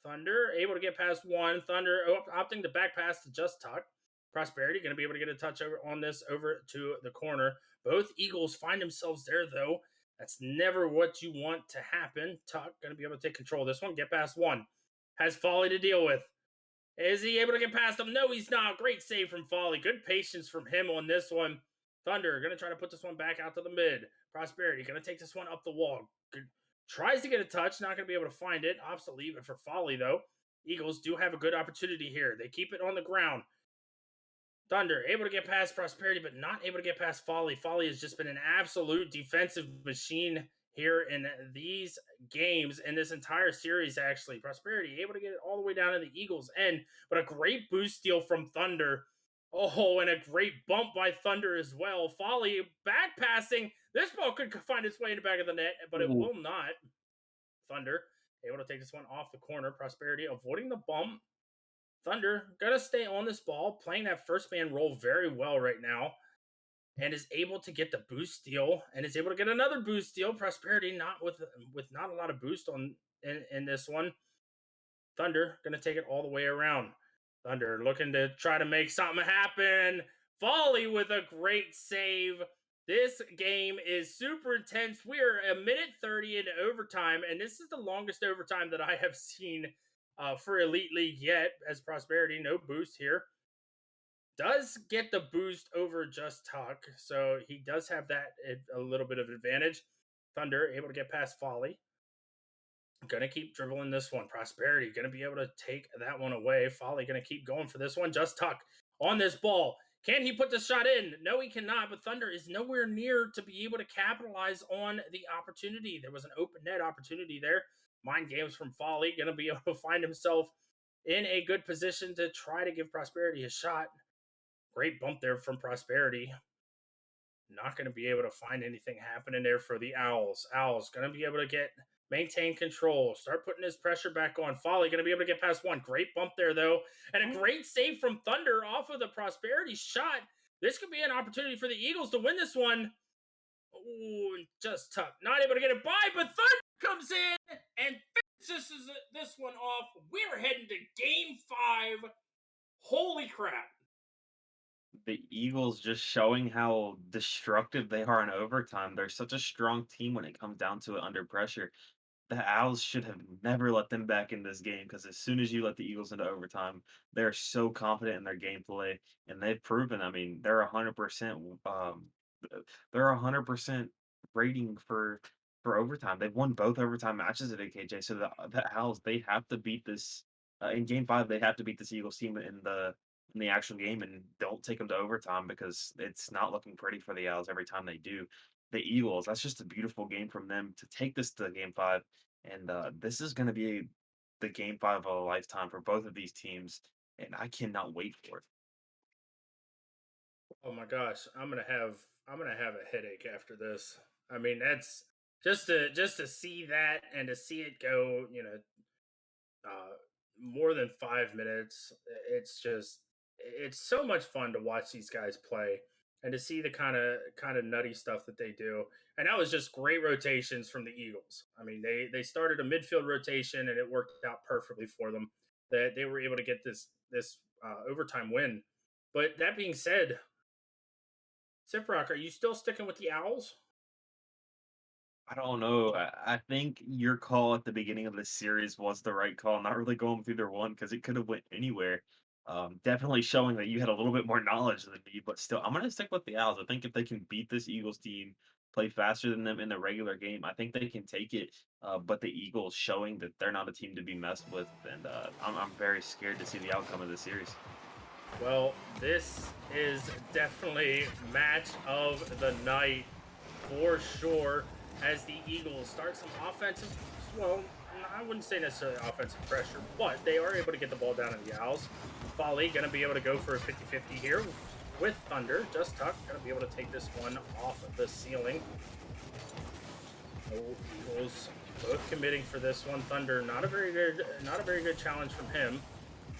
Thunder, able to get past one. Thunder opting to back pass to Just Tuck. Prosperity going to be able to get a touch over to the corner. Both Eagles find themselves there, though. That's never what you want to happen. Tuck going to be able to take control of this one. Get past one. Has Folly to deal with. Is he able to get past him? No, he's not. Great save from Folly. Good patience from him on this one. Thunder going to try to put this one back out to the mid. Prosperity going to take this one up the wall. Good. Tries to get a touch, not going to be able to find it. Opts to leave it for Folly, though. Eagles do have a good opportunity here. They keep it on the ground. Thunder able to get past Prosperity, but not able to get past Folly. Folly has just been an absolute defensive machine here in these games, in this entire series, actually. Prosperity able to get it all the way down to the Eagles' end, but a great boost steal from Thunder. Oh, and a great bump by Thunder as well. Folly back passing. This ball could find its way in the back of the net, but it will not. Thunder able to take this one off the corner. Prosperity avoiding the bump. Thunder gonna stay on this ball, playing that first man role very well right now, and is able to get the boost steal, and is able to get another boost steal. Prosperity not with not a lot of boost in this one. Thunder gonna take it all the way around. Thunder looking to try to make something happen. Folly with a great save. This game is super intense. We are a minute 30 into overtime, and this is the longest overtime that I have seen for Elite League yet, as Prosperity, no boost here. Does get the boost over Just Tuck, so he does have that a little bit of advantage. Thunder able to get past Folly. Gonna keep dribbling this one. Prosperity gonna be able to take that one away. Folly gonna keep going for this one. Just Tuck on this ball. Can he put the shot in? No, he cannot. But Thunder is nowhere near to be able to capitalize on the opportunity. There was an open net opportunity there. Mind games from Folly. Gonna be able to find himself in a good position to try to give Prosperity a shot. Great bump there from Prosperity. Not going to be able to find anything happening there for the Owls. Owls going to be able to maintain control, start putting his pressure back on. Folly going to be able to get past one. Great bump there, though. And a great save from Thunder off of the Prosperity shot. This could be an opportunity for the Eagles to win this one. Ooh, Just Tuck. Not able to get it by, but Thunder comes in and finishes this one off. We're heading to Game 5. Holy crap. The Eagles just showing how destructive they are in overtime. They're such a strong team when it comes down to it under pressure. The Owls should have never let them back in this game because as soon as you let the Eagles into overtime, they're so confident in their gameplay, and they've proven. I mean, they're 100% rating for overtime. They've won both overtime matches at AKJ. So the Owls, they have to beat this in Game 5. They have to beat this Eagles team in the actual game and don't take them to overtime because it's not looking pretty for the Owls every time they do. The Eagles, that's just a beautiful game from them to take this to Game 5, and this is going to be the Game 5 of a lifetime for both of these teams, and I cannot wait for it. Oh my gosh, I'm gonna have a headache after this. I mean, that's just to see that and to see it go, more than 5 minutes. It's so much fun to watch these guys play and to see the kind of nutty stuff that they do. And that was just great rotations from the Eagles. I mean, they started a midfield rotation and it worked out perfectly for them. That they were able to get this overtime win. But that being said, Siprock, are you still sticking with the Owls? I don't know. I think your call at the beginning of the series was the right call. Not really going with either one because it could have went anywhere. Definitely showing that you had a little bit more knowledge than me, but still, I'm gonna stick with the Owls. I think if they can beat this Eagles team, play faster than them in the regular game, I think they can take it. But the Eagles showing that they're not a team to be messed with, and I'm very scared to see the outcome of the series. Well, this is definitely match of the night for sure. As the Eagles start some offensive, well, I wouldn't say necessarily offensive pressure, but they are able to get the ball down to the Owls. Folly going to be able to go for a 50-50 here with Thunder. Just Tuck going to be able to take this one off of the ceiling. Eagles both committing for this one. Thunder, not a very good challenge from him,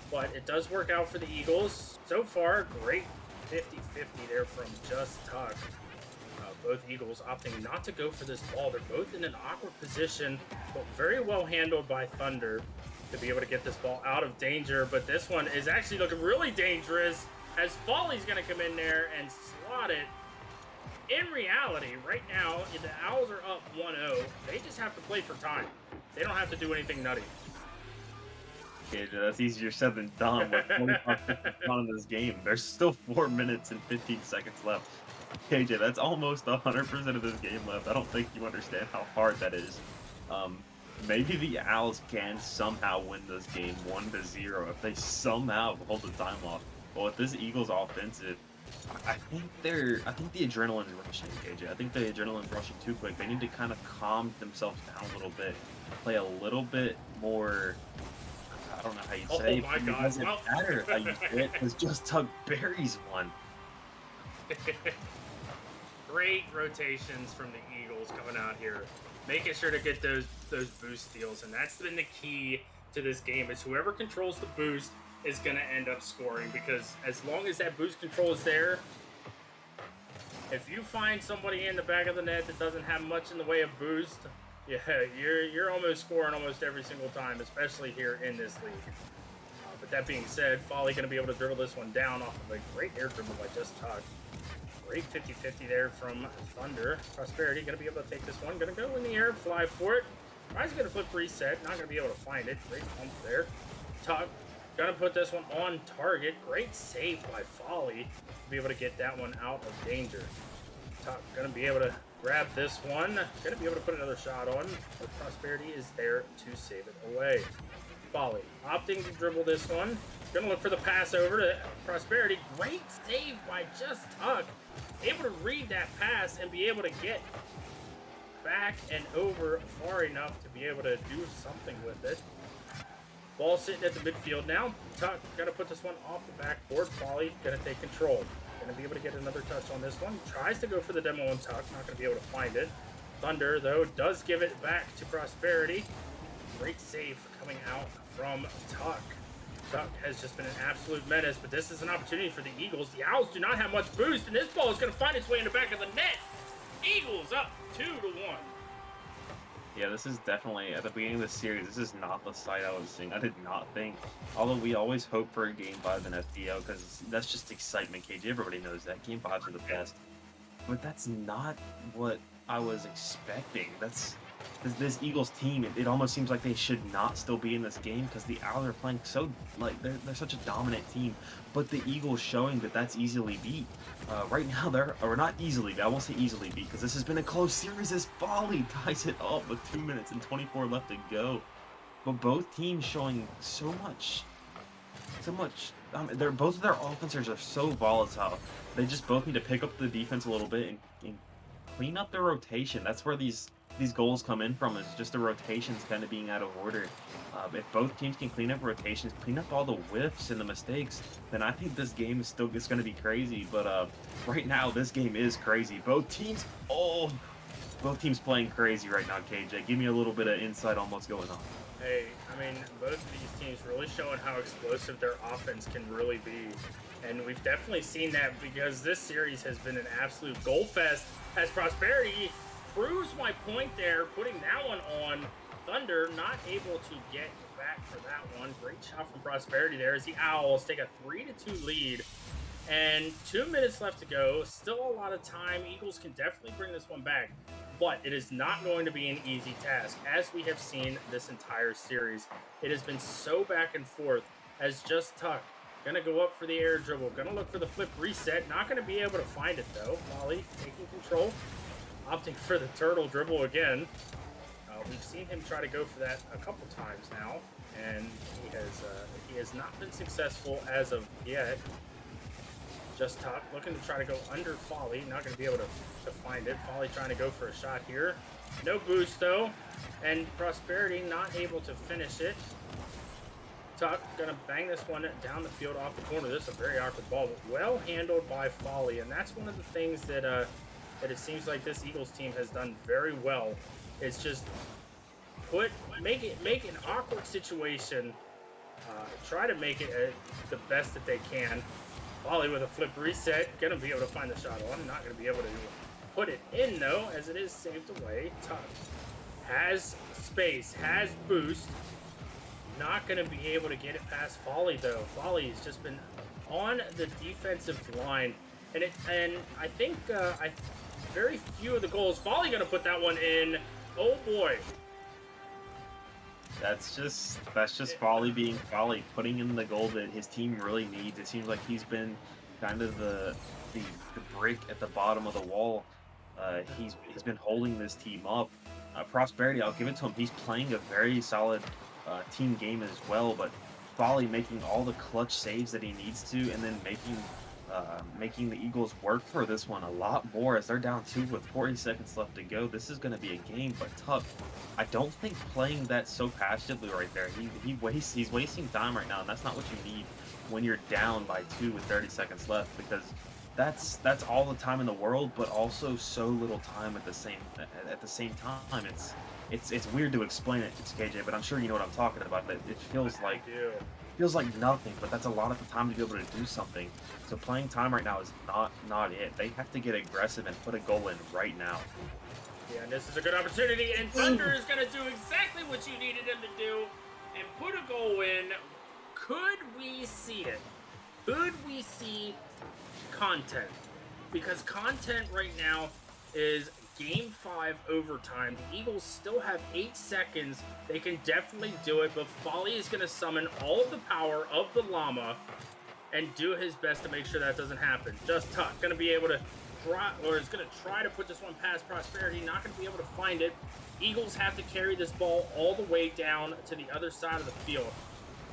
but it does work out for the Eagles. So far, great 50-50 there from Just Tuck. Both Eagles opting not to go for this ball. They're both in an awkward position, but very well handled by Thunder to be able to get this ball out of danger. But this one is actually looking really dangerous as Folly's going to come in there and slot it. In reality, right now, the Owls are up 1-0. They just have to play for time. They don't have to do anything nutty. Okay, that's easier said than done. With 45 seconds on in this game, there's still 4 minutes and 15 seconds left. KJ, that's almost 100% of this game left. I don't think you understand how hard that is. Maybe the Owls can somehow win this game 1-0 if they somehow hold the time off. But with this Eagles offensive, I think the adrenaline's rushing, KJ. I think the adrenaline's rushing too quick. They need to kind of calm themselves down a little bit, play a little bit more. I don't know how you say it. Oh my It God. doesn't Well- matter how you say it because Just Tuck buries one. Great rotations from the Eagles coming out here, making sure to get those boost steals, and that's been the key to this game. Is whoever controls the boost is going to end up scoring, because as long as that boost control is there, if you find somebody in the back of the net that doesn't have much in the way of boost, yeah, you're almost scoring almost every single time, especially here in this league. But that being said, Folly going to be able to dribble this one down off of a great air dribble by Just Tuck. Great 50-50 there from Thunder. Prosperity going to be able to take this one. Going to go in the air, fly for it. Tries to get a flip reset. Not going to be able to find it. Great pump there. Tuck going to put this one on target. Great save by Folly to be able to get that one out of danger. Tuck going to be able to grab this one. Gonna be able to put another shot on, but Prosperity is there to save it away. Folly opting to dribble this one. Gonna look for the pass over to Prosperity. Great save by Just Tuck. Able to read that pass and be able to get back and over far enough to be able to do something with it. Ball sitting at the midfield now. Tuck gonna put this one off the backboard. Folly gonna take control. Gonna be able to get another touch on this one. Tries to go for the demo on Tuck. Not gonna be able to find it. Thunder, though, does give it back to Prosperity. Great save coming out from Tuck. Tuck has just been an absolute menace, but this is an opportunity for the Eagles. The Owls do not have much boost, and this ball is going to find its way in the back of the net. Eagles up 2-1. Yeah, this is definitely, at the beginning of the series, this is not the sight I was seeing. I did not think, although we always hope for a Game 5 in FPL, because that's just excitement, KJ. Everybody knows that. Game 5s are the best. But that's not what I was expecting. This Eagles team, it almost seems like they should not still be in this game because the Owls are playing so, like, they're such a dominant team. But the Eagles showing that that's easily beat. Right now, or not easily beat, I won't say easily beat because this has been a close series as Folly ties it up with 2 minutes and 24 left to go. But both teams showing so much. Both of their offenses are so volatile. They just both need to pick up the defense a little bit and clean up their rotation. That's where these goals come in from, is just the rotations kind of being out of order. If both teams can clean up rotations, clean up all the whiffs and the mistakes, then I think this game is still going to be crazy. But right now, this game is crazy. Both teams playing crazy right now, KJ. Give me a little bit of insight on what's going on. Hey, I mean, both of these teams really showing how explosive their offense can really be. And we've definitely seen that because this series has been an absolute goal fest as Prosperity proves my point there, putting that one on. Thunder not able to get back for that one. Great shot from Prosperity there as the Owls take a 3-2 lead. And 2 minutes left to go. Still a lot of time. Eagles can definitely bring this one back. But it is not going to be an easy task, as we have seen this entire series. It has been so back and forth as Just Tuck. Gonna go up for the air dribble. Gonna look for the flip reset. Not gonna be able to find it though. Folly taking control. Opting for the turtle dribble again. We've seen him try to go for that a couple times now, and he has not been successful as of yet. Just Tuck looking to try to go under Folly, not going to be able to find it. Folly trying to go for a shot here. No boost though, and Prosperity not able to finish it. Tuck going to bang this one down the field off the corner. This is a very awkward ball, but well handled by Folly, and that's one of the things that it seems like this Eagles team has done very well. It's just make an awkward situation, try to make it the best that they can. Folly with a flip reset, gonna be able to find the shot on. Not gonna be able to put it in though, as it is saved away. Tuck has space, has boost. Not gonna be able to get it past Folly though. Folly has just been on the defensive line, and I think very few of the goals. Folly gonna put that one in. Oh boy. That's just Folly being Folly, putting in the goal that his team really needs. It seems like he's been kind of the brick at the bottom of the wall. He's been holding this team up. Prosperity, I'll give it to him. He's playing a very solid team game as well, but Folly making all the clutch saves that he needs to, and then making the Eagles work for this one a lot more as they're down 2 with 40 seconds left to go. This is going to be a game, but Tuck, I don't think playing that so passionately right there. He's wasting time right now, and that's not what you need when you're down by 2 with 30 seconds left, because that's all the time in the world, but also so little time at the same time. It's weird to explain it, KJ, but I'm sure you know what I'm talking about. It feels like nothing, but that's a lot of the time to be able to do something. So playing time right now is not it. They have to get aggressive and put a goal in right now. Yeah, and this is a good opportunity, and Thunder is going to do exactly what you needed him to do and put a goal in. Could we see it? Could we see content? Because content right now is Game 5 overtime. The Eagles still have 8 seconds. They can definitely do it, but Folly is going to summon all of the power of the llama and do his best to make sure that doesn't happen. Just Tuck going to be able to is going to try to put this one past Prosperity. Not going to be able to find it. Eagles have to carry this ball all the way down to the other side of the field,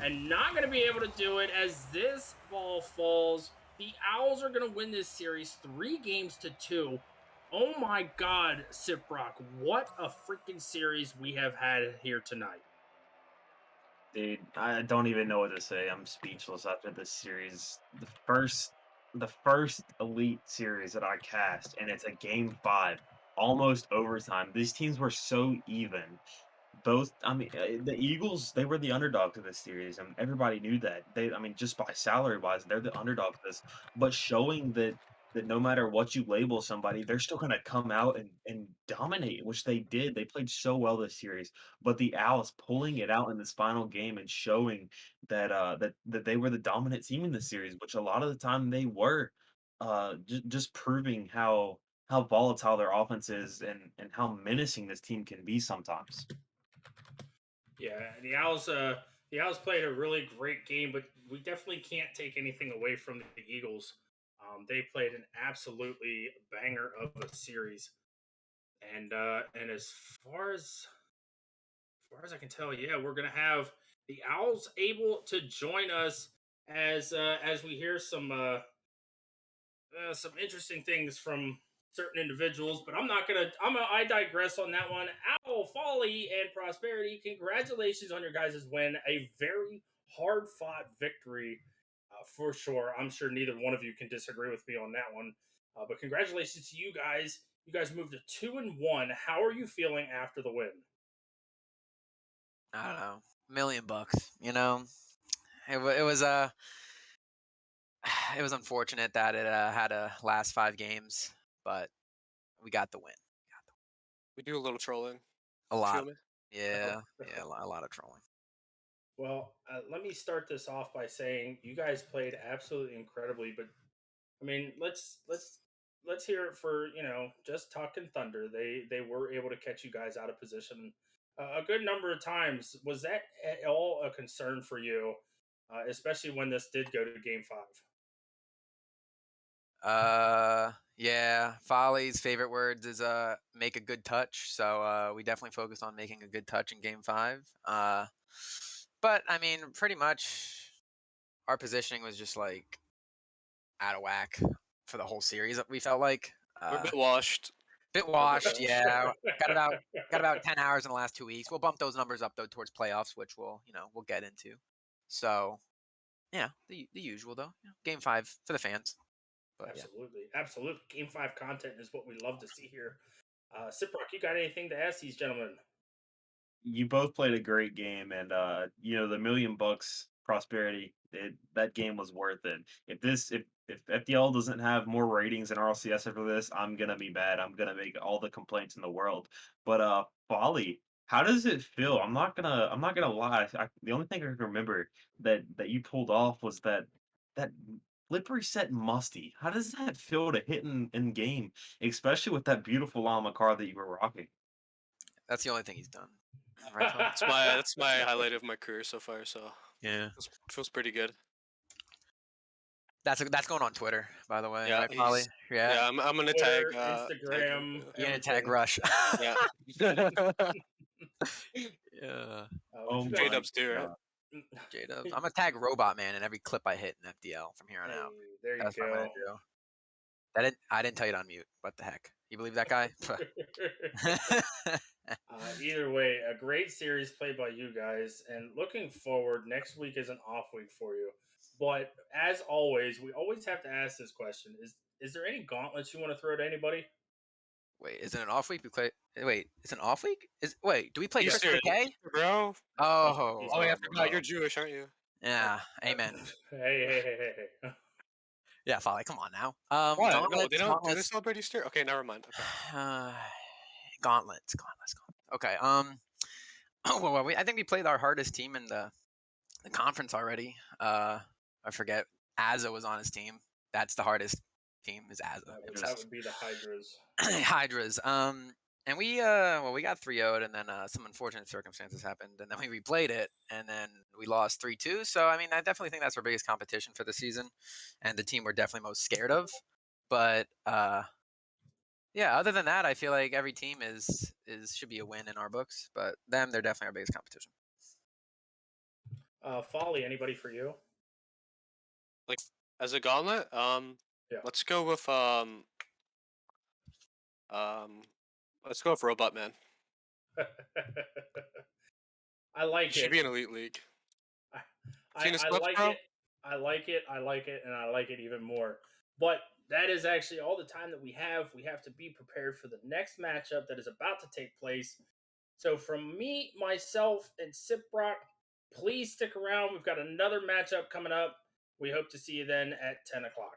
and not going to be able to do it as this ball falls. The Owls are going to win this series 3-2. Oh my God, Siprock, what a freaking series we have had here tonight. Dude, I don't even know what to say. I'm speechless after this series. The first Elite series that I cast, and it's a game 5, almost overtime. These teams were so even. The Eagles, they were the underdog to this series, and everybody knew that. Just by salary wise, they're the underdog to this. But showing that no matter what you label somebody, they're still going to come out and dominate, which they did. They played so well this series. But the Owls pulling it out in this final game and showing that they were the dominant team in the series, which a lot of the time they were. Just proving how volatile their offense is and how menacing this team can be sometimes. Yeah, the Owls played a really great game, but we definitely can't take anything away from the Eagles. They played an absolutely banger of a series, and as far as I can tell, yeah, we're gonna have the Owls able to join us as we hear some interesting things from certain individuals, but I digress on that one. Owl, Folly, and Prosperity, congratulations on your guys' win. A very hard fought victory, for sure. I'm sure neither one of you can disagree with me on that one. But congratulations to you guys. You guys moved to 2-1. How are you feeling after the win? I don't know, $1,000,000. It was it was unfortunate that it had to last 5 games, but we got the win. We do a little trolling. A lot, Feel me? yeah, a lot of trolling. Well, let me start this off by saying you guys played absolutely incredibly, but I mean, let's hear it for just talking Thunder. They were able to catch you guys out of position a good number of times. Was that at all a concern for you, especially when this did go to Game 5? Yeah, Folly's favorite words is make a good touch. So we definitely focused on making a good touch in game 5. But I mean, pretty much our positioning was just like out of whack for the whole series. We felt like We're a bit washed. yeah. Got about 10 hours in the last 2 weeks. We'll bump those numbers up though towards playoffs, which we'll get into. So yeah, the usual though. Game 5 for the fans. But, Absolutely. Game 5 content is what we love to see here. Siprock, you got anything to ask these gentlemen? You both played a great game, and the $1,000,000 Prosperity, that game was worth it. If FDL doesn't have more ratings than RLCS after this, I'm gonna be bad. I'm gonna make all the complaints in the world. But Folly, how does it feel? I'm not gonna lie. The only thing I can remember that you pulled off was that flip reset musty. How does that feel to hit in game, especially with that beautiful llama car that you were rocking? that's the only thing he's done. Right, Folly? That's my highlight of my career so far. So Yeah. feels pretty good. That's going on Twitter, by the way. Yeah, Right, Folly? Yeah, Yeah. I'm gonna Twitter, tag Instagram, You're gonna everything. tag Rush. Yeah. Yeah. Oh you J my Dubs too, right? god. J-Dubs. I'm gonna tag Robot Man in every clip I hit in FDL from here on out. Hey, there you That's what I'm gonna go. do. I didn't tell you to unmute. What the heck? You believe that guy? Either way, a great series played by you guys, and looking forward, next week is an off week for you. But as always, we always have to ask this question: Is there any gauntlets you want to throw to anybody? Wait, is it an off week? Wait, it's an off week? Do we play Easter, Christmas Day? bro. Oh, Oh yeah, I forgot. You're Jewish, aren't you? yeah. Amen. Hey. Yeah, Folly, come on now. What? No, Gauntlets, they don't. Do they gauntlets. celebrate Easter? Okay, never mind. Okay. Gauntlets. Okay. Well, I think we played our hardest team in the conference already. I forget. Azza was on his team. That's the hardest team is Azza. That would be the Hydras. Hydras. And we got 3-0'd, and then some unfortunate circumstances happened, and then we replayed it, and then we lost 3-2. So I mean, I definitely think that's our biggest competition for the season, and the team we're definitely most scared of. But Yeah, other than that, I feel like every team is should be a win in our books, but they're definitely our biggest competition. Folly, anybody for you? Like as a gauntlet, Yeah. let's go with let's go with Robot Man. I like He should it. be an elite league. Seen his I clips, like bro? it. I like it. I like it, and I like it even more. But that is actually all the time that we have. We have to be prepared for the next matchup that is about to take place. So from me, myself, and Siprock, please stick around. We've got another matchup coming up. We hope to see you then at 10 o'clock.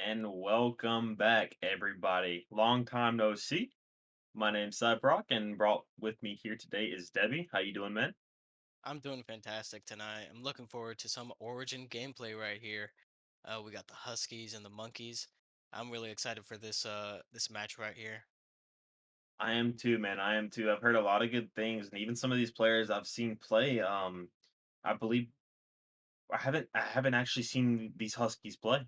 and welcome back, everybody. Long time no see. My name's Cyprock, and brought with me here today is Debbie. How you doing, man? I'm doing fantastic tonight. I'm looking forward to some Origin gameplay right here. We got the Huskies and the Monkeys. I'm really excited for this match right here. I am too, man. I am too. I've heard a lot of good things, and even some of these players I've seen play. I believe I haven't actually seen these Huskies play.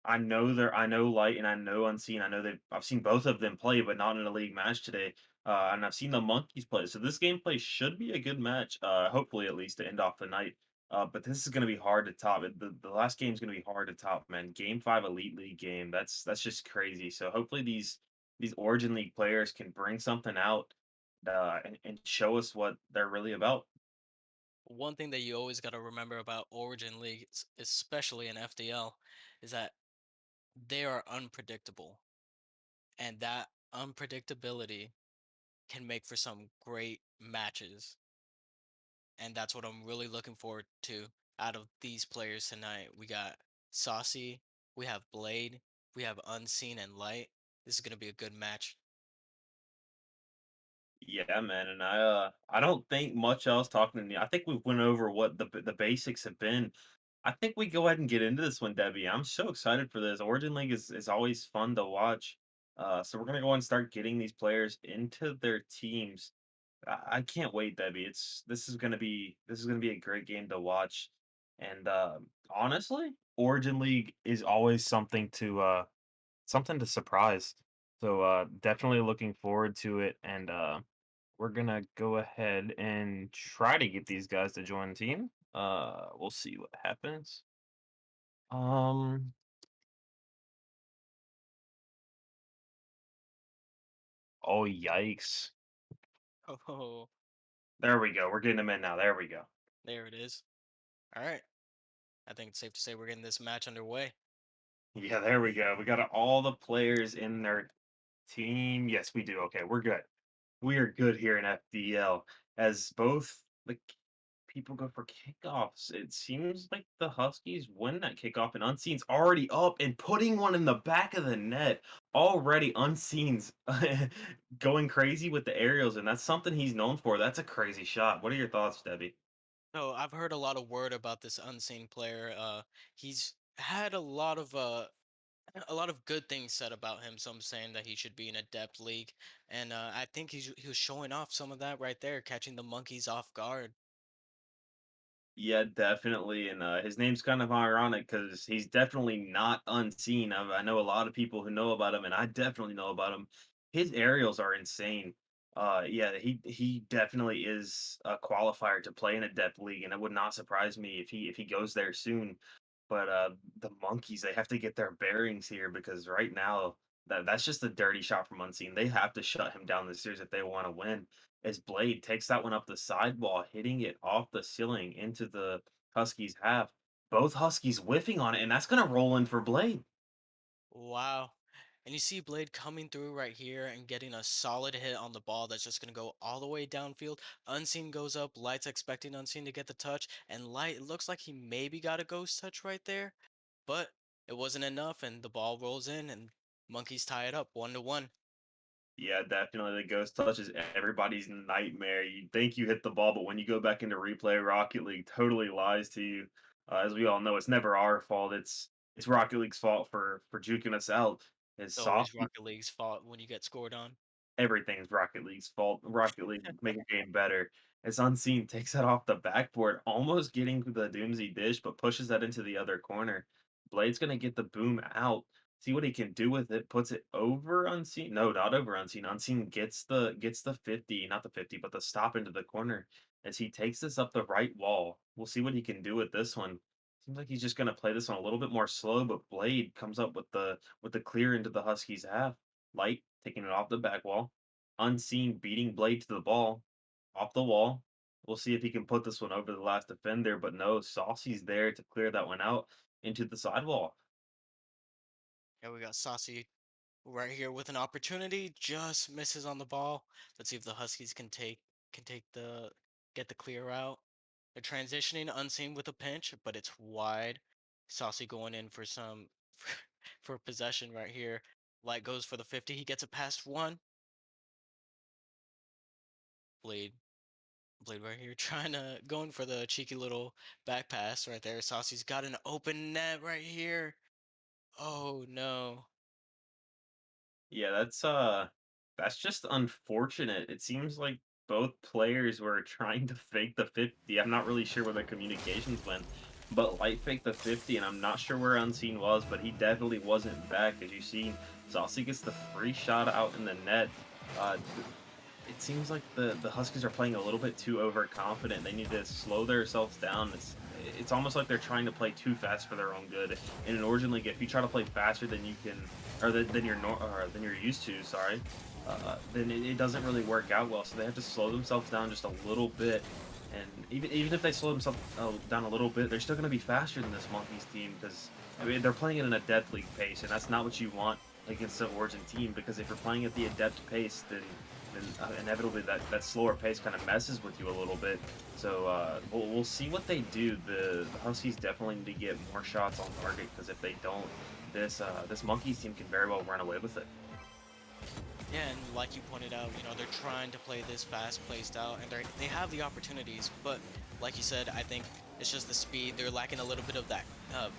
I know Light and I know Unseen. I know that I've seen both of them play, but not in a league match today. And I've seen the Monkeys play. So this gameplay should be a good match. Hopefully at least to end off the night. But this is going to be hard to top. The last game is going to be hard to top, man. Game 5 Elite League game. That's just crazy. So hopefully these Origin League players can bring something out and show us what they're really about. One thing that you always got to remember about Origin Leagues, especially in FDL, is that they are unpredictable, and that unpredictability can make for some great matches. And that's what I'm really looking forward to out of these players tonight. We got Saucy, we have Blade, we have Unseen and Light. This is gonna be a good match. Yeah, man, and I don't think much else talking to you. I think we went over what the basics have been. I think we go ahead and get into this one, Debbie. I'm so excited for this. Origin League is always fun to watch. So we're gonna go and start getting these players into their teams. I can't wait, Debbie. This is gonna be a great game to watch. And honestly, Origin League is always something to surprise. So definitely looking forward to it, and we're gonna go ahead and try to get these guys to join the team. We'll see what happens. Um, oh yikes! Oh, There we go. We're getting them in now. There we go. there it is. All right. I think it's safe to say we're getting this match underway. Yeah, there we go. We got all the players in their team. Yes, we do. Okay, we're good. We are good here in FDL as both the people go for kickoffs. It seems like the Huskies win that kickoff, and Unseen's already up and putting one in the back of the net. Already, Unseen's going crazy with the aerials, and that's something he's known for. That's a crazy shot. What are your thoughts, Debbie? So I've heard a lot of word about this Unseen player. He's had a lot of good things said about him. Some saying that he should be in a depth league, and I think he was showing off some of that right there, catching the monkeys off guard. Yeah, definitely, and, his name's kind of ironic because he's definitely not unseen. I know a lot of people who know about him, and I definitely know about him. His aerials are insane. Yeah, he definitely is a qualifier to play in a depth league, and it would not surprise me if he goes there soon. But, the Monkeys, they have to get their bearings here because right now, that's just a dirty shot from Unseen. They have to shut him down this series if they wanna win, as Blade takes that one up the sidewall, hitting it off the ceiling into the Huskies' half. Both Huskies whiffing on it, and that's gonna roll in for Blade. Wow. And you see Blade coming through right here and getting a solid hit on the ball that's just going to go all the way downfield. Unseen goes up. Light's expecting Unseen to get the touch. And Light, it looks like he maybe got a ghost touch right there. But it wasn't enough. And the ball rolls in and Monkeys tie it up 1-1. Yeah, definitely. The ghost touch is everybody's nightmare. You think you hit the ball, but when you go back into replay, Rocket League totally lies to you. As we all know, it's never our fault. It's Rocket League's fault for juking us out. It's It's always soft. Rocket League's fault when you get scored on. Everything's Rocket League's fault. Rocket League make a game better. It's Unseen takes that off the backboard, almost getting the Doomsy dish, but pushes that into the other corner. Blade's gonna get the boom out. See what he can do with it. Puts it over Unseen. No, not over Unseen. Unseen gets the 50, not the 50, but the stop into the corner as he takes this up the right wall. We'll see what he can do with this one. Seems like he's just gonna play this one a little bit more slow, but Blade comes up with the clear into the Huskies half. Light taking it off the back wall. Unseen beating Blade to the ball, off the wall. We'll see if he can put this one over the last defender, but no, Saucy's there to clear that one out into the sidewall. Yeah, we got Saucy right here with an opportunity. Just misses on the ball. Let's see if the Huskies can take the get the clear out. They're transitioning unseen with a pinch, but it's wide. Saucy going in for some for possession right here. Light goes for the 50. He gets it past one. Blade. Blade right here trying to going for the cheeky little back pass right there. Saucy's got an open net right here. Oh no. Yeah, that's just unfortunate. It seems like both players were trying to fake the 50. I'm not really sure where the communications went, but Light faked the 50, and I'm not sure where Unseen was, but he definitely wasn't back. As you seen, Saucy gets the free shot out in the net. It seems like the Huskies are playing a little bit too overconfident. They need to slow themselves down. It's almost like they're trying to play too fast for their own good. In an Origin League, if you try to play faster than you can, or than you're used to, sorry, then it doesn't really work out well. So they have to slow themselves down just a little bit. And even if they slow themselves down a little bit, they're still going to be faster than this Monkeys team because I mean they're playing it in a Adept League pace, and that's not what you want against an Origin team. Because if you're playing at the Adept pace, then inevitably that slower pace kind of messes with you a little bit. So we'll see what they do. The Huskies definitely need to get more shots on target because if they don't, this Monkeys team can very well run away with it. Yeah, and like you pointed out, they're trying to play this fast-paced out, and they have the opportunities, but like you said, I think it's just the speed. They're lacking a little bit of that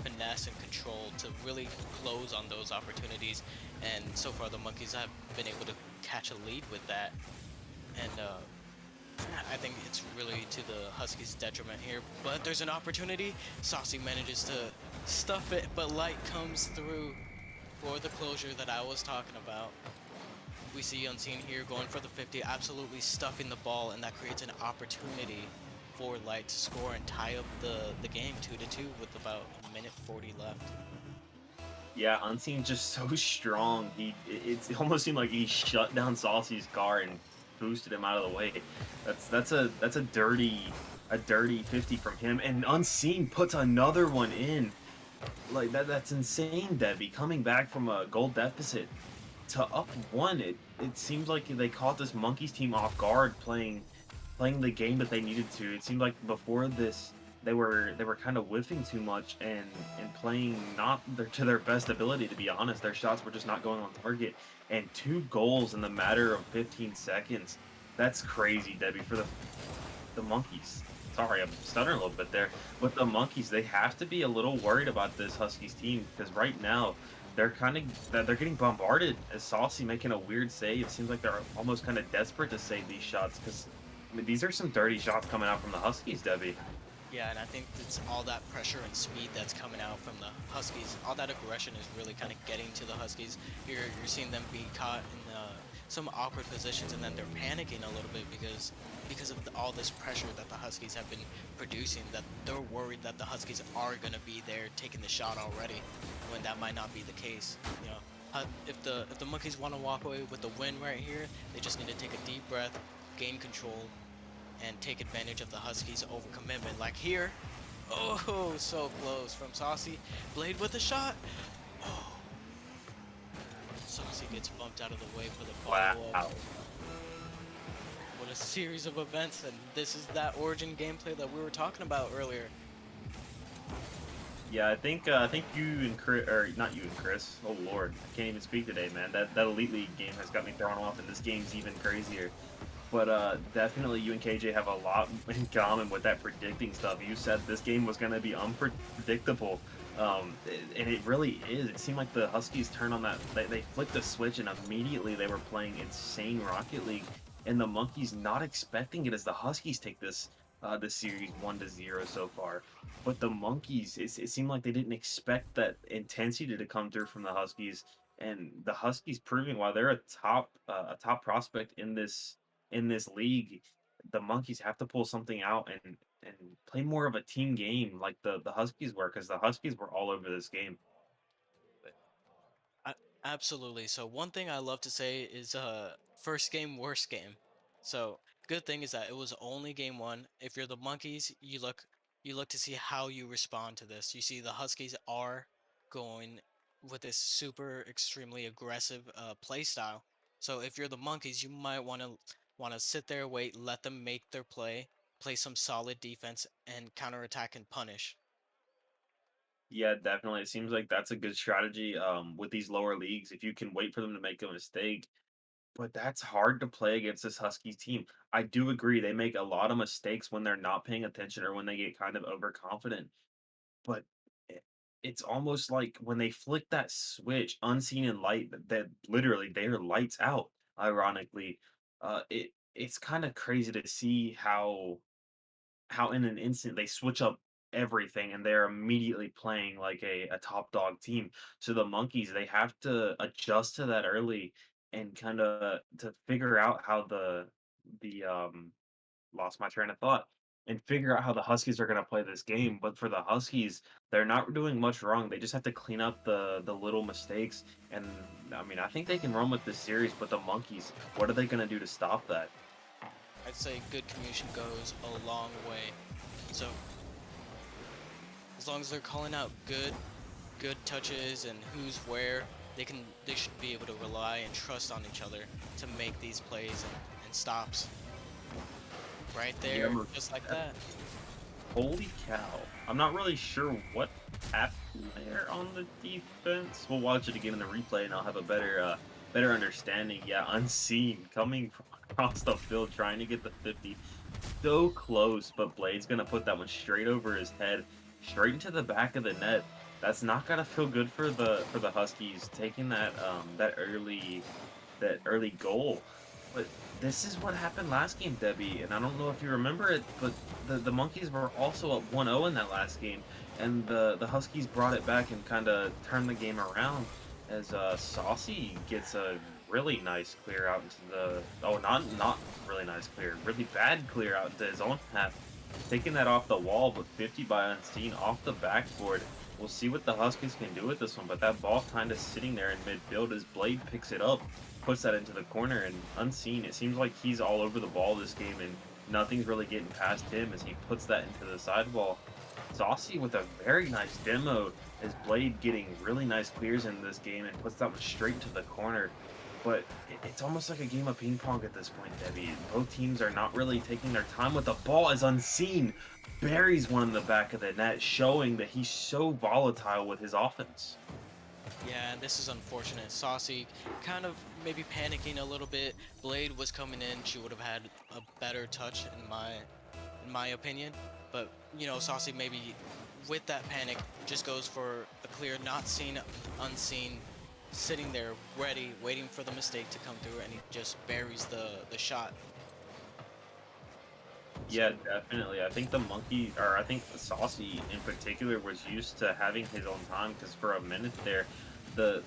finesse and control to really close on those opportunities, and so far the Monkeys have been able to catch a lead with that, and I think it's really to the Huskies' detriment here, but there's an opportunity. Saucy manages to stuff it, but Light comes through for the closure that I was talking about. We see Unseen here going for the 50, absolutely stuffing the ball, and that creates an opportunity for Light to score and tie up the game 2-2 with about a minute 40 left. Yeah, Unseen just so strong. It almost seemed like he shut down Saucy's car and boosted him out of the way. That's a dirty 50 from him. And Unseen puts another one in. Like that's insane, Debbie. Coming back from a goal deficit to up one, it seems like they caught this Monkeys team off guard playing the game that they needed to. It seemed like before this they were kind of whiffing too much and playing not to their best ability. To be honest, their shots were just not going on target. And 2 goals in the matter of 15 seconds. That's crazy, Debbie, for the Monkeys. Sorry, I'm stuttering a little bit there. With the Monkeys, they have to be a little worried about this Huskies team because right now they're getting bombarded. As Saucy making a weird save, it seems like they're almost kind of desperate to save these shots because I mean, these are some dirty shots coming out from the Huskies, Debbie. Yeah, and I think it's all that pressure and speed that's coming out from the Huskies. All that aggression is really kind of getting to the Huskies. You're seeing them be caught in some awkward positions, and then they're panicking a little bit because of all this pressure that the Huskies have been producing. That they're worried that the Huskies are gonna be there taking the shot already, when that might not be the case. If the Monkeys want to walk away with the win right here, they just need to take a deep breath, gain control, and take advantage of the Huskies' overcommitment. Like here, oh, so close from Saucy. Blade with a shot. Oh, Saucy gets bumped out of the way for the follow-up. Wow. What a series of events, and this is that Origin gameplay that we were talking about earlier. Yeah, I think you and Chris, or not you and Chris. Oh Lord, I can't even speak today, man. That Elite League game has got me thrown off, and this game's even crazier. But definitely you and KJ have a lot in common with that predicting stuff. You said this game was going to be unpredictable, and it really is. It seemed like the Huskies turned on that. They flicked the switch, and immediately they were playing insane Rocket League. And the Monkeys not expecting it as the Huskies take this series 1-0 so far. But the Monkeys, it seemed like they didn't expect that intensity to come through from the Huskies. And the Huskies proving why they're a top prospect in this league, the Monkeys have to pull something out and play more of a team game like the Huskies were, because the Huskies were all over this game. I, absolutely. So one thing I love to say is first game, worst game. So good thing is that it was only game one. If you're the Monkeys, you look to see how you respond to this. You see the Huskies are going with this super extremely aggressive play style. So if you're the Monkeys, you might want to sit there, wait, let them make their play some solid defense, and counterattack and punish. Yeah, definitely. It seems like that's a good strategy with these lower leagues. If you can wait for them to make a mistake, but that's hard to play against this Huskies team. I do agree they make a lot of mistakes when they're not paying attention or when they get kind of overconfident. But it's almost like when they flick that switch, unseen in light, that literally they're lights out. Ironically, it's kind of crazy to see how in an instant they switch up everything and they're immediately playing like a top dog team. So the monkeys they have to adjust to that early and kind of to figure out how the lost my train of thought and figure out how the Huskies are going to play this game. But for the Huskies, they're not doing much wrong. They just have to clean up the little mistakes. And I mean, I think they can run with this series. But the Monkeys, what are they going to do to stop that? I'd say good communication goes a long way. So as long as they're calling out good touches and who's where, they should be able to rely and trust on each other to make these plays and stops. Right Yeah, there, most just like definitely. that. Holy cow! I'm not really sure what happened there on the defense. We'll watch it again in the replay, and I'll have a better understanding. Yeah, unseen coming from across the field, trying to get the 50. So close, but Blade's gonna put that one straight over his head, straight into the back of the net. That's not gonna feel good for the Huskies taking that early goal. But this is what happened last game, Debbie, and I don't know if you remember it, but the Monkeys were also up 1-0 in that last game, and the Huskies brought it back and kind of turned the game around as Saucy gets a really nice clear out into the not really nice clear, really bad clear out into his own half, taking that off the wall, but 50 by Unseen off the backboard. We'll see what the Huskies can do with this one, but that ball kind of sitting there in midfield as Blade picks it up, puts that into the corner, and Unseen, it seems like he's all over the ball this game, and nothing's really getting past him as he puts that into the sidewall. Saucy with a very nice demo as Blade getting really nice clears in this game and puts that one straight into the corner. But it's almost like a game of ping pong at this point, Debbie. Both teams are not really taking their time with the ball as Unseen buries one in the back of the net, showing that he's so volatile with his offense. Yeah, this is unfortunate. Saucy kind of maybe panicking a little bit. Blade was coming in. She would have had a better touch in my opinion. But Saucy maybe with that panic just goes for a clear, not seen, unseen, sitting there ready, waiting for the mistake to come through, and he just buries the shot. Yeah, definitely. I think I think the Saucy in particular was used to having his own time because for a minute there, the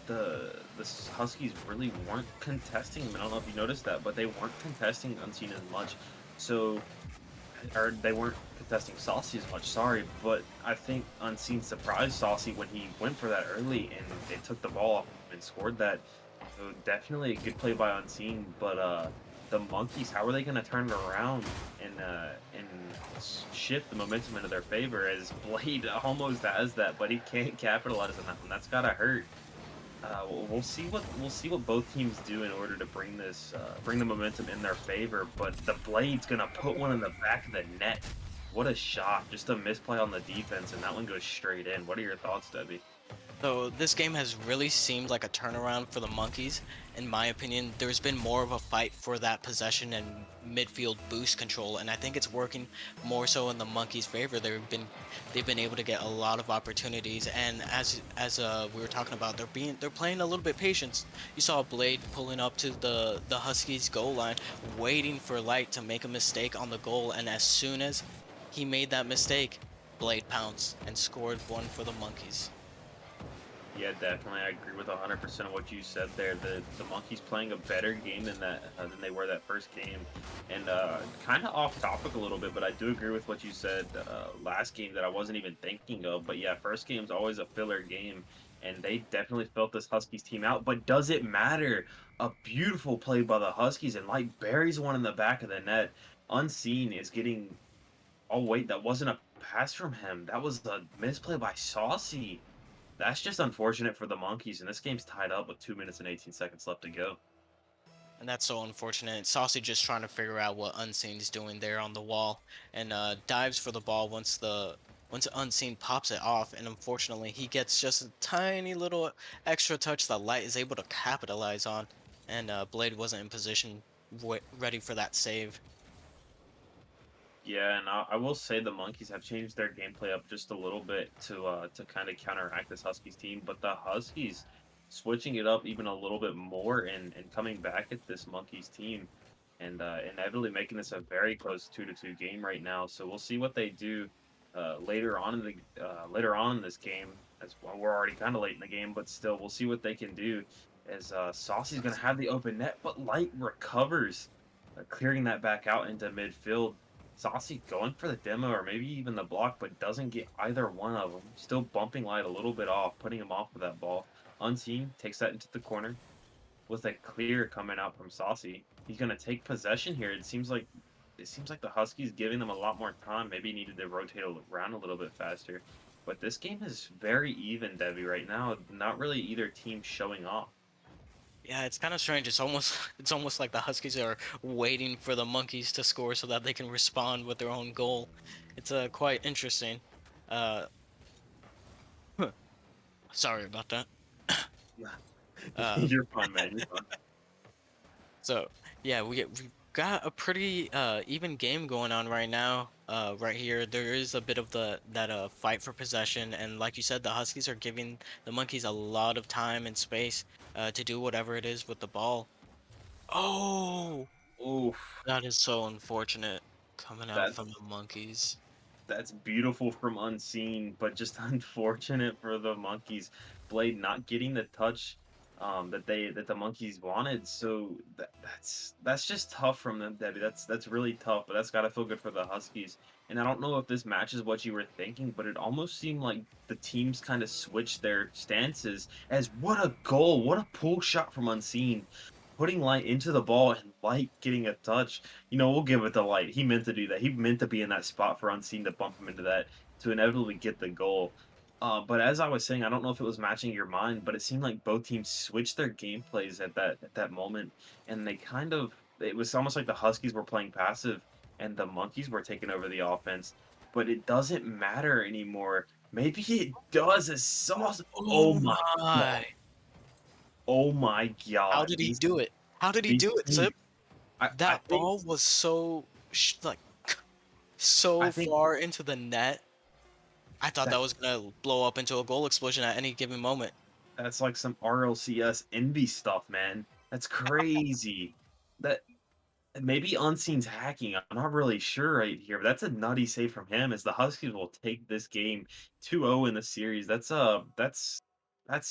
Huskies really weren't contesting him. I don't know if you noticed that, but they weren't contesting Unseen as much. So, or they weren't contesting Saucy as much. Sorry, but I think Unseen surprised Saucy when he went for that early and they took the ball off and scored that. So definitely a good play by Unseen, but the Monkeys, how are they going to turn it around and shift the momentum into their favor? As Blade almost has that, but he can't capitalize on that one. That's gotta hurt. We'll see what both teams do in order to bring the momentum in their favor. But the Blade's gonna put one in the back of the net. What a shot! Just a misplay on the defense, and that one goes straight in. What are your thoughts, Debbie? So this game has really seemed like a turnaround for the Monkeys. In my opinion, there's been more of a fight for that possession and midfield boost control, and I think it's working more so in the Monkeys' favor. They've been able to get a lot of opportunities, and as we were talking about, they're playing a little bit patience. You saw Blade pulling up to the Huskies goal line, waiting for Light to make a mistake on the goal, and as soon as he made that mistake, Blade pounced and scored one for the Monkeys. Yeah, definitely. I agree with 100% of what you said there. The Monkeys playing a better game than they were that first game, and kind of off topic a little bit, but I do agree with what you said last game that I wasn't even thinking of. But yeah, first game's always a filler game, and they definitely felt this Huskies team out. But does it matter? A beautiful play by the Huskies, and Light buries one in the back of the net. Unseen is getting. Oh wait, that wasn't a pass from him. That was a misplay by Saucy. That's just unfortunate for the Monkeys, and this game's tied up with 2 minutes and 18 seconds left to go. And that's so unfortunate. Saucy just trying to figure out what Unseen's doing there on the wall, and dives for the ball once Unseen pops it off, and unfortunately he gets just a tiny little extra touch that Light is able to capitalize on, and Blade wasn't in position ready for that save. Yeah, and I will say the Monkeys have changed their gameplay up just a little bit to kind of counteract this Huskies team, but the Huskies switching it up even a little bit more and coming back at this Monkeys team and inevitably making this a very close 2-2 game right now. So we'll see what they do later on in the later on in this game. As well, we're already kind of late in the game, but still, we'll see what they can do. As Saucy's going to have the open net, but Light recovers, clearing that back out into midfield. Saucy going for the demo or maybe even the block, but doesn't get either one of them. Still bumping Light a little bit off, putting him off of that ball. Unseen takes that into the corner with a clear coming out from Saucy. He's gonna take possession here. It seems like the Huskies giving them a lot more time. Maybe needed to rotate around a little bit faster. But this game is very even, Debbie, right now. Not really either team showing off. Yeah, it's kind of strange. It's almost like the Huskies are waiting for the Monkeys to score so that they can respond with their own goal. It's quite interesting. Uh, Sorry about that. Uh, You're fine, man. You're fine. So yeah, we got a pretty even game going on right now. Right here, there is a bit of that fight for possession, and like you said, the Huskies are giving the Monkeys a lot of time and space to do whatever it is with the ball. Oh, Oof. that is so unfortunate coming out That's from the Monkeys. That's beautiful from Unseen, but just unfortunate for the Monkeys. Blade not getting the touch that the Monkeys wanted. So that's just tough from them, Debbie. That's really tough, but that's gotta feel good for the Huskies. And I don't know if this matches what you were thinking, but it almost seemed like the teams kind of switched their stances as what a goal, what a pull shot from Unseen. Putting Light into the ball and Light getting a touch. We'll give it to Light. He meant to do that. He meant to be in that spot for Unseen to bump him into that to inevitably get the goal. But as I was saying, I don't know if it was matching your mind, but it seemed like both teams switched their gameplays at that moment, and it was almost like the Huskies were playing passive and the Monkeys were taking over the offense. But it doesn't matter anymore. Maybe it does. It's so Oh oh my god. my! Oh my How god. did he These do it? How did he these do it, teams. Sip? I That think ball was so like I so think far into the net. I thought that that was gonna blow up into a goal explosion at any given moment. that's like some RLCS envy stuff, man. That's crazy. That maybe Unseen's hacking. I'm not really sure right here, but that's a nutty save from him. As the Huskies will take this game 2-0 in the series. That's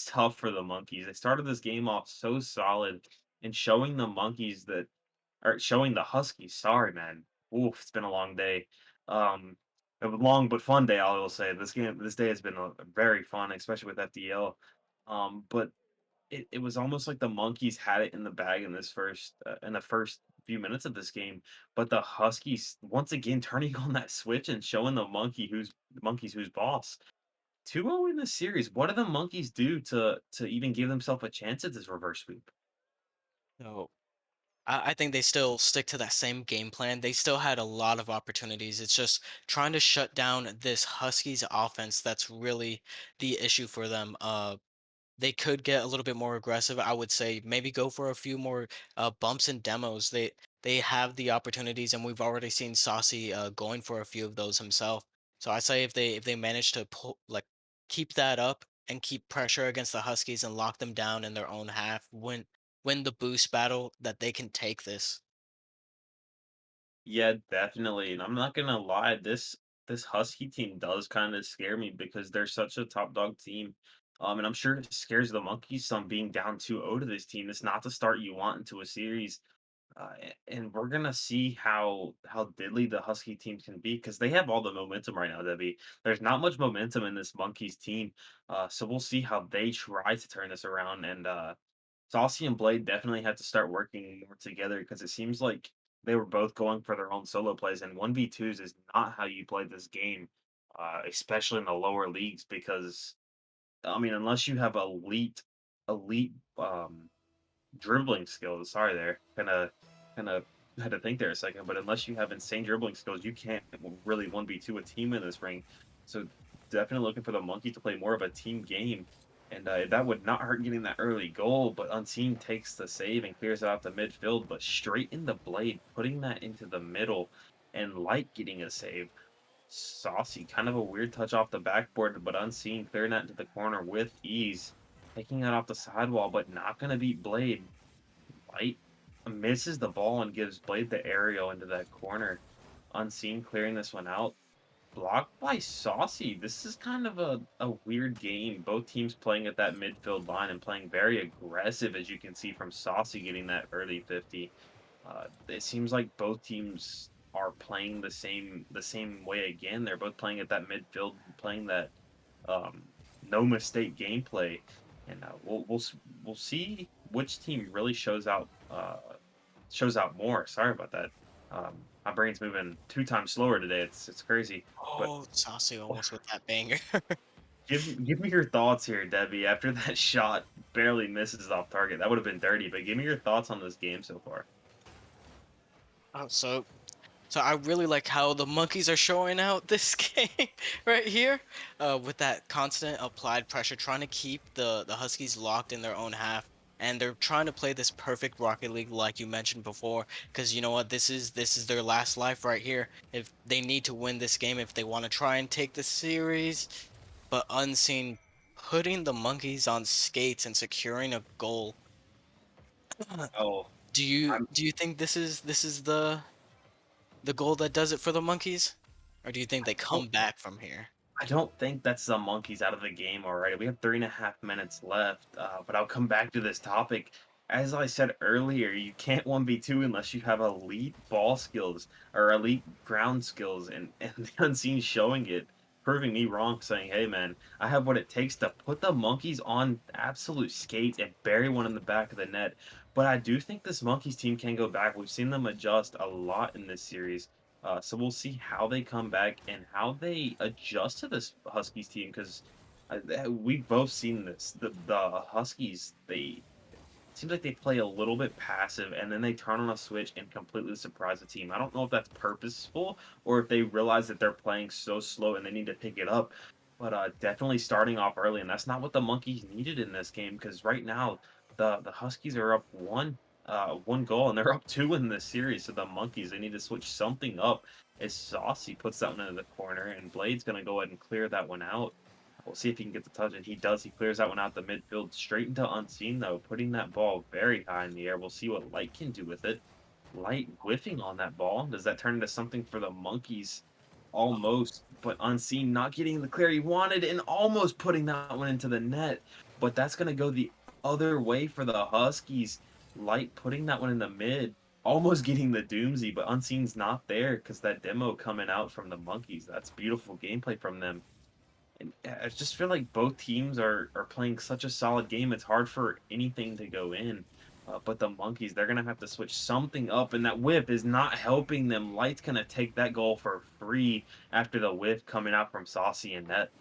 tough for the Monkeys. They started this game off so solid and showing the Monkeys that or showing the Huskies. Sorry, man. Oof, it's been a long day. Um, a long but fun day. I will say this day has been very fun, especially with FDL. But it was almost like the Monkeys had it in the bag in the first few minutes of this game, but the Huskies once again turning on that switch and showing the Monkeys who's boss. 2-0 in this series. What do the Monkeys do to even give themselves a chance at this reverse sweep? So I think they still stick to that same game plan. They still had a lot of opportunities. It's just trying to shut down this Huskies offense that's really the issue for them. They could get a little bit more aggressive. I would say maybe go for a few more bumps and demos. They have the opportunities, and we've already seen Saucy going for a few of those himself. So I say if they manage to keep that up and keep pressure against the Huskies and lock them down in their own half, win the boost battle, that they can take this. Yeah, definitely. And I'm not gonna lie, this Husky team does kind of scare me because they're such a top dog team. And I'm sure it scares the Monkeys some being down 2-0 to this team. It's not the start you want into a series. And we're gonna see how diddly the Husky teams can be because they have all the momentum right now, Debbie. There's not much momentum in this Monkeys team. So we'll see how they try to turn this around. And Saucy and Blade definitely have to start working more together because it seems like they were both going for their own solo plays, and 1v2s is not how you play this game, especially in the lower leagues. Because I mean, unless you have elite dribbling skills, sorry, there, kind of had to think there a second. But unless you have insane dribbling skills, you can't really 1v2 a team in this ring. So definitely looking for the Monkey to play more of a team game. And that would not hurt getting that early goal, but Unseen takes the save and clears it out the midfield, but straight in the blade, putting that into the middle, and Light getting a save. Saucy, kind of a weird touch off the backboard, but Unseen clearing that into the corner with ease, taking that off the sidewall, but not going to beat Blade. Light misses the ball and gives Blade the aerial into that corner. Unseen clearing this one out. Blocked by Saucy. This is kind of a weird game. Both teams playing at that midfield line and playing very aggressive, as you can see from Saucy getting that early 50. It seems like both teams are playing the same way again. They're both playing at that midfield, playing that no mistake gameplay, and we'll see which team really shows out more. Sorry about that. My brain's moving 2 times slower today. It's crazy. But Oh, Saucy almost with that banger. give me your thoughts here, Debbie. After that shot barely misses off target, that would have been dirty. But give me your thoughts on this game so far. Oh, so I really like how the monkeys are showing out this game right here, with that constant applied pressure, trying to keep the Huskies locked in their own half, and they're trying to play this perfect Rocket League like you mentioned before, because you know what, this is their last life right here. If they need to win this game, if they want to try and take the series, but Unseen putting the monkeys on skates and securing a goal. Oh, Do you I'm do you think this is the goal that does it for the monkeys? Or do you think they oh, come back from here? I don't think that's the monkeys out of the game already. We have 3.5 minutes left, but I'll come back to this topic. As I said earlier, you can't 1v2 unless you have elite ball skills or elite ground skills, and the Unseen showing it, proving me wrong, saying, hey man, I have what it takes to put the monkeys on absolute skates and bury one in the back of the net. But I do think this monkeys team can go back. We've seen them adjust a lot in this series. So we'll see how they come back and how they adjust to this Huskies team because we've both seen this. The Huskies, they seems like they play a little bit passive and then they turn on a switch and completely surprise the team. I don't know if that's purposeful or if they realize that they're playing so slow and they need to pick it up. But definitely starting off early, and that's not what the Monkeys needed in this game because right now the Huskies are up one goal and they're up two in this series. So the Monkeys they need to switch something up. As Saucy puts that one into the corner and Blade's gonna go ahead and clear that one out. We'll see if he can get the touch, and he does. He clears that one out the midfield, straight into Unseen, though, putting that ball very high in the air. We'll see what Light can do with it. Light whiffing on that ball. Does that turn into something for the Monkeys? Almost, but Unseen not getting the clear he wanted and almost putting that one into the net. But that's going to go the other way for the Huskies. Light putting that one in the mid, almost getting the doozy, but Unseen's not there because that demo coming out from the Monkeys. That's beautiful gameplay from them. And I just feel like both teams are playing such a solid game. It's hard for anything to go in. But the Monkeys, they're gonna have to switch something up, and that whip is not helping them. Light's gonna take that goal for free after the whip coming out from Saucy and net.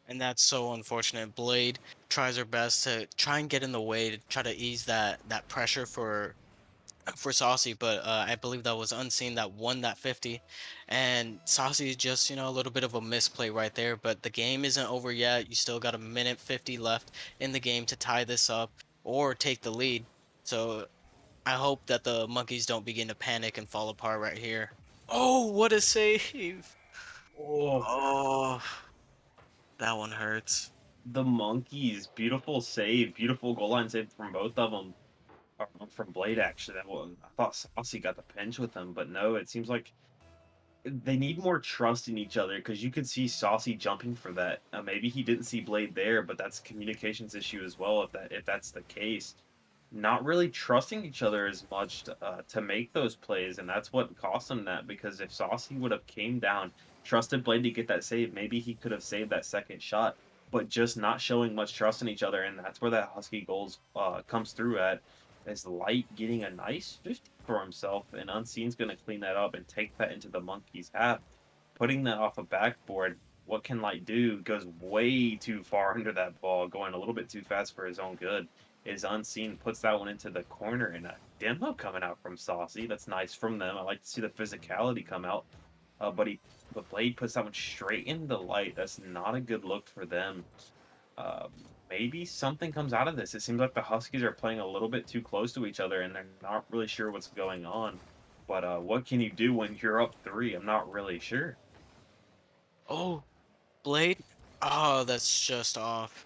And that's so unfortunate. Blade tries her best to try and get in the way to try to ease that pressure for Saucy, but I believe that was Unseen that won that 50. And Saucy is just, a little bit of a misplay right there, but the game isn't over yet. You still got a minute 50 left in the game to tie this up or take the lead. So I hope that the monkeys don't begin to panic and fall apart right here. Oh, what a save! Oh, Oh, that one hurts. the Monkeys, beautiful save, beautiful goal line save from both of them. From Blade, actually. That one, I thought Saucy got the pinch with him, but no, it seems like they need more trust in each other because you could see Saucy jumping for that. Maybe he didn't see Blade there, but that's a communications issue as well. If that's the case, not really trusting each other as much to make those plays, and that's what cost him that. Because if Saucy would have came down, trusted Blade to get that save, maybe he could have saved that second shot. But just not showing much trust in each other, and that's where that Husky goals comes through at. Is Light getting a nice 50 for himself, and Unseen's going to clean that up and take that into the Monkeys' half, putting that off a backboard. What can Light do? Goes way too far under that ball, going a little bit too fast for his own good. Is Unseen puts that one into the corner, and a demo coming out from Saucy. That's nice from them. I like to see the physicality come out. But Blade puts that one straight into the light. That's not a good look for them. Um, Maybe something comes out of this. It seems like the Huskies are playing a little bit too close to each other, and they're not really sure what's going on. But what can you do when you're up 3? I'm not really sure. Oh, Blade. Oh, that's just off.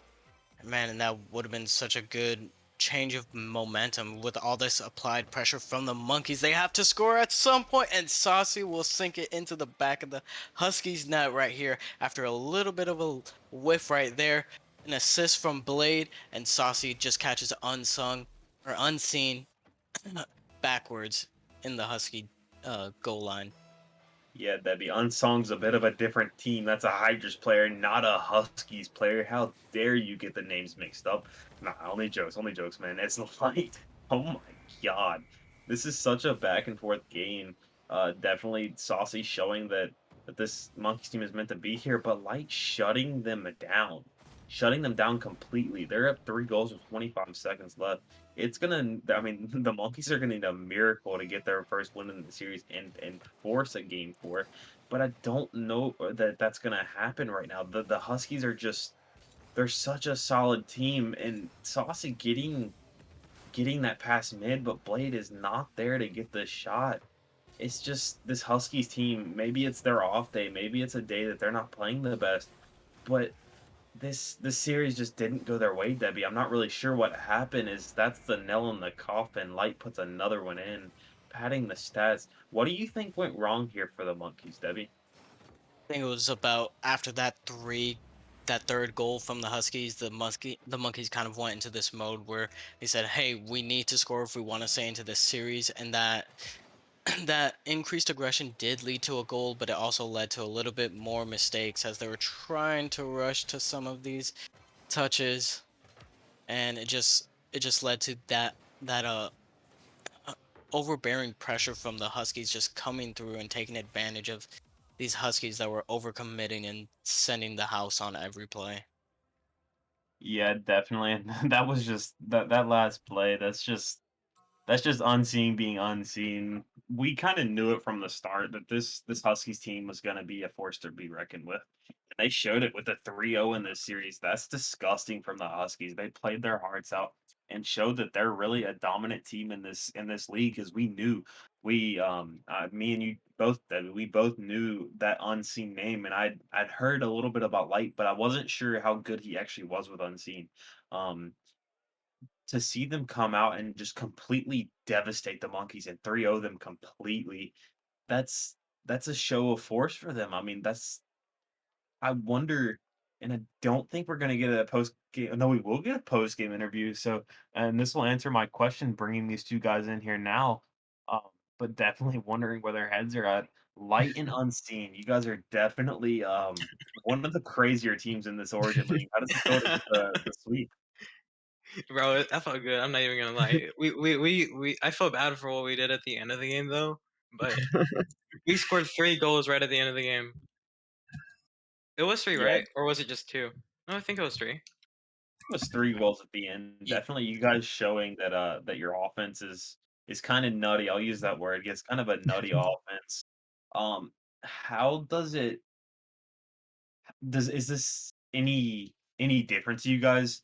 Man, and that would have been such a good change of momentum with all this applied pressure from the Monkeys. They have to score at some point, and Saucy will sink it into the back of the Huskies' net right here after a little bit of a whiff right there. An assist from Blade, and Saucy just catches unsung or unseen backwards in the Husky goal line. Yeah, Debbie. Unsung's a bit of a different team. That's a Hydras player, not a Huskies player. How dare you get the names mixed up? Nah, only jokes, man. It's like, oh my god, this is such a back and forth game. Definitely Saucy showing that this Monkeys team is meant to be here, but Light shutting them down completely. They're up 3 goals with 25 seconds left. It's gonna. I mean, the Monkeys are gonna need a miracle to get their first win in the series and force a game 4. But I don't know that that's gonna happen right now. The Huskies are just they're such a solid team, and Saucy getting that pass mid, but Blade is not there to get the shot. It's just this Huskies team. Maybe it's their off day. Maybe it's a day that they're not playing the best. But this series just didn't go their way, Debbie. I'm not really sure what happened. Is that's the nail in the coffin? Light puts another one in, padding the stats. What do you think went wrong here for the Monkeys, Debbie? I think it was about after that third goal from the Huskies, the Monkeys kind of went into this mode where they said, "Hey, we need to score if we want to stay into this series," and that that increased aggression did lead to a goal, but it also led to a little bit more mistakes as they were trying to rush to some of these touches, and it just led to that overbearing pressure from the Huskies just coming through and taking advantage of these Huskies that were overcommitting and sending the house on every play. Yeah, definitely. And that was just that last play. That's just unseen being unseen. We kind of knew it from the start that this Huskies team was going to be a force to be reckoned with. And they showed it with a 3-0 in this series. That's disgusting from the Huskies. They played their hearts out and showed that they're really a dominant team in this league because we knew me and you both that we both knew that unseen name, and I'd heard a little bit about Light, but I wasn't sure how good he actually was with unseen. Um to see them come out and just completely devastate the Monkeys and 3-0 them completely, that's that's a show of force for them. I mean, I wonder, and I don't think we're gonna get a post game. No, we will get a post game interview. So, and this will answer my question, bringing these two guys in here now. Um, but definitely wondering where their heads are at. Light and unseen, you guys are definitely one of the crazier teams in this Origin League. How does it feel to get the sweep? Bro, that felt good. I'm not even gonna lie. We I felt bad for what we did at the end of the game though, but we scored 3 goals right at the end of the game. It was three, Yeah, right? Or was it just two? No, I think it was three. was 3 goals at the end. Ye- Definitely you guys showing that your offense is kind of nutty. I'll use that word. It's kind of a nutty offense. How does it is this any different to you guys?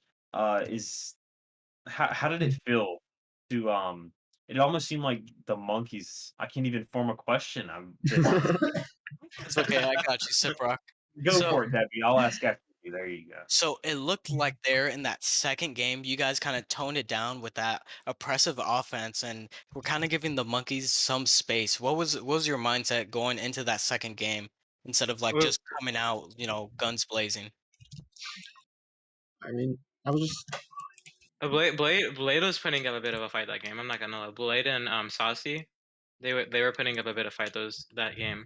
Is how did it feel to it almost seemed like the Monkeys. I can't even form a question. I'm this It's okay, I got you, Siprock. go So, for it, Debbie. I'll ask after you. There you go. so it looked like there in that second game, you guys kind of toned it down with that oppressive offense, and we're kind of giving the Monkeys some space. What was your mindset going into that second game instead of like Well, just coming out, guns blazing? I mean, I was just Blade was putting up a bit of a fight that game. I'm not gonna lie. Blade and Saucy, they were putting up a bit of fight that game.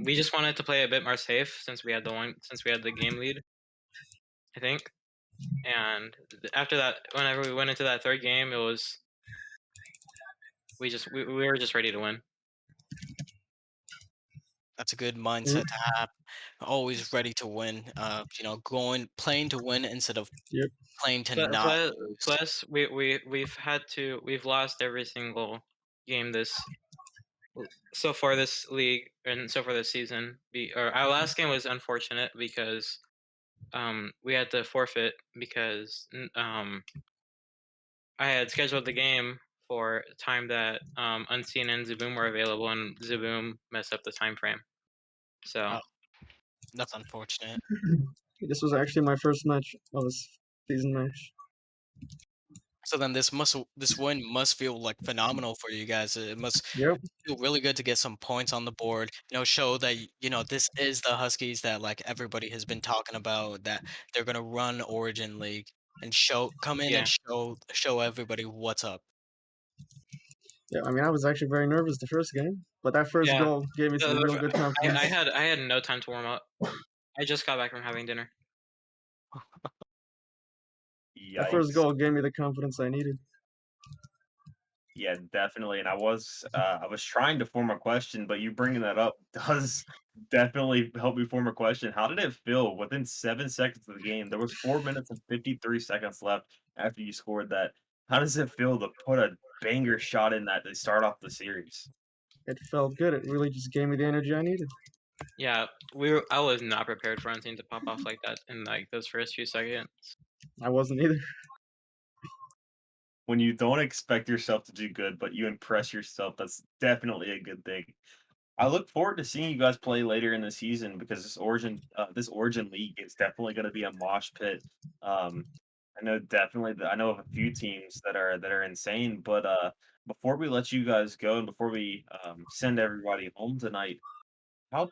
We just wanted to play a bit more safe since we had the game lead, I think. And after that, whenever we went into that third game, it was we were just ready to win. That's a good mindset to have. Always ready to win. Playing to win instead of yep. playing to Plus, not plus, lose. plus we've lost every single game so far this league and so far this season, or our last game was unfortunate because we had to forfeit because I had scheduled the game for a time that Unseen and Zaboom were available, and Zaboom messed up the time frame. So Oh, that's unfortunate. This was actually my first match of this season match. So then this win must feel like phenomenal for you guys. It must Yep. feel really good to get some points on the board. Show that this is the Huskies that like everybody has been talking about. That they're gonna run Origin League and come in and yeah, show everybody what's up. Yeah, I mean, I was actually very nervous the first game, but that first yeah. goal gave me some real good confidence. I had no time to warm up. I just got back from having dinner. That first Yikes. goal gave me the confidence I needed. Yeah, definitely. And I was trying to form a question, but you bringing that up does definitely help me form a question. How did it feel within 7 seconds of the game? There was 4 minutes and 53 seconds left after you scored that. How does it feel to put a banger shot in that to start off the series? It felt good. It really just gave me the energy I needed. Yeah, I was not prepared for Unseen to pop off like that in like those first few seconds. I wasn't either. When you don't expect yourself to do good, but you impress yourself, that's definitely a good thing. I look forward to seeing you guys play later in the season because this Origin League is definitely going to be a mosh pit. Um, I know of a few teams that are insane, but before we let you guys go and before we send everybody home tonight,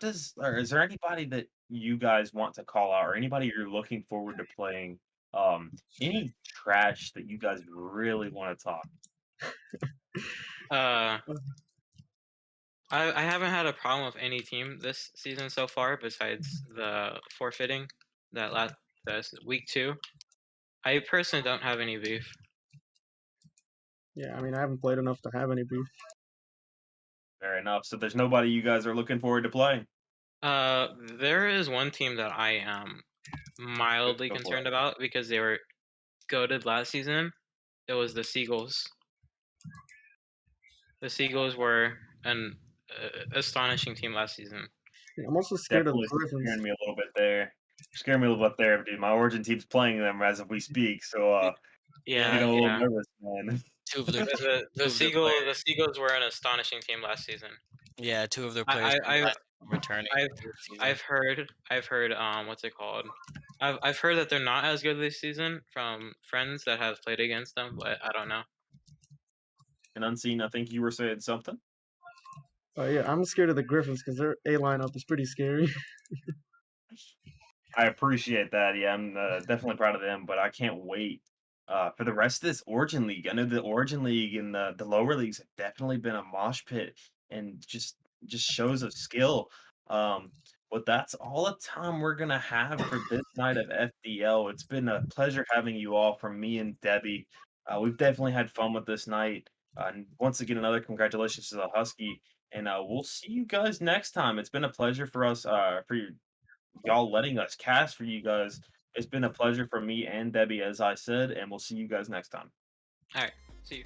is there anybody that you guys want to call out or anybody you're looking forward to playing? Any trash that you guys really want to talk? Uh, I haven't had a problem with any team this season so far, besides the forfeiting that last week 2. I personally don't have any beef. Yeah, I mean, I haven't played enough to have any beef. Fair enough. So there's nobody you guys are looking forward to playing. There is one team that I am mildly Go for concerned it. about because they were goated last season. It was the Seagulls. The Seagulls were an astonishing team last season. Yeah, I'm also scared of Definitely Griffins. scaring me a little bit there. Scaring me a little bit there, dude. My Origin team's playing them as we speak, so Yeah, getting a little yeah. nervous, man. Two of their The two of their players. the Seagulls were an astonishing team last season. Yeah, two of their players returning this season. I've heard what's it called? I've heard that they're not as good this season from friends that have played against them, but I don't know. And Unseen, I think you were saying something. Yeah, I'm scared of the Griffins because their A lineup is pretty scary. I appreciate that. Yeah, I'm definitely proud of them, but I can't wait for the rest of this Origin League. I know the Origin League and the lower leagues have definitely been a mosh pit and just shows of skill. Um, but that's all the time we're gonna have for this night of FDL. It's been a pleasure having you all from me and Debbie. We've definitely had fun with this night. And once again, another congratulations to the Husky. And we'll see you guys next time. It's been a pleasure for us, y'all letting us cast for you guys. It's been a pleasure for me and Debbie, as I said, and we'll see you guys next time. All right, see you.